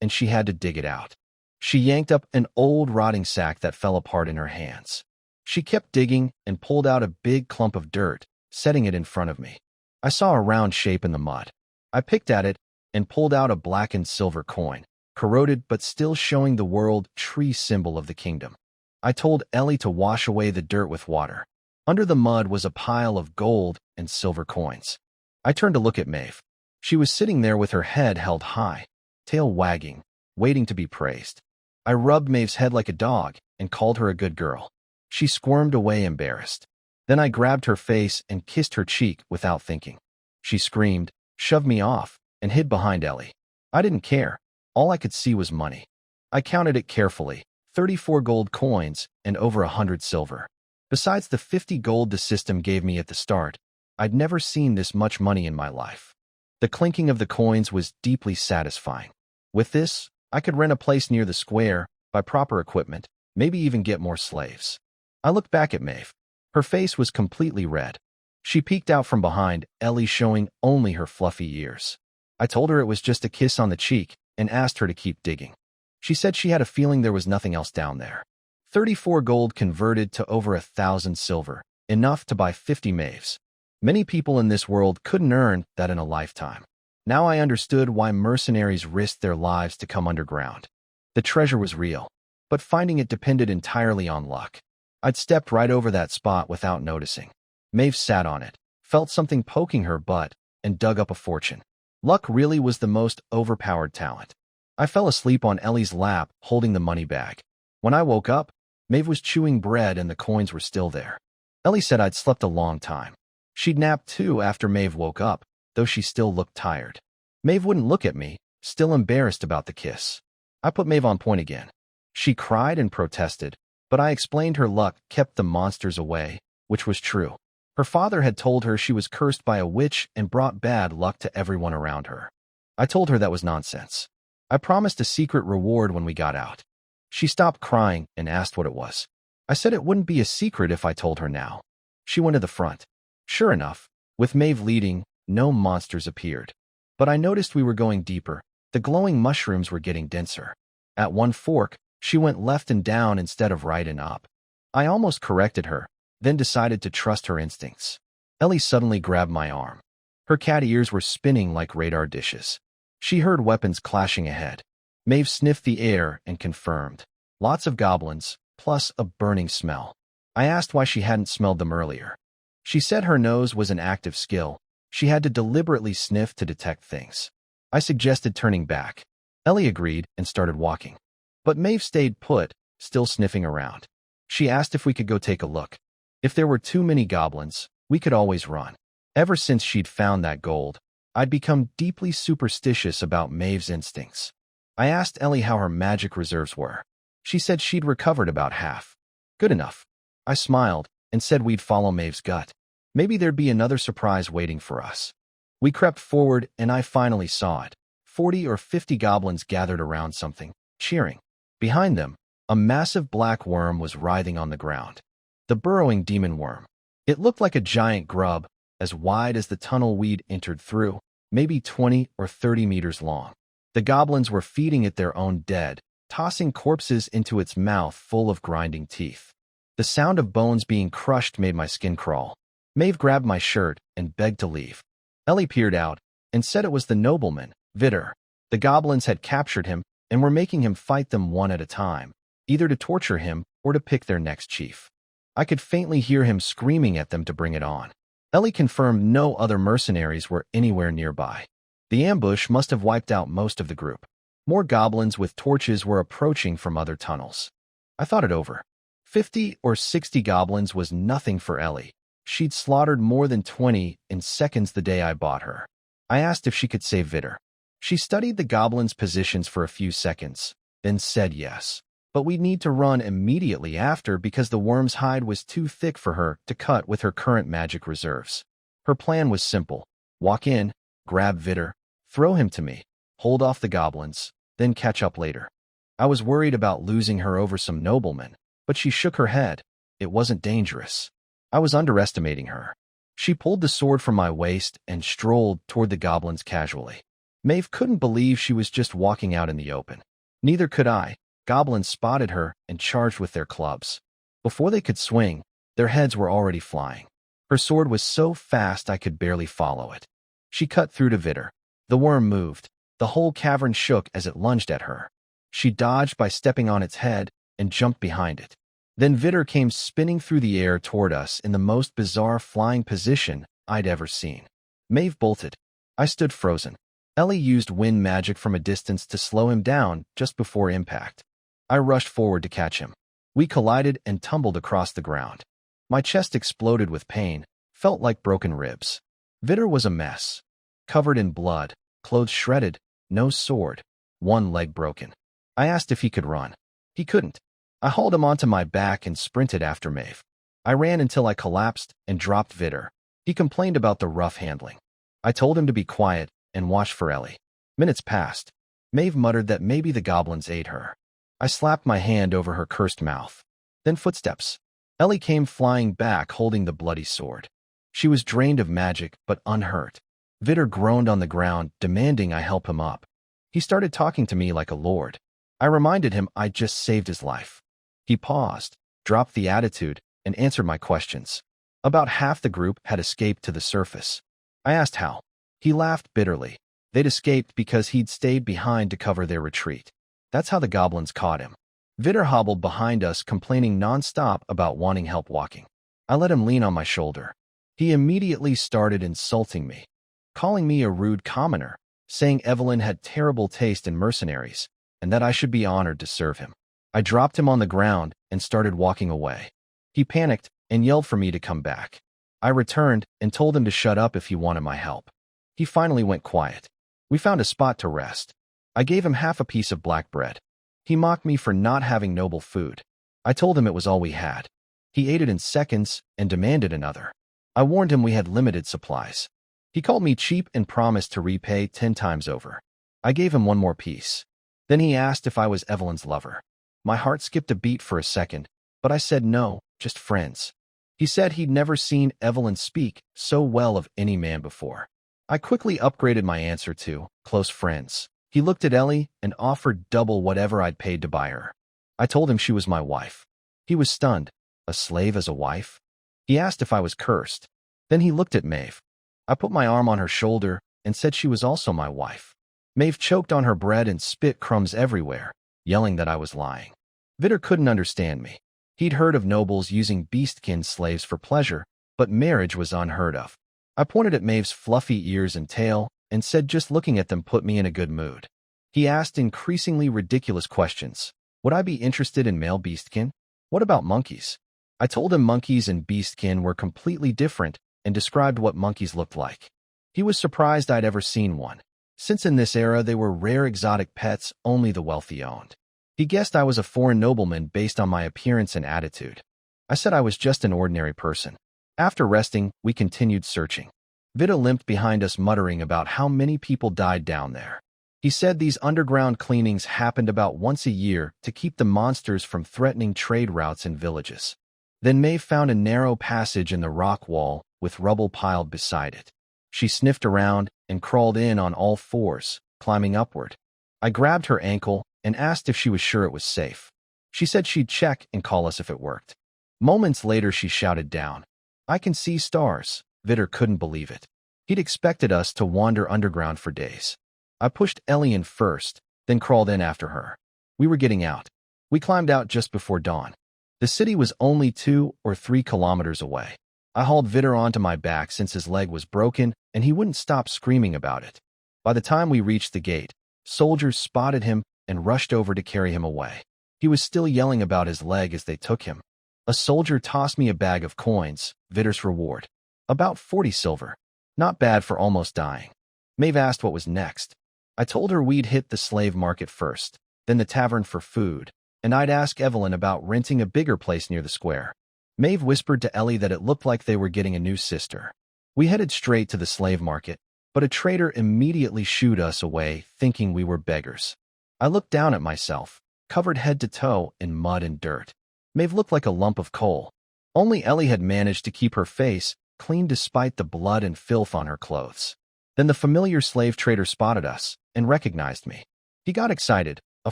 Speaker 1: and she had to dig it out. She yanked up an old rotting sack that fell apart in her hands. She kept digging and pulled out a big clump of dirt, setting it in front of me. I saw a round shape in the mud. I picked at it and pulled out a blackened silver coin, corroded but still showing the world tree symbol of the kingdom. I told Ellie to wash away the dirt with water. Under the mud was a pile of gold and silver coins. I turned to look at Maeve. She was sitting there with her head held high, tail wagging, waiting to be praised. I rubbed Maeve's head like a dog and called her a good girl. She squirmed away embarrassed. Then I grabbed her face and kissed her cheek without thinking. She screamed, shoved me off, and hid behind Ellie. I didn't care. All I could see was money. I counted it carefully, 34 gold coins and over 100 silver. Besides the 50 gold the system gave me at the start, I'd never seen this much money in my life. The clinking of the coins was deeply satisfying. With this, I could rent a place near the square, buy proper equipment, maybe even get more slaves. I looked back at Maeve. Her face was completely red. She peeked out from behind, Ellie showing only her fluffy ears. I told her it was just a kiss on the cheek and asked her to keep digging. She said she had a feeling there was nothing else down there. 34 gold converted to over 1,000 silver, enough to buy 50 Maeves. Many people in this world couldn't earn that in a lifetime. Now I understood why mercenaries risked their lives to come underground. The treasure was real, but finding it depended entirely on luck. I'd stepped right over that spot without noticing. Maeve sat on it, felt something poking her butt, and dug up a fortune. Luck really was the most overpowered talent. I fell asleep on Ellie's lap, holding the money bag. When I woke up, Maeve was chewing bread and the coins were still there. Ellie said I'd slept a long time. She'd napped too after Maeve woke up, though she still looked tired. Maeve wouldn't look at me, still embarrassed about the kiss. I put Maeve on point again. She cried and protested, but I explained her luck kept the monsters away, which was true. Her father had told her she was cursed by a witch and brought bad luck to everyone around her. I told her that was nonsense. I promised a secret reward when we got out. She stopped crying and asked what it was. I said it wouldn't be a secret if I told her now. She went to the front. Sure enough, with Maeve leading, no monsters appeared. But I noticed we were going deeper. The glowing mushrooms were getting denser. At one fork, she went left and down instead of right and up. I almost corrected her, then decided to trust her instincts. Ellie suddenly grabbed my arm. Her cat ears were spinning like radar dishes. She heard weapons clashing ahead. Maeve sniffed the air and confirmed. Lots of goblins, plus a burning smell. I asked why she hadn't smelled them earlier. She said her nose was an active skill. She had to deliberately sniff to detect things. I suggested turning back. Ellie agreed and started walking. But Maeve stayed put, still sniffing around. She asked if we could go take a look. If there were too many goblins, we could always run. Ever since she'd found that gold, I'd become deeply superstitious about Maeve's instincts. I asked Ellie how her magic reserves were. She said she'd recovered about half. Good enough. I smiled, and said we'd follow Maeve's gut. Maybe there'd be another surprise waiting for us. We crept forward, and I finally saw it. 40 or 50 goblins gathered around something, cheering. Behind them, a massive black worm was writhing on the ground. The burrowing demon worm. It looked like a giant grub, as wide as the tunnel we'd entered through, maybe 20 or 30 meters long. The goblins were feeding it their own dead, tossing corpses into its mouth full of grinding teeth. The sound of bones being crushed made my skin crawl. Maeve grabbed my shirt and begged to leave. Ellie peered out and said it was the nobleman, Vidar. The goblins had captured him and were making him fight them one at a time, either to torture him or to pick their next chief. I could faintly hear him screaming at them to bring it on. Ellie confirmed no other mercenaries were anywhere nearby. The ambush must have wiped out most of the group. More goblins with torches were approaching from other tunnels. I thought it over. 50 or 60 goblins was nothing for Ellie. She'd slaughtered more than 20 in seconds the day I bought her. I asked if she could save Vidar. She studied the goblins' positions for a few seconds, then said yes. But we'd need to run immediately after because the worm's hide was too thick for her to cut with her current magic reserves. Her plan was simple. Walk in, grab Vidar, throw him to me, hold off the goblins, then catch up later. I was worried about losing her over some nobleman, but she shook her head. It wasn't dangerous. I was underestimating her. She pulled the sword from my waist and strolled toward the goblins casually. Maeve couldn't believe she was just walking out in the open. Neither could I. Goblins spotted her and charged with their clubs. Before they could swing, their heads were already flying. Her sword was so fast I could barely follow it. She cut through to Vidar. The worm moved. The whole cavern shook as it lunged at her. She dodged by stepping on its head and jumped behind it. Then Vidar came spinning through the air toward us in the most bizarre flying position I'd ever seen. Maeve bolted. I stood frozen. Ellie used wind magic from a distance to slow him down just before impact. I rushed forward to catch him. We collided and tumbled across the ground. My chest exploded with pain, felt like broken ribs. Vidar was a mess. Covered in blood, clothes shredded, no sword, one leg broken. I asked if he could run. He couldn't. I hauled him onto my back and sprinted after Maeve. I ran until I collapsed and dropped Vidar. He complained about the rough handling. I told him to be quiet and watch for Ellie. Minutes passed. Maeve muttered that maybe the goblins ate her. I slapped my hand over her cursed mouth. Then footsteps. Ellie came flying back holding the bloody sword. She was drained of magic, but unhurt. Vidar groaned on the ground, demanding I help him up. He started talking to me like a lord. I reminded him I'd just saved his life. He paused, dropped the attitude, and answered my questions. About half the group had escaped to the surface. I asked how. He laughed bitterly. They'd escaped because he'd stayed behind to cover their retreat. That's how the goblins caught him. Vidar hobbled behind us, complaining nonstop about wanting help walking. I let him lean on my shoulder. He immediately started insulting me, calling me a rude commoner, saying Evelyn had terrible taste in mercenaries, and that I should be honored to serve him. I dropped him on the ground and started walking away. He panicked and yelled for me to come back. I returned and told him to shut up if he wanted my help. He finally went quiet. We found a spot to rest. I gave him half a piece of black bread. He mocked me for not having noble food. I told him it was all we had. He ate it in seconds and demanded another. I warned him we had limited supplies. He called me cheap and promised to repay 10 times over. I gave him one more piece. Then he asked if I was Evelyn's lover. My heart skipped a beat for a second, but I said no, just friends. He said he'd never seen Evelyn speak so well of any man before. I quickly upgraded my answer to close friends. He looked at Ellie and offered double whatever I'd paid to buy her. I told him she was my wife. He was stunned. A slave as a wife? He asked if I was cursed. Then he looked at Maeve. I put my arm on her shoulder and said she was also my wife. Maeve choked on her bread and spit crumbs everywhere, yelling that I was lying. Vidar couldn't understand me. He'd heard of nobles using beastkin slaves for pleasure, but marriage was unheard of. I pointed at Maeve's fluffy ears and tail and said just looking at them put me in a good mood. He asked increasingly ridiculous questions. Would I be interested in male beastkin? What about monkeys? I told him monkeys and beastkin were completely different and described what monkeys looked like. He was surprised I'd ever seen one, since in this era they were rare exotic pets only the wealthy owned. He guessed I was a foreign nobleman based on my appearance and attitude. I said I was just an ordinary person. After resting, we continued searching. Vida limped behind us muttering about how many people died down there. He said these underground cleanings happened about once a year to keep the monsters from threatening trade routes and villages. Then Maeve found a narrow passage in the rock wall with rubble piled beside it. She sniffed around and crawled in on all fours, climbing upward. I grabbed her ankle and asked if she was sure it was safe. She said she'd check and call us if it worked. Moments later, she shouted down, "I can see stars." Vitter couldn't believe it. He'd expected us to wander underground for days. I pushed Ellie in first, then crawled in after her. We were getting out. We climbed out just before dawn. The city was only 2 or 3 kilometers away. I hauled Vitter onto my back since his leg was broken and he wouldn't stop screaming about it. By the time we reached the gate, soldiers spotted him and rushed over to carry him away. He was still yelling about his leg as they took him. A soldier tossed me a bag of coins, Vitter's reward. About 40 silver. Not bad for almost dying. Maeve asked what was next. I told her we'd hit the slave market first, then the tavern for food, and I'd ask Evelyn about renting a bigger place near the square. Maeve whispered to Ellie that it looked like they were getting a new sister. We headed straight to the slave market, but a trader immediately shooed us away, thinking we were beggars. I looked down at myself, covered head to toe in mud and dirt. Maeve looked like a lump of coal. Only Ellie had managed to keep her face clean despite the blood and filth on her clothes. Then the familiar slave trader spotted us and recognized me. He got excited. A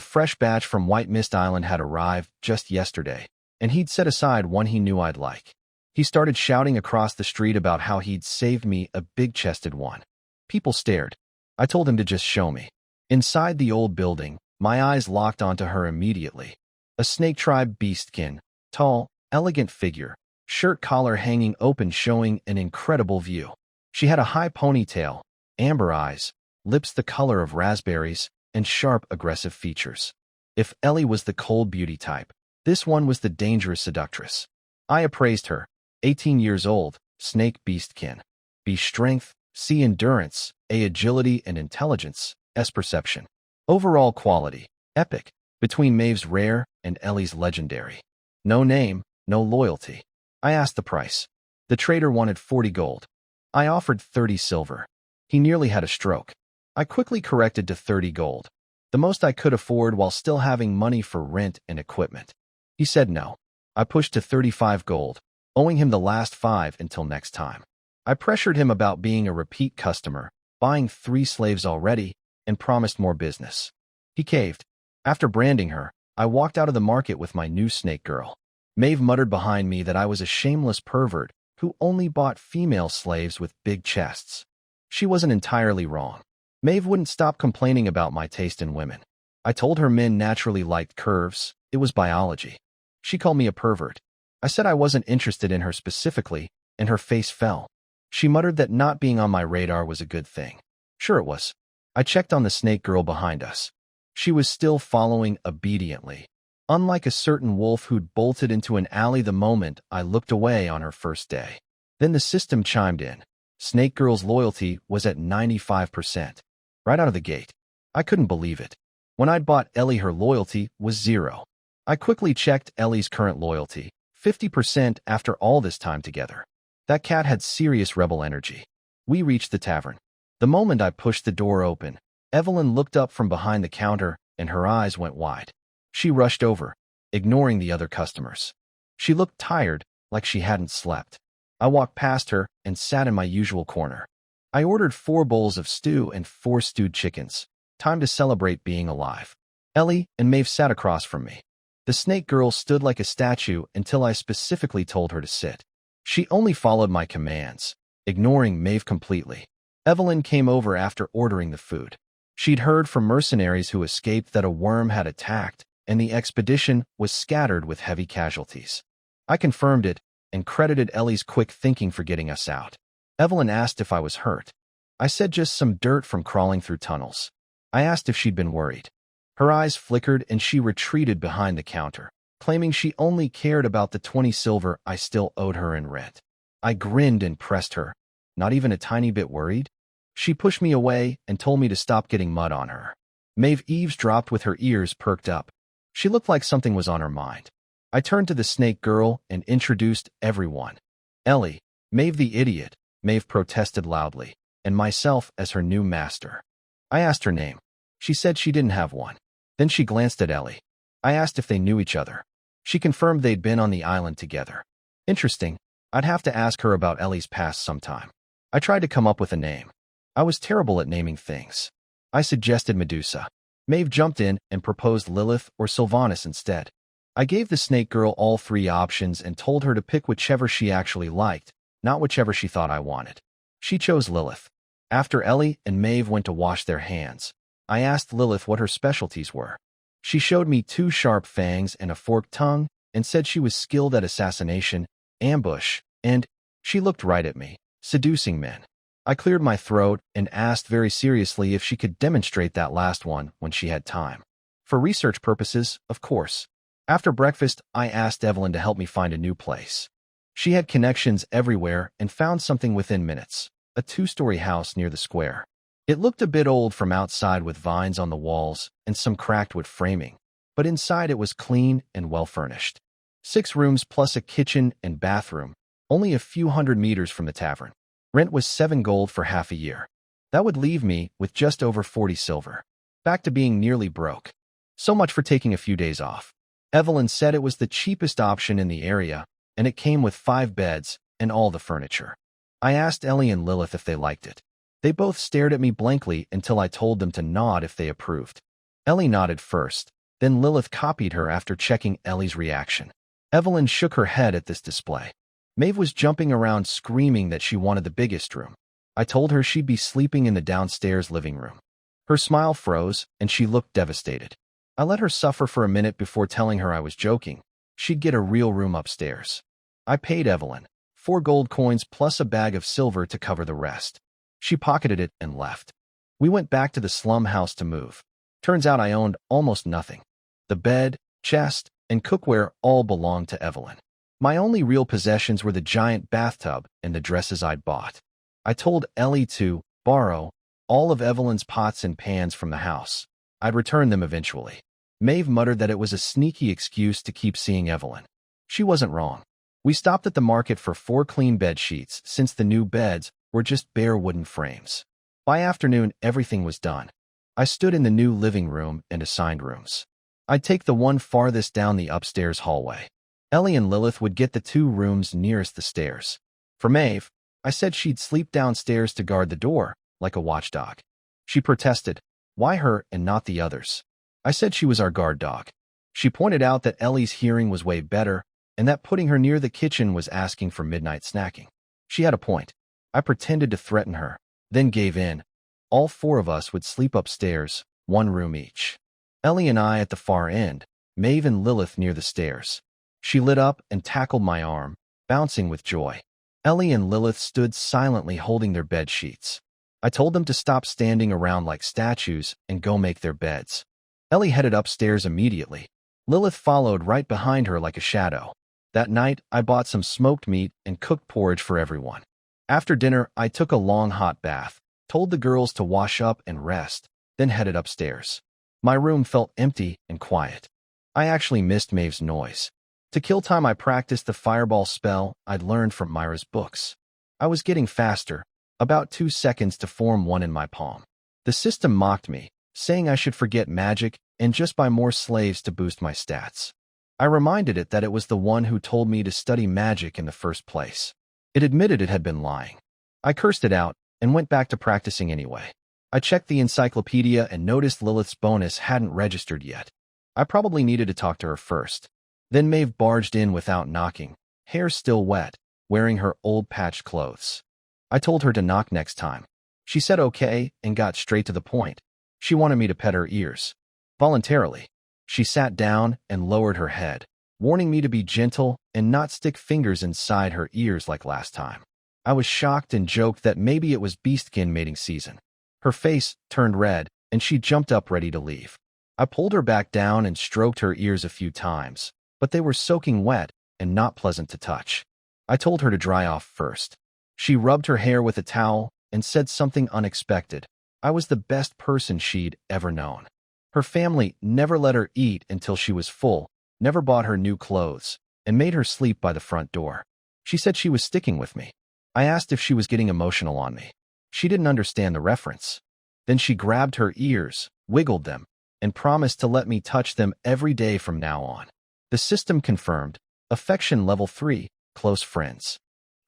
Speaker 1: fresh batch from White Mist Island had arrived just yesterday, and he'd set aside one he knew I'd like. He started shouting across the street about how he'd saved me a big-chested one. People stared. I told him to just show me. Inside the old building, my eyes locked onto her immediately. A snake tribe beastkin, tall, elegant figure, shirt collar hanging open showing an incredible view. She had a high ponytail, amber eyes, lips the color of raspberries, and sharp, aggressive features. If Ellie was the cold beauty type, this one was the dangerous seductress. I appraised her. 18 years old, snake beastkin. B strength, C endurance, A agility and intelligence, S perception. Overall quality, epic, between Maeve's rare and Ellie's legendary. No name, no loyalty. I asked the price. The trader wanted 40 gold. I offered 30 silver. He nearly had a stroke. I quickly corrected to 30 gold, the most I could afford while still having money for rent and equipment. He said no. I pushed to 35 gold, owing him the last 5 until next time. I pressured him about being a repeat customer, buying 3 slaves already, and promised more business. He caved. After branding her, I walked out of the market with my new snake girl. Maeve muttered behind me that I was a shameless pervert who only bought female slaves with big chests. She wasn't entirely wrong. Maeve wouldn't stop complaining about my taste in women. I told her men naturally liked curves. It was biology. She called me a pervert. I said I wasn't interested in her specifically, and her face fell. She muttered that not being on my radar was a good thing. Sure it was. I checked on the snake girl behind us. She was still following obediently, unlike a certain wolf who'd bolted into an alley the moment I looked away on her first day. Then the system chimed in. Snake Girl's loyalty was at 95%. Right out of the gate. I couldn't believe it. When I'd bought Ellie, her loyalty was 0. I quickly checked Ellie's current loyalty, 50% after all this time together. That cat had serious rebel energy. We reached the tavern. The moment I pushed the door open, Evelyn looked up from behind the counter and her eyes went wide. She rushed over, ignoring the other customers. She looked tired, like she hadn't slept. I walked past her and sat in my usual corner. I ordered 4 bowls of stew and 4 stewed chickens. Time to celebrate being alive. Ellie and Maeve sat across from me. The snake girl stood like a statue until I specifically told her to sit. She only followed my commands, ignoring Maeve completely. Evelyn came over after ordering the food. She'd heard from mercenaries who escaped that a worm had attacked, and the expedition was scattered with heavy casualties. I confirmed it and credited Ellie's quick thinking for getting us out. Evelyn asked if I was hurt. I said just some dirt from crawling through tunnels. I asked if she'd been worried. Her eyes flickered and she retreated behind the counter, claiming she only cared about the 20 silver I still owed her in rent. I grinned and pressed her. Not even a tiny bit worried? She pushed me away and told me to stop getting mud on her. Maeve eavesdropped with her ears perked up. She looked like something was on her mind. I turned to the snake girl and introduced everyone. Ellie, Maeve the idiot, Maeve protested loudly, and myself as her new master. I asked her name. She said she didn't have one. Then she glanced at Ellie. I asked if they knew each other. She confirmed they'd been on the island together. Interesting. I'd have to ask her about Ellie's past sometime. I tried to come up with a name. I was terrible at naming things. I suggested Medusa. Maeve jumped in and proposed Lilith or Sylvanas instead. I gave the snake girl all three options and told her to pick whichever she actually liked, not whichever she thought I wanted. She chose Lilith. After Ellie and Maeve went to wash their hands, I asked Lilith what her specialties were. She showed me 2 sharp fangs and a forked tongue and said she was skilled at assassination, ambush, and she looked right at me, seducing men. I cleared my throat and asked very seriously if she could demonstrate that last one when she had time. For research purposes, of course. After breakfast, I asked Evelyn to help me find a new place. She had connections everywhere and found something within minutes, a 2-story house near the square. It looked a bit old from outside with vines on the walls and some cracked wood framing, but inside it was clean and well-furnished. 6 rooms plus a kitchen and bathroom, only a few hundred meters from the tavern. Rent was 7 gold for half a year. That would leave me with just over 40 silver. Back to being nearly broke. So much for taking a few days off. Evelyn said it was the cheapest option in the area, and it came with 5 beds and all the furniture. I asked Ellie and Lilith if they liked it. They both stared at me blankly until I told them to nod if they approved. Ellie nodded first, then Lilith copied her after checking Ellie's reaction. Evelyn shook her head at this display. Maeve was jumping around screaming that she wanted the biggest room. I told her she'd be sleeping in the downstairs living room. Her smile froze, and she looked devastated. I let her suffer for a minute before telling her I was joking. She'd get a real room upstairs. I paid Evelyn 4 gold coins plus a bag of silver to cover the rest. She pocketed it and left. We went back to the slum house to move. Turns out I owned almost nothing. The bed, chest, and cookware all belonged to Evelyn. My only real possessions were the giant bathtub and the dresses I'd bought. I told Ellie to borrow all of Evelyn's pots and pans from the house. I'd return them eventually. Maeve muttered that it was a sneaky excuse to keep seeing Evelyn. She wasn't wrong. We stopped at the market for 4 clean bed sheets since the new beds were just bare wooden frames. By afternoon, everything was done. I stood in the new living room and assigned rooms. I'd take the one farthest down the upstairs hallway. Ellie and Lilith would get the 2 rooms nearest the stairs. For Maeve, I said she'd sleep downstairs to guard the door, like a watchdog. She protested. Why her and not the others? I said she was our guard dog. She pointed out that Ellie's hearing was way better, and that putting her near the kitchen was asking for midnight snacking. She had a point. I pretended to threaten her, then gave in. All 4 of us would sleep upstairs, 1 room each. Ellie and I at the far end, Maeve and Lilith near the stairs. She lit up and tackled my arm, bouncing with joy. Ellie and Lilith stood silently holding their bed sheets. I told them to stop standing around like statues and go make their beds. Ellie headed upstairs immediately. Lilith followed right behind her like a shadow. That night, I bought some smoked meat and cooked porridge for everyone. After dinner, I took a long hot bath, told the girls to wash up and rest, then headed upstairs. My room felt empty and quiet. I actually missed Maeve's noise. To kill time, I practiced the fireball spell I'd learned from Myra's books. I was getting faster, about 2 seconds to form one in my palm. The system mocked me, saying I should forget magic and just buy more slaves to boost my stats. I reminded it that it was the one who told me to study magic in the first place. It admitted it had been lying. I cursed it out and went back to practicing anyway. I checked the Encyclopedia and noticed Lilith's bonus hadn't registered yet. I probably needed to talk to her first. Then Maeve barged in without knocking, hair still wet, wearing her old patched clothes. I told her to knock next time. She said okay and got straight to the point. She wanted me to pet her ears. Voluntarily. She sat down and lowered her head, warning me to be gentle and not stick fingers inside her ears like last time. I was shocked and joked that maybe it was beastkin mating season. Her face turned red, and she jumped up ready to leave. I pulled her back down and stroked her ears a few times, but they were soaking wet and not pleasant to touch. I told her to dry off first. She rubbed her hair with a towel and said something unexpected. I was the best person she'd ever known. Her family never let her eat until she was full, never bought her new clothes, and made her sleep by the front door. She said she was sticking with me. I asked if she was getting emotional on me. She didn't understand the reference. Then she grabbed her ears, wiggled them, and promised to let me touch them every day from now on. The system confirmed, affection level 3, close friends.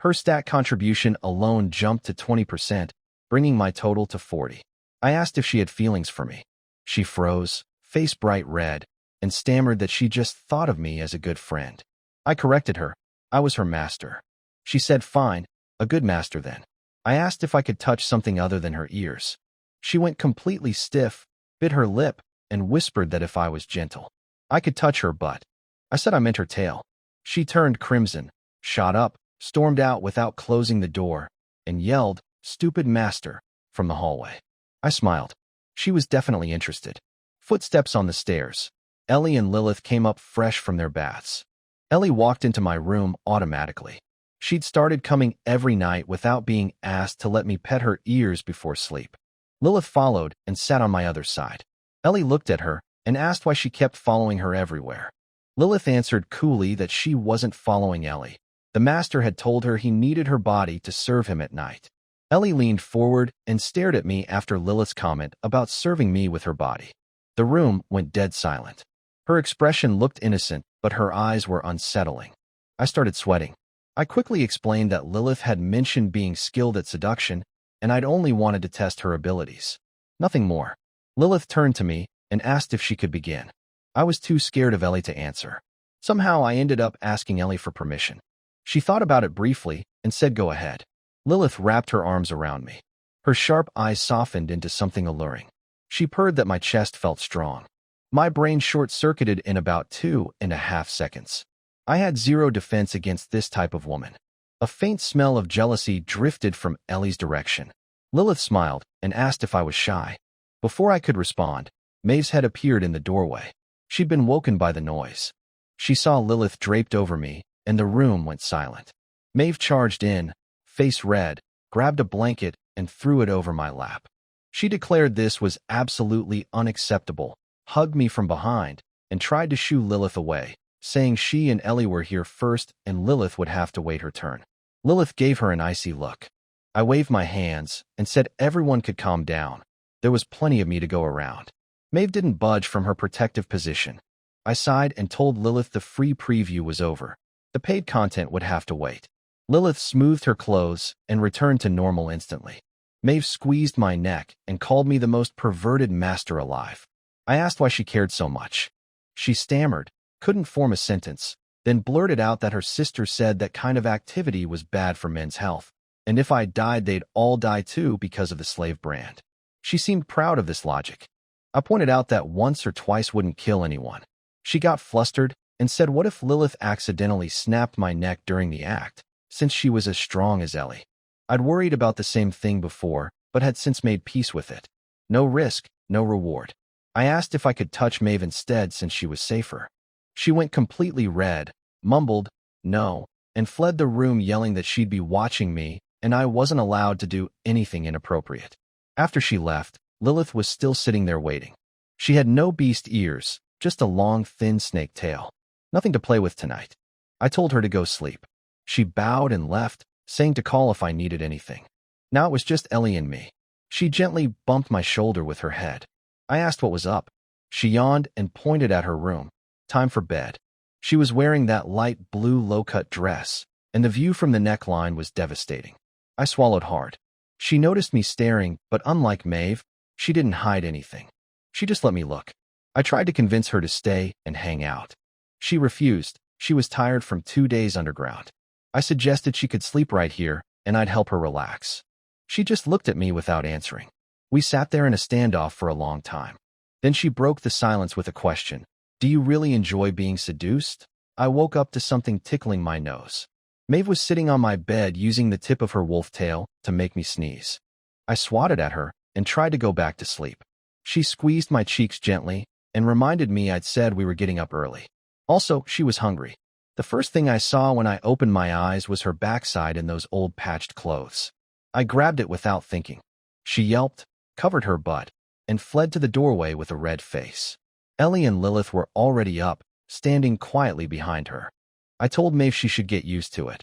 Speaker 1: Her stat contribution alone jumped to 20%, bringing my total to 40. I asked if she had feelings for me. She froze, face bright red, and stammered that she just thought of me as a good friend. I corrected her. I was her master. She said fine, a good master then. I asked if I could touch something other than her ears. She went completely stiff, bit her lip, and whispered that if I was gentle, I could touch her butt. I said I meant her tail. She turned crimson, shot up, stormed out without closing the door, and yelled, "Stupid master," from the hallway. I smiled. She was definitely interested. Footsteps on the stairs. Ellie and Lilith came up fresh from their baths. Ellie walked into my room automatically. She'd started coming every night without being asked to let me pet her ears before sleep. Lilith followed and sat on my other side. Ellie looked at her and asked why she kept following her everywhere. Lilith answered coolly that she wasn't following Ellie. The master had told her he needed her body to serve him at night. Ellie leaned forward and stared at me after Lilith's comment about serving me with her body. The room went dead silent. Her expression looked innocent, but her eyes were unsettling. I started sweating. I quickly explained that Lilith had mentioned being skilled at seduction, and I'd only wanted to test her abilities. Nothing more. Lilith turned to me and asked if she could begin. I was too scared of Ellie to answer. Somehow I ended up asking Ellie for permission. She thought about it briefly and said go ahead. Lilith wrapped her arms around me. Her sharp eyes softened into something alluring. She purred that my chest felt strong. My brain short-circuited in about 2.5 seconds. I had zero defense against this type of woman. A faint smell of jealousy drifted from Ellie's direction. Lilith smiled and asked if I was shy. Before I could respond, Maeve's head appeared in the doorway. She'd been woken by the noise. She saw Lilith draped over me, and the room went silent. Maeve charged in, face red, grabbed a blanket, and threw it over my lap. She declared this was absolutely unacceptable, hugged me from behind, and tried to shoo Lilith away, saying she and Ellie were here first and Lilith would have to wait her turn. Lilith gave her an icy look. I waved my hands and said everyone could calm down. There was plenty of me to go around. Maeve didn't budge from her protective position. I sighed and told Lilith the free preview was over. The paid content would have to wait. Lilith smoothed her clothes and returned to normal instantly. Maeve squeezed my neck and called me the most perverted master alive. I asked why she cared so much. She stammered, couldn't form a sentence, then blurted out that her sister said that kind of activity was bad for men's health, and if I died they'd all die too because of the slave brand. She seemed proud of this logic. I pointed out that once or twice wouldn't kill anyone. She got flustered and said what if Lilith accidentally snapped my neck during the act, since she was as strong as Ellie. I'd worried about the same thing before, but had since made peace with it. No risk, no reward. I asked if I could touch Maeve instead since she was safer. She went completely red, mumbled, no, and fled the room yelling that she'd be watching me and I wasn't allowed to do anything inappropriate. After she left, Lilith was still sitting there waiting. She had no beast ears, just a long, thin snake tail. Nothing to play with tonight. I told her to go sleep. She bowed and left, saying to call if I needed anything. Now it was just Ellie and me. She gently bumped my shoulder with her head. I asked what was up. She yawned and pointed at her room. Time for bed. She was wearing that light blue low-cut dress, and the view from the neckline was devastating. I swallowed hard. She noticed me staring, but unlike Maeve, she didn't hide anything. She just let me look. I tried to convince her to stay and hang out. She refused. She was tired from 2 days underground. I suggested she could sleep right here, and I'd help her relax. She just looked at me without answering. We sat there in a standoff for a long time. Then she broke the silence with a question. Do you really enjoy being seduced? I woke up to something tickling my nose. Maeve was sitting on my bed using the tip of her wolf tail to make me sneeze. I swatted at her and tried to go back to sleep. She squeezed my cheeks gently and reminded me I'd said we were getting up early. Also, she was hungry. The first thing I saw when I opened my eyes was her backside in those old patched clothes. I grabbed it without thinking. She yelped, covered her butt, and fled to the doorway with a red face. Ellie and Lilith were already up, standing quietly behind her. I told Maeve she should get used to it.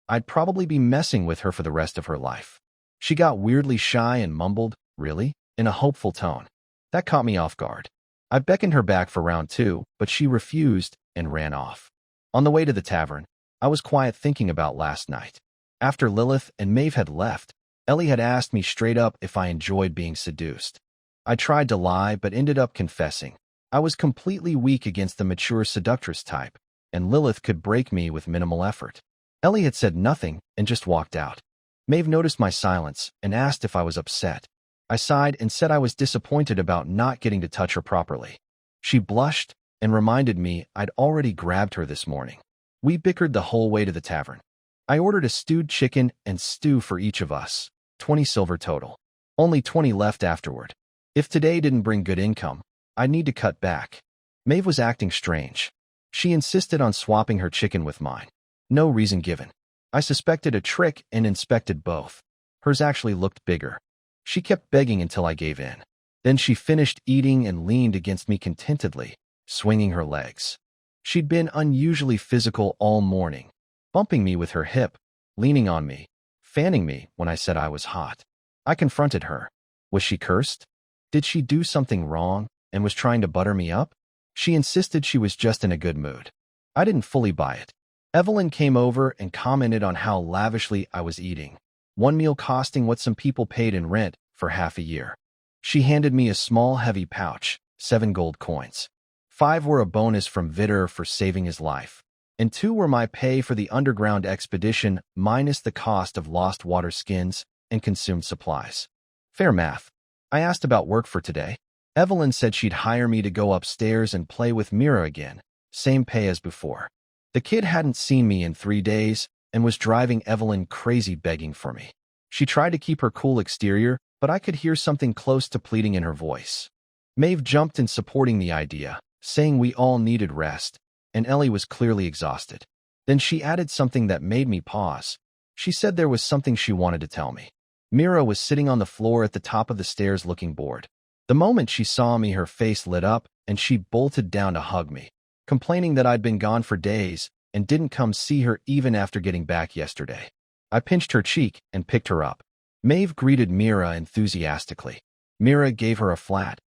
Speaker 1: I'd probably be messing with her for the rest of her life. She got weirdly shy and mumbled, "Really?" in a hopeful tone. That caught me off guard. I beckoned her back for round 2, but she refused and ran off. On the way to the tavern, I was quiet thinking about last night. After Lilith and Maeve had left, Ellie had asked me straight up if I enjoyed being seduced. I tried to lie but ended up confessing. I was completely weak against the mature seductress type, and Lilith could break me with minimal effort. Ellie had said nothing and just walked out. Maeve noticed my silence and asked if I was upset. I sighed and said I was disappointed about not getting to touch her properly. She blushed and reminded me I'd already grabbed her this morning. We bickered the whole way to the tavern. I ordered a stewed chicken and stew for each of us, 20 silver total. Only 20 left afterward. If today didn't bring good income, I'd need to cut back. Maeve was acting strange. She insisted on swapping her chicken with mine. No reason given. I suspected a trick and inspected both. Hers actually looked bigger. She kept begging until I gave in. Then she finished eating and leaned against me contentedly, swinging her legs. She'd been unusually physical all morning, bumping me with her hip, leaning on me, fanning me when I said I was hot. I confronted her. Was she cursed? Did she do something wrong and was trying to butter me up? She insisted she was just in a good mood. I didn't fully buy it. Evelyn came over and commented on how lavishly I was eating, one meal costing what some people paid in rent for half a year. She handed me a small, heavy pouch, 7 gold coins. 5 were a bonus from Vitter for saving his life, and 2 were my pay for the underground expedition minus the cost of lost water skins and consumed supplies. Fair math. I asked about work for today. Evelyn said she'd hire me to go upstairs and play with Mira again, same pay as before. The kid hadn't seen me in 3 days and was driving Evelyn crazy begging for me. She tried to keep her cool exterior, but I could hear something close to pleading in her voice. Maeve jumped in supporting the idea, saying we all needed rest, and Ellie was clearly exhausted. Then she added something that made me pause. She said there was something she wanted to tell me. Mira was sitting on the floor at the top of the stairs looking bored. The moment she saw me, her face lit up, and she bolted down to hug me, complaining that I'd been gone for days and didn't come see her even after getting back yesterday. I pinched her cheek and picked her up. Maeve greeted Mira enthusiastically. Mira gave her a flat,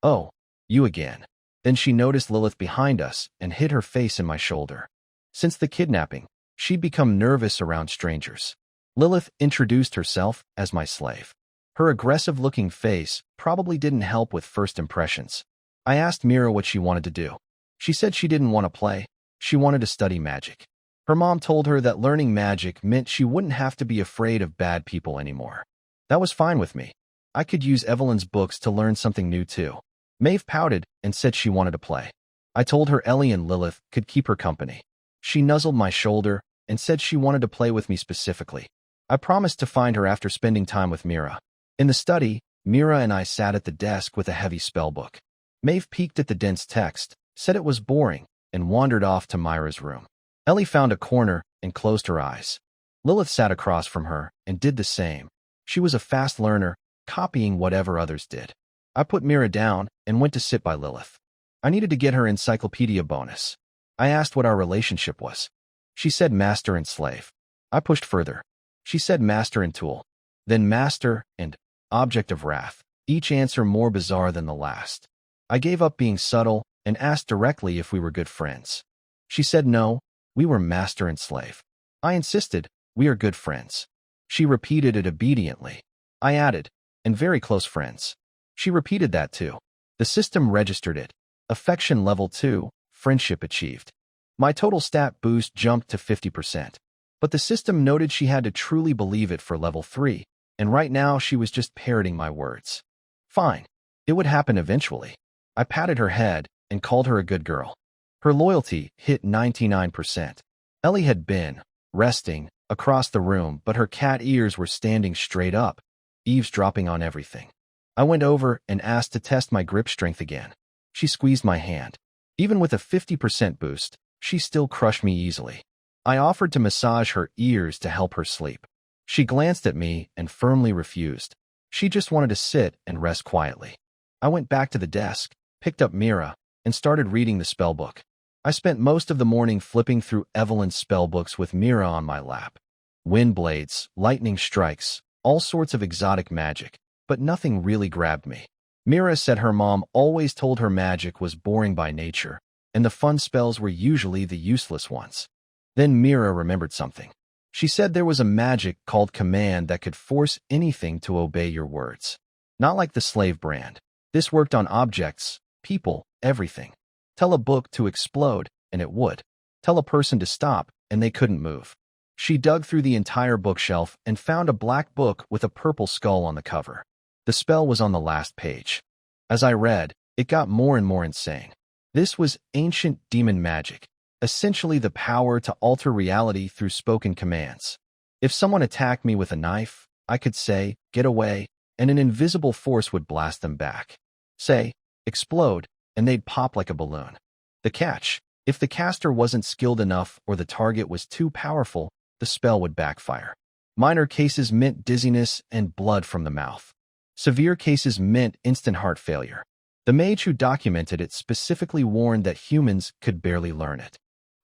Speaker 1: "Oh, you again." Then she noticed Lilith behind us and hid her face in my shoulder. Since the kidnapping, she'd become nervous around strangers. Lilith introduced herself as my slave. Her aggressive-looking face probably didn't help with first impressions. I asked Mira what she wanted to do. She said she didn't want to play. She wanted to study magic. Her mom told her that learning magic meant she wouldn't have to be afraid of bad people anymore. That was fine with me. I could use Evelyn's books to learn something new too. Maeve pouted and said she wanted to play. I told her Ellie and Lilith could keep her company. She nuzzled my shoulder and said she wanted to play with me specifically. I promised to find her after spending time with Mira. In the study, Mira and I sat at the desk with a heavy spellbook. Maeve peeked at the dense text, said it was boring, and wandered off to Myra's room. Ellie found a corner and closed her eyes. Lilith sat across from her and did the same. She was a fast learner, copying whatever others did. I put Mira down and went to sit by Lilith. I needed to get her Encyclopedia bonus. I asked what our relationship was. She said master and slave. I pushed further. She said master and tool. Then master and object of wrath, each answer more bizarre than the last. I gave up being subtle and asked directly if we were good friends. She said no, we were master and slave. I insisted, we are good friends. She repeated it obediently. I added, and very close friends. She repeated that too. The system registered it. Affection level 2, friendship achieved. My total stat boost jumped to 50%. But the system noted she had to truly believe it for level 3, and right now she was just parroting my words. Fine. It would happen eventually. I patted her head and called her a good girl. Her loyalty hit 99%. Ellie had been resting across the room, but her cat ears were standing straight up, eavesdropping on everything. I went over and asked to test my grip strength again. She squeezed my hand. Even with a 50% boost, she still crushed me easily. I offered to massage her ears to help her sleep. She glanced at me and firmly refused. She just wanted to sit and rest quietly. I went back to the desk, picked up Mira, and started reading the spellbook. I spent most of the morning flipping through Evelyn's spellbooks with Mira on my lap. Wind blades, lightning strikes, all sorts of exotic magic, but nothing really grabbed me. Mira said her mom always told her magic was boring by nature, and the fun spells were usually the useless ones. Then Mira remembered something. She said there was a magic called command that could force anything to obey your words. Not like the slave brand. This worked on objects, people, everything. Tell a book to explode, and it would. Tell a person to stop, and they couldn't move. She dug through the entire bookshelf and found a black book with a purple skull on the cover. The spell was on the last page. As I read, it got more and more insane. This was ancient demon magic, essentially the power to alter reality through spoken commands. If someone attacked me with a knife, I could say, "Get away," and an invisible force would blast them back. Say, "Explode," and they'd pop like a balloon. The catch: if the caster wasn't skilled enough or the target was too powerful, the spell would backfire. Minor cases meant dizziness and blood from the mouth. Severe cases meant instant heart failure. The mage who documented it specifically warned that humans could barely learn it.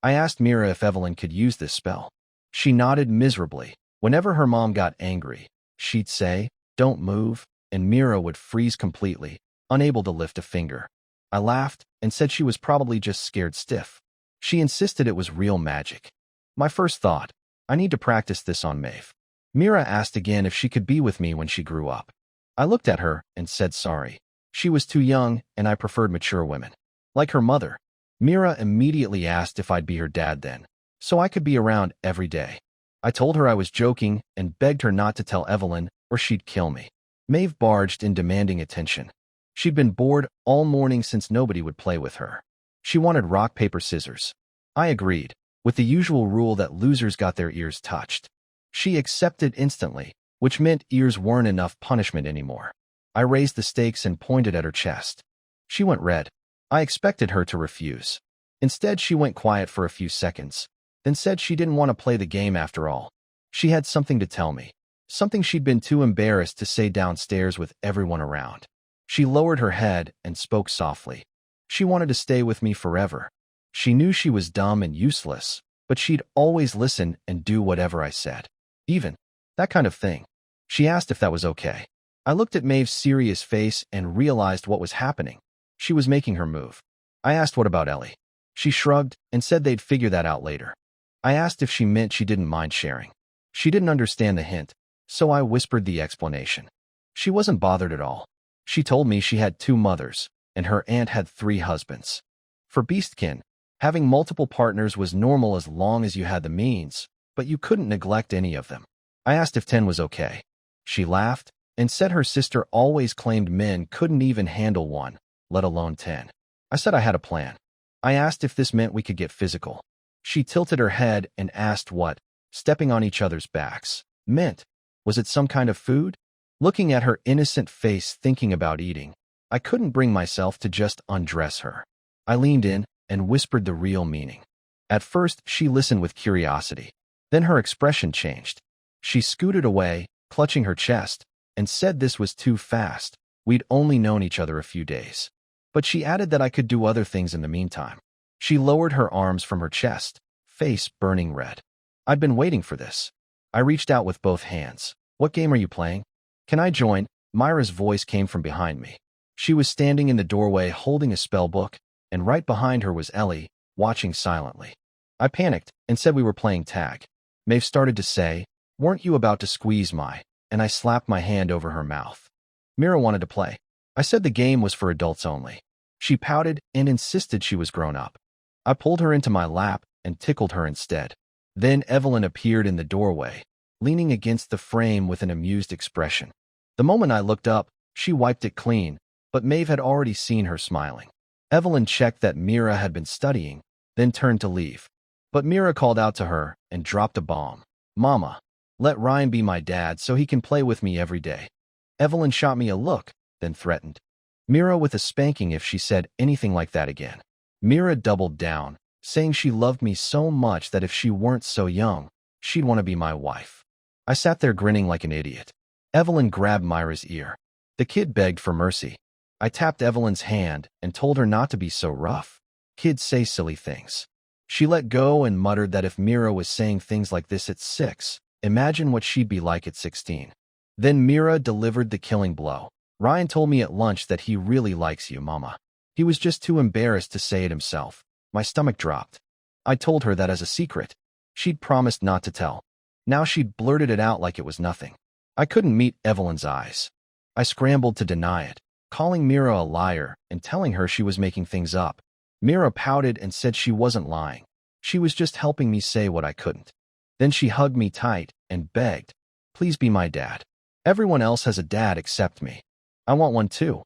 Speaker 1: I asked Mira if Evelyn could use this spell. She nodded miserably. Whenever her mom got angry, she'd say, "Don't move," and Mira would freeze completely, unable to lift a finger. I laughed and said she was probably just scared stiff. She insisted it was real magic. My first thought, I need to practice this on Maeve. Mira asked again if she could be with me when she grew up. I looked at her and said sorry. She was too young, and I preferred mature women. Like her mother. Mira immediately asked if I'd be her dad then, so I could be around every day. I told her I was joking and begged her not to tell Evelyn or she'd kill me. Maeve barged in demanding attention. She'd been bored all morning since nobody would play with her. She wanted rock, paper, scissors. I agreed, with the usual rule that losers got their ears touched. She accepted instantly, which meant ears weren't enough punishment anymore. I raised the stakes and pointed at her chest. She went red. I expected her to refuse. Instead, she went quiet for a few seconds, then said she didn't want to play the game after all. She had something to tell me, something she'd been too embarrassed to say downstairs with everyone around. She lowered her head and spoke softly. She wanted to stay with me forever. She knew she was dumb and useless, but she'd always listen and do whatever I said. Even that kind of thing. She asked if that was okay. I looked at Maeve's serious face and realized what was happening. She was making her move. I asked what about Ellie. She shrugged and said they'd figure that out later. I asked if she meant she didn't mind sharing. She didn't understand the hint, so I whispered the explanation. She wasn't bothered at all. She told me she had 2 mothers, and her aunt had 3 husbands. For beastkin, having multiple partners was normal as long as you had the means, but you couldn't neglect any of them. I asked if 10 was okay. She laughed and said her sister always claimed men couldn't even handle 1, let alone 10. I said I had a plan. I asked if this meant we could get physical. She tilted her head and asked what stepping on each other's backs meant. Was it some kind of food? Looking at her innocent face thinking about eating, I couldn't bring myself to just undress her. I leaned in and whispered the real meaning. At first, she listened with curiosity. Then her expression changed. She scooted away, clutching her chest, and said this was too fast. We'd only known each other a few days. But she added that I could do other things in the meantime. She lowered her arms from her chest, face burning red. I'd been waiting for this. I reached out with both hands. What game are you playing? Can I join? Myra's voice came from behind me. She was standing in the doorway holding a spell book, and right behind her was Ellie, watching silently. I panicked and said we were playing tag. Maeve started to say, "Weren't you about to squeeze my?" And I slapped my hand over her mouth. Mira wanted to play. I said the game was for adults only. She pouted and insisted she was grown up. I pulled her into my lap and tickled her instead. Then Evelyn appeared in the doorway, leaning against the frame with an amused expression. The moment I looked up, she wiped it clean, but Maeve had already seen her smiling. Evelyn checked that Mira had been studying, then turned to leave. But Mira called out to her and dropped a bomb. "Mama, let Ryan be my dad so he can play with me every day." Evelyn shot me a look, then threatened Mira with a spanking if she said anything like that again. Mira doubled down, saying she loved me so much that if she weren't so young, she'd want to be my wife. I sat there grinning like an idiot. Evelyn grabbed Myra's ear. The kid begged for mercy. I tapped Evelyn's hand and told her not to be so rough. Kids say silly things. She let go and muttered that if Mira was saying things like this at 6, imagine what she'd be like at 16. Then Mira delivered the killing blow. Ryan told me at lunch that he really likes you, Mama. He was just too embarrassed to say it himself. My stomach dropped. I told her that as a secret. She'd promised not to tell. Now she'd blurted it out like it was nothing. I couldn't meet Evelyn's eyes. I scrambled to deny it, calling Mira a liar and telling her she was making things up. Mira pouted and said she wasn't lying. She was just helping me say what I couldn't. Then she hugged me tight and begged, "Please be my dad. Everyone else has a dad except me. I want one too."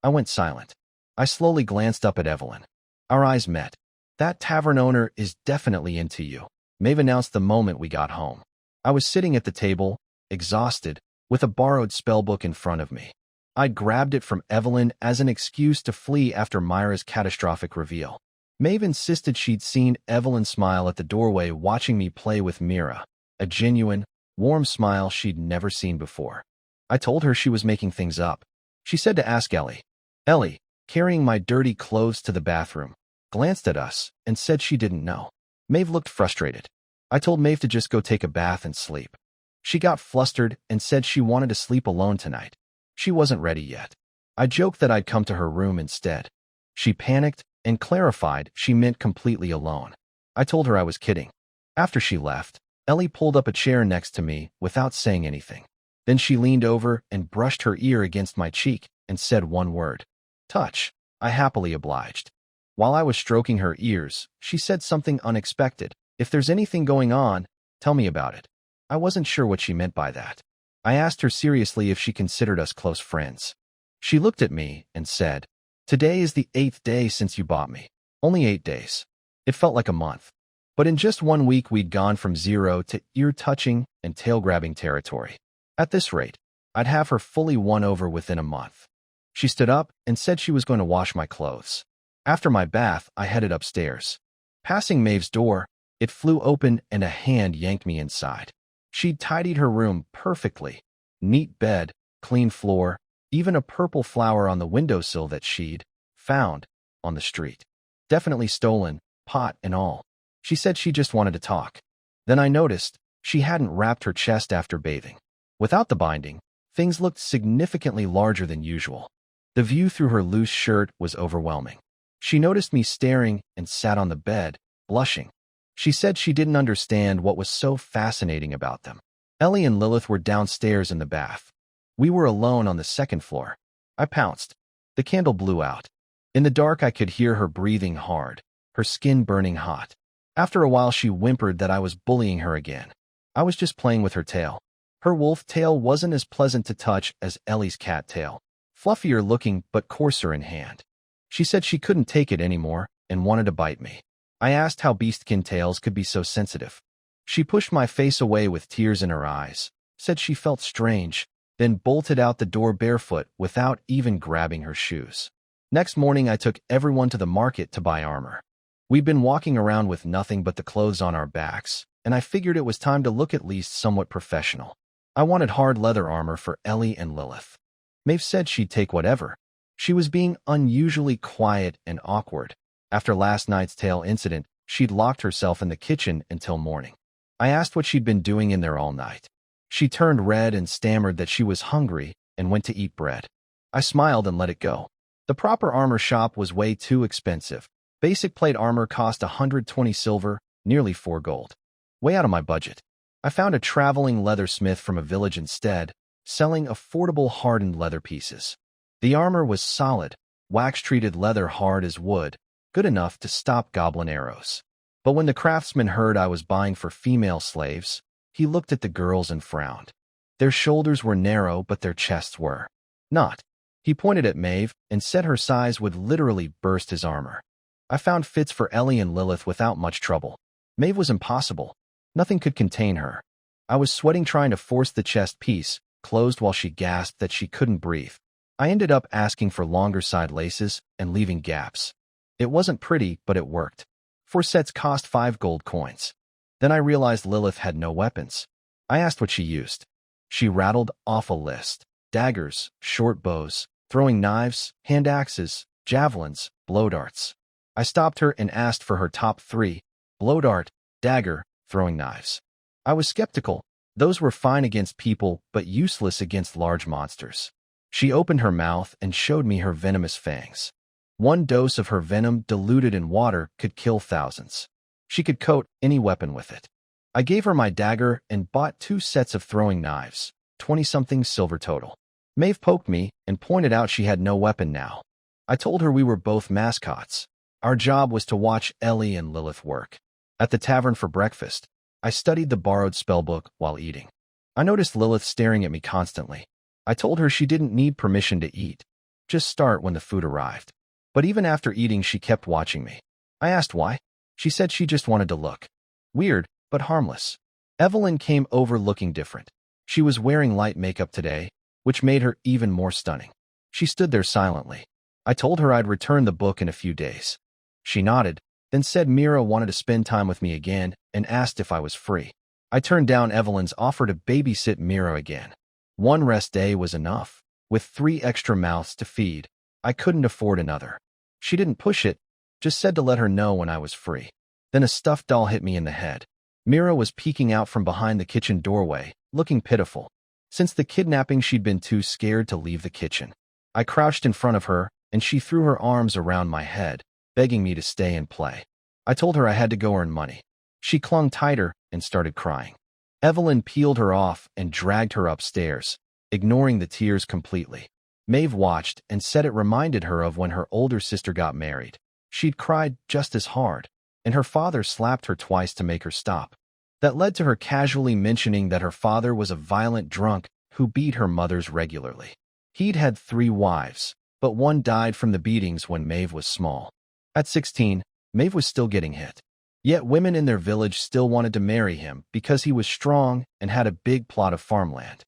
Speaker 1: I went silent. I slowly glanced up at Evelyn. Our eyes met. "That tavern owner is definitely into you," Maeve announced the moment we got home. I was sitting at the table, exhausted, with a borrowed spellbook in front of me. I'd grabbed it from Evelyn as an excuse to flee after Myra's catastrophic reveal. Maeve insisted she'd seen Evelyn smile at the doorway watching me play with Mira, a genuine, warm smile she'd never seen before. I told her she was making things up. She said to ask Ellie. Ellie, carrying my dirty clothes to the bathroom, glanced at us and said she didn't know. Maeve looked frustrated. I told Maeve to just go take a bath and sleep. She got flustered and said she wanted to sleep alone tonight. She wasn't ready yet. I joked that I'd come to her room instead. She panicked and clarified she meant completely alone. I told her I was kidding. After she left, Ellie pulled up a chair next to me without saying anything. Then she leaned over and brushed her ear against my cheek and said one word. Touch. I happily obliged. While I was stroking her ears, she said something unexpected. If there's anything going on, tell me about it. I wasn't sure what she meant by that. I asked her seriously if she considered us close friends. She looked at me and said, "Today is the 8th day since you bought me. Only 8 days. It felt like a month. But in just 1 week we'd gone from 0 to ear-touching and tail-grabbing territory. At this rate, I'd have her fully won over within a month." She stood up and said she was going to wash my clothes. After my bath, I headed upstairs. Passing Maeve's door, it flew open and a hand yanked me inside. She'd tidied her room perfectly. Neat bed, clean floor, even a purple flower on the windowsill that she'd found on the street. Definitely stolen, pot and all. She said she just wanted to talk. Then I noticed she hadn't wrapped her chest after bathing. Without the binding, things looked significantly larger than usual. The view through her loose shirt was overwhelming. She noticed me staring and sat on the bed, blushing. She said she didn't understand what was so fascinating about them. Ellie and Lilith were downstairs in the bath. We were alone on the 2nd floor. I pounced. The candle blew out. In the dark, I could hear her breathing hard, her skin burning hot. After a while, she whimpered that I was bullying her again. I was just playing with her tail. Her wolf tail wasn't as pleasant to touch as Ellie's cat tail, fluffier looking but coarser in hand. She said she couldn't take it anymore and wanted to bite me. I asked how beastkin tails could be so sensitive. She pushed my face away with tears in her eyes, said she felt strange, then bolted out the door barefoot without even grabbing her shoes. Next morning, I took everyone to the market to buy armor. We'd been walking around with nothing but the clothes on our backs, and I figured it was time to look at least somewhat professional. I wanted hard leather armor for Ellie and Lilith. Maeve said she'd take whatever. She was being unusually quiet and awkward. After last night's tail incident, she'd locked herself in the kitchen until morning. I asked what she'd been doing in there all night. She turned red and stammered that she was hungry and went to eat bread. I smiled and let it go. The proper armor shop was way too expensive. Basic plate armor cost 120 silver, nearly 4 gold. Way out of my budget. I found a traveling leathersmith from a village instead, selling affordable hardened leather pieces. The armor was solid, wax-treated leather hard as wood, good enough to stop goblin arrows. But when the craftsman heard I was buying for female slaves, he looked at the girls and frowned. Their shoulders were narrow, but their chests were not. He pointed at Maeve and said her size would literally burst his armor. I found fits for Ellie and Lilith without much trouble. Maeve was impossible. Nothing could contain her. I was sweating trying to force the chest piece closed while she gasped that she couldn't breathe. I ended up asking for longer side laces and leaving gaps. It wasn't pretty, but it worked. 4 sets cost 5 gold coins. Then I realized Lilith had no weapons. I asked what she used. She rattled off a list. Daggers, short bows, throwing knives, hand axes, javelins, blow darts. I stopped her and asked for her top 3: blow dart, dagger, throwing knives. I was skeptical. Those were fine against people, but useless against large monsters. She opened her mouth and showed me her venomous fangs. One dose of her venom diluted in water could kill thousands. She could coat any weapon with it. I gave her my dagger and bought 2 sets of throwing knives, 20-something silver total. Maeve poked me and pointed out she had no weapon now. I told her we were both mascots. Our job was to watch Ellie and Lilith work. At the tavern for breakfast, I studied the borrowed spellbook while eating. I noticed Lilith staring at me constantly. I told her she didn't need permission to eat, just start when the food arrived. But even after eating, she kept watching me. I asked why. She said she just wanted to look. Weird, but harmless. Evelyn came over looking different. She was wearing light makeup today, which made her even more stunning. She stood there silently. I told her I'd return the book in a few days. She nodded, then said Mira wanted to spend time with me again and asked if I was free. I turned down Evelyn's offer to babysit Mira again. One rest day was enough. With 3 extra mouths to feed, I couldn't afford another. She didn't push it, just said to let her know when I was free. Then a stuffed doll hit me in the head. Mira was peeking out from behind the kitchen doorway, looking pitiful. Since the kidnapping, she'd been too scared to leave the kitchen. I crouched in front of her, and she threw her arms around my head, begging me to stay and play. I told her I had to go earn money. She clung tighter and started crying. Evelyn peeled her off and dragged her upstairs, ignoring the tears completely. Maeve watched and said it reminded her of when her older sister got married. She'd cried just as hard, and her father slapped her twice to make her stop. That led to her casually mentioning that her father was a violent drunk who beat her mothers regularly. He'd had 3 wives, but one died from the beatings when Maeve was small. At 16, Maeve was still getting hit. Yet women in their village still wanted to marry him because he was strong and had a big plot of farmland.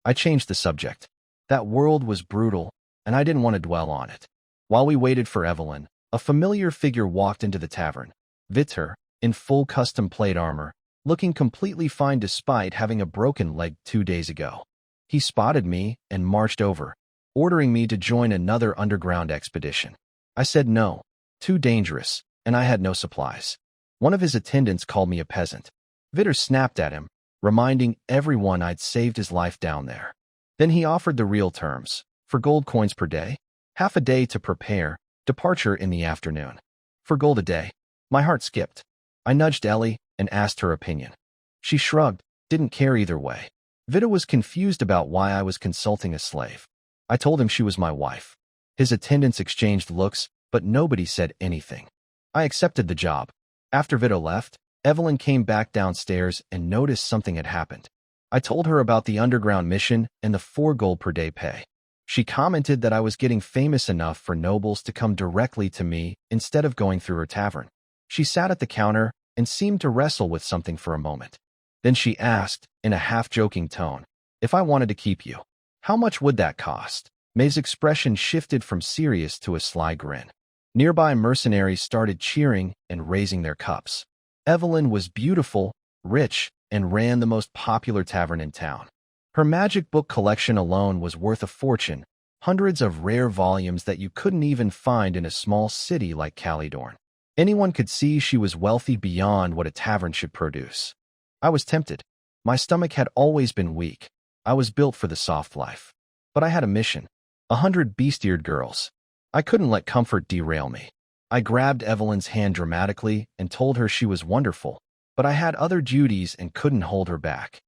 Speaker 1: I changed the subject. That world was brutal, and I didn't want to dwell on it. While we waited for Evelyn, a familiar figure walked into the tavern. Vitter, in full custom plate armor, looking completely fine despite having a broken leg 2 days ago. He spotted me and marched over, ordering me to join another underground expedition. I said no, too dangerous, and I had no supplies. One of his attendants called me a peasant. Vitter snapped at him, reminding everyone I'd saved his life down there. Then he offered the real terms, for gold coins per day, half a day to prepare, departure in the afternoon. For gold a day. My heart skipped. I nudged Ellie and asked her opinion. She shrugged, didn't care either way. Vitter was confused about why I was consulting a slave. I told him she was my wife. His attendants exchanged looks, but nobody said anything. I accepted the job. After Vitter left, Evelyn came back downstairs and noticed something had happened. I told her about the underground mission and the 4 gold per day pay. She commented that I was getting famous enough for nobles to come directly to me instead of going through her tavern. She sat at the counter and seemed to wrestle with something for a moment. Then she asked, in a half-joking tone, if I wanted to keep you. How much would that cost? Maeve's expression shifted from serious to a sly grin. Nearby mercenaries started cheering and raising their cups. Evelyn was beautiful, rich, and ran the most popular tavern in town. Her magic book collection alone was worth a fortune, hundreds of rare volumes that you couldn't even find in a small city like Calydorn. Anyone could see she was wealthy beyond what a tavern should produce. I was tempted. My stomach had always been weak. I was built for the soft life. But I had a mission. 100 beast-eared girls. I couldn't let comfort derail me. I grabbed Evelyn's hand dramatically and told her she was wonderful, but I had other duties and couldn't hold her back.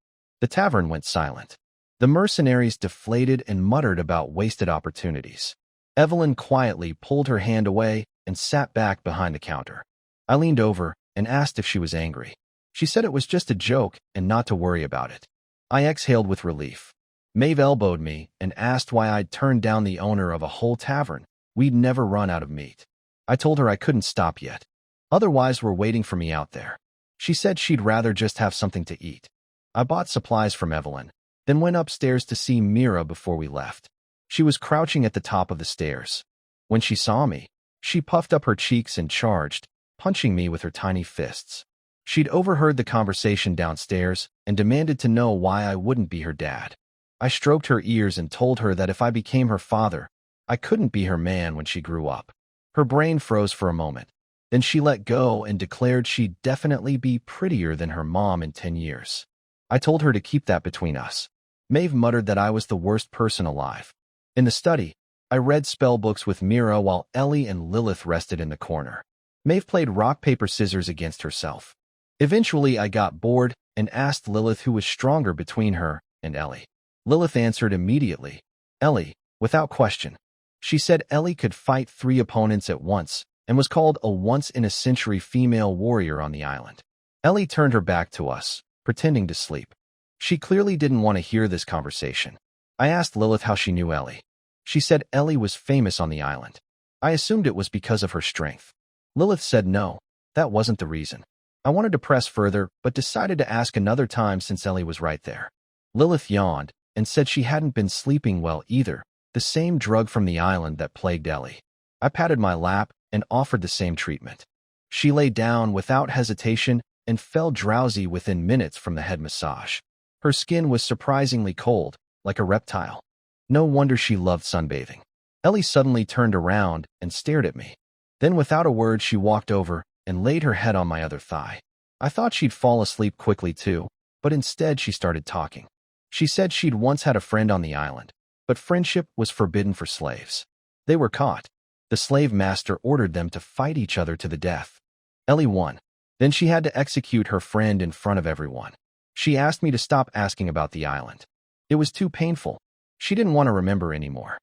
Speaker 1: The tavern went silent. The mercenaries deflated and muttered about wasted opportunities. Evelyn quietly pulled her hand away and sat back behind the counter. I leaned over and asked if she was angry. She said it was just a joke and not to worry about it. I exhaled with relief. Maeve elbowed me and asked why I'd turned down the owner of a whole tavern. We'd never run out of meat. I told her I couldn't stop yet. Otherwise were waiting for me out there. She said she'd rather just have something to eat. I bought supplies from Evelyn, then went upstairs to see Mira before we left. She was crouching at the top of the stairs. When she saw me, she puffed up her cheeks and charged, punching me with her tiny fists. She'd overheard the conversation downstairs and demanded to know why I wouldn't be her dad. I stroked her ears and told her that if I became her father, I couldn't be her man when she grew up. Her brain froze for a moment. Then she let go and declared she'd definitely be prettier than her mom in 10 years. I told her to keep that between us. Maeve muttered that I was the worst person alive. In the study, I read spell books with Mira while Ellie and Lilith rested in the corner. Maeve played rock, paper, scissors against herself. Eventually, I got bored and asked Lilith who was stronger between her and Ellie. Lilith answered immediately, Ellie, without question. She said Ellie could fight 3 opponents at once and was called a once-in-a-century female warrior on the island. Ellie turned her back to us, pretending to sleep. She clearly didn't want to hear this conversation. I asked Lilith how she knew Ellie. She said Ellie was famous on the island. I assumed it was because of her strength. Lilith said no, that wasn't the reason. I wanted to press further, but decided to ask another time since Ellie was right there. Lilith yawned and said she hadn't been sleeping well either, the same drug from the island that plagued Ellie. I patted my lap and offered the same treatment. She lay down without hesitation and fell drowsy within minutes from the head massage. Her skin was surprisingly cold, like a reptile. No wonder she loved sunbathing. Ellie suddenly turned around and stared at me. Then without a word she walked over and laid her head on my other thigh. I thought she'd fall asleep quickly too, but instead she started talking. She said she'd once had a friend on the island, but friendship was forbidden for slaves. They were caught. The slave master ordered them to fight each other to the death. Ellie won. Then she had to execute her friend in front of everyone. She asked me to stop asking about the island. It was too painful. She didn't want to remember anymore.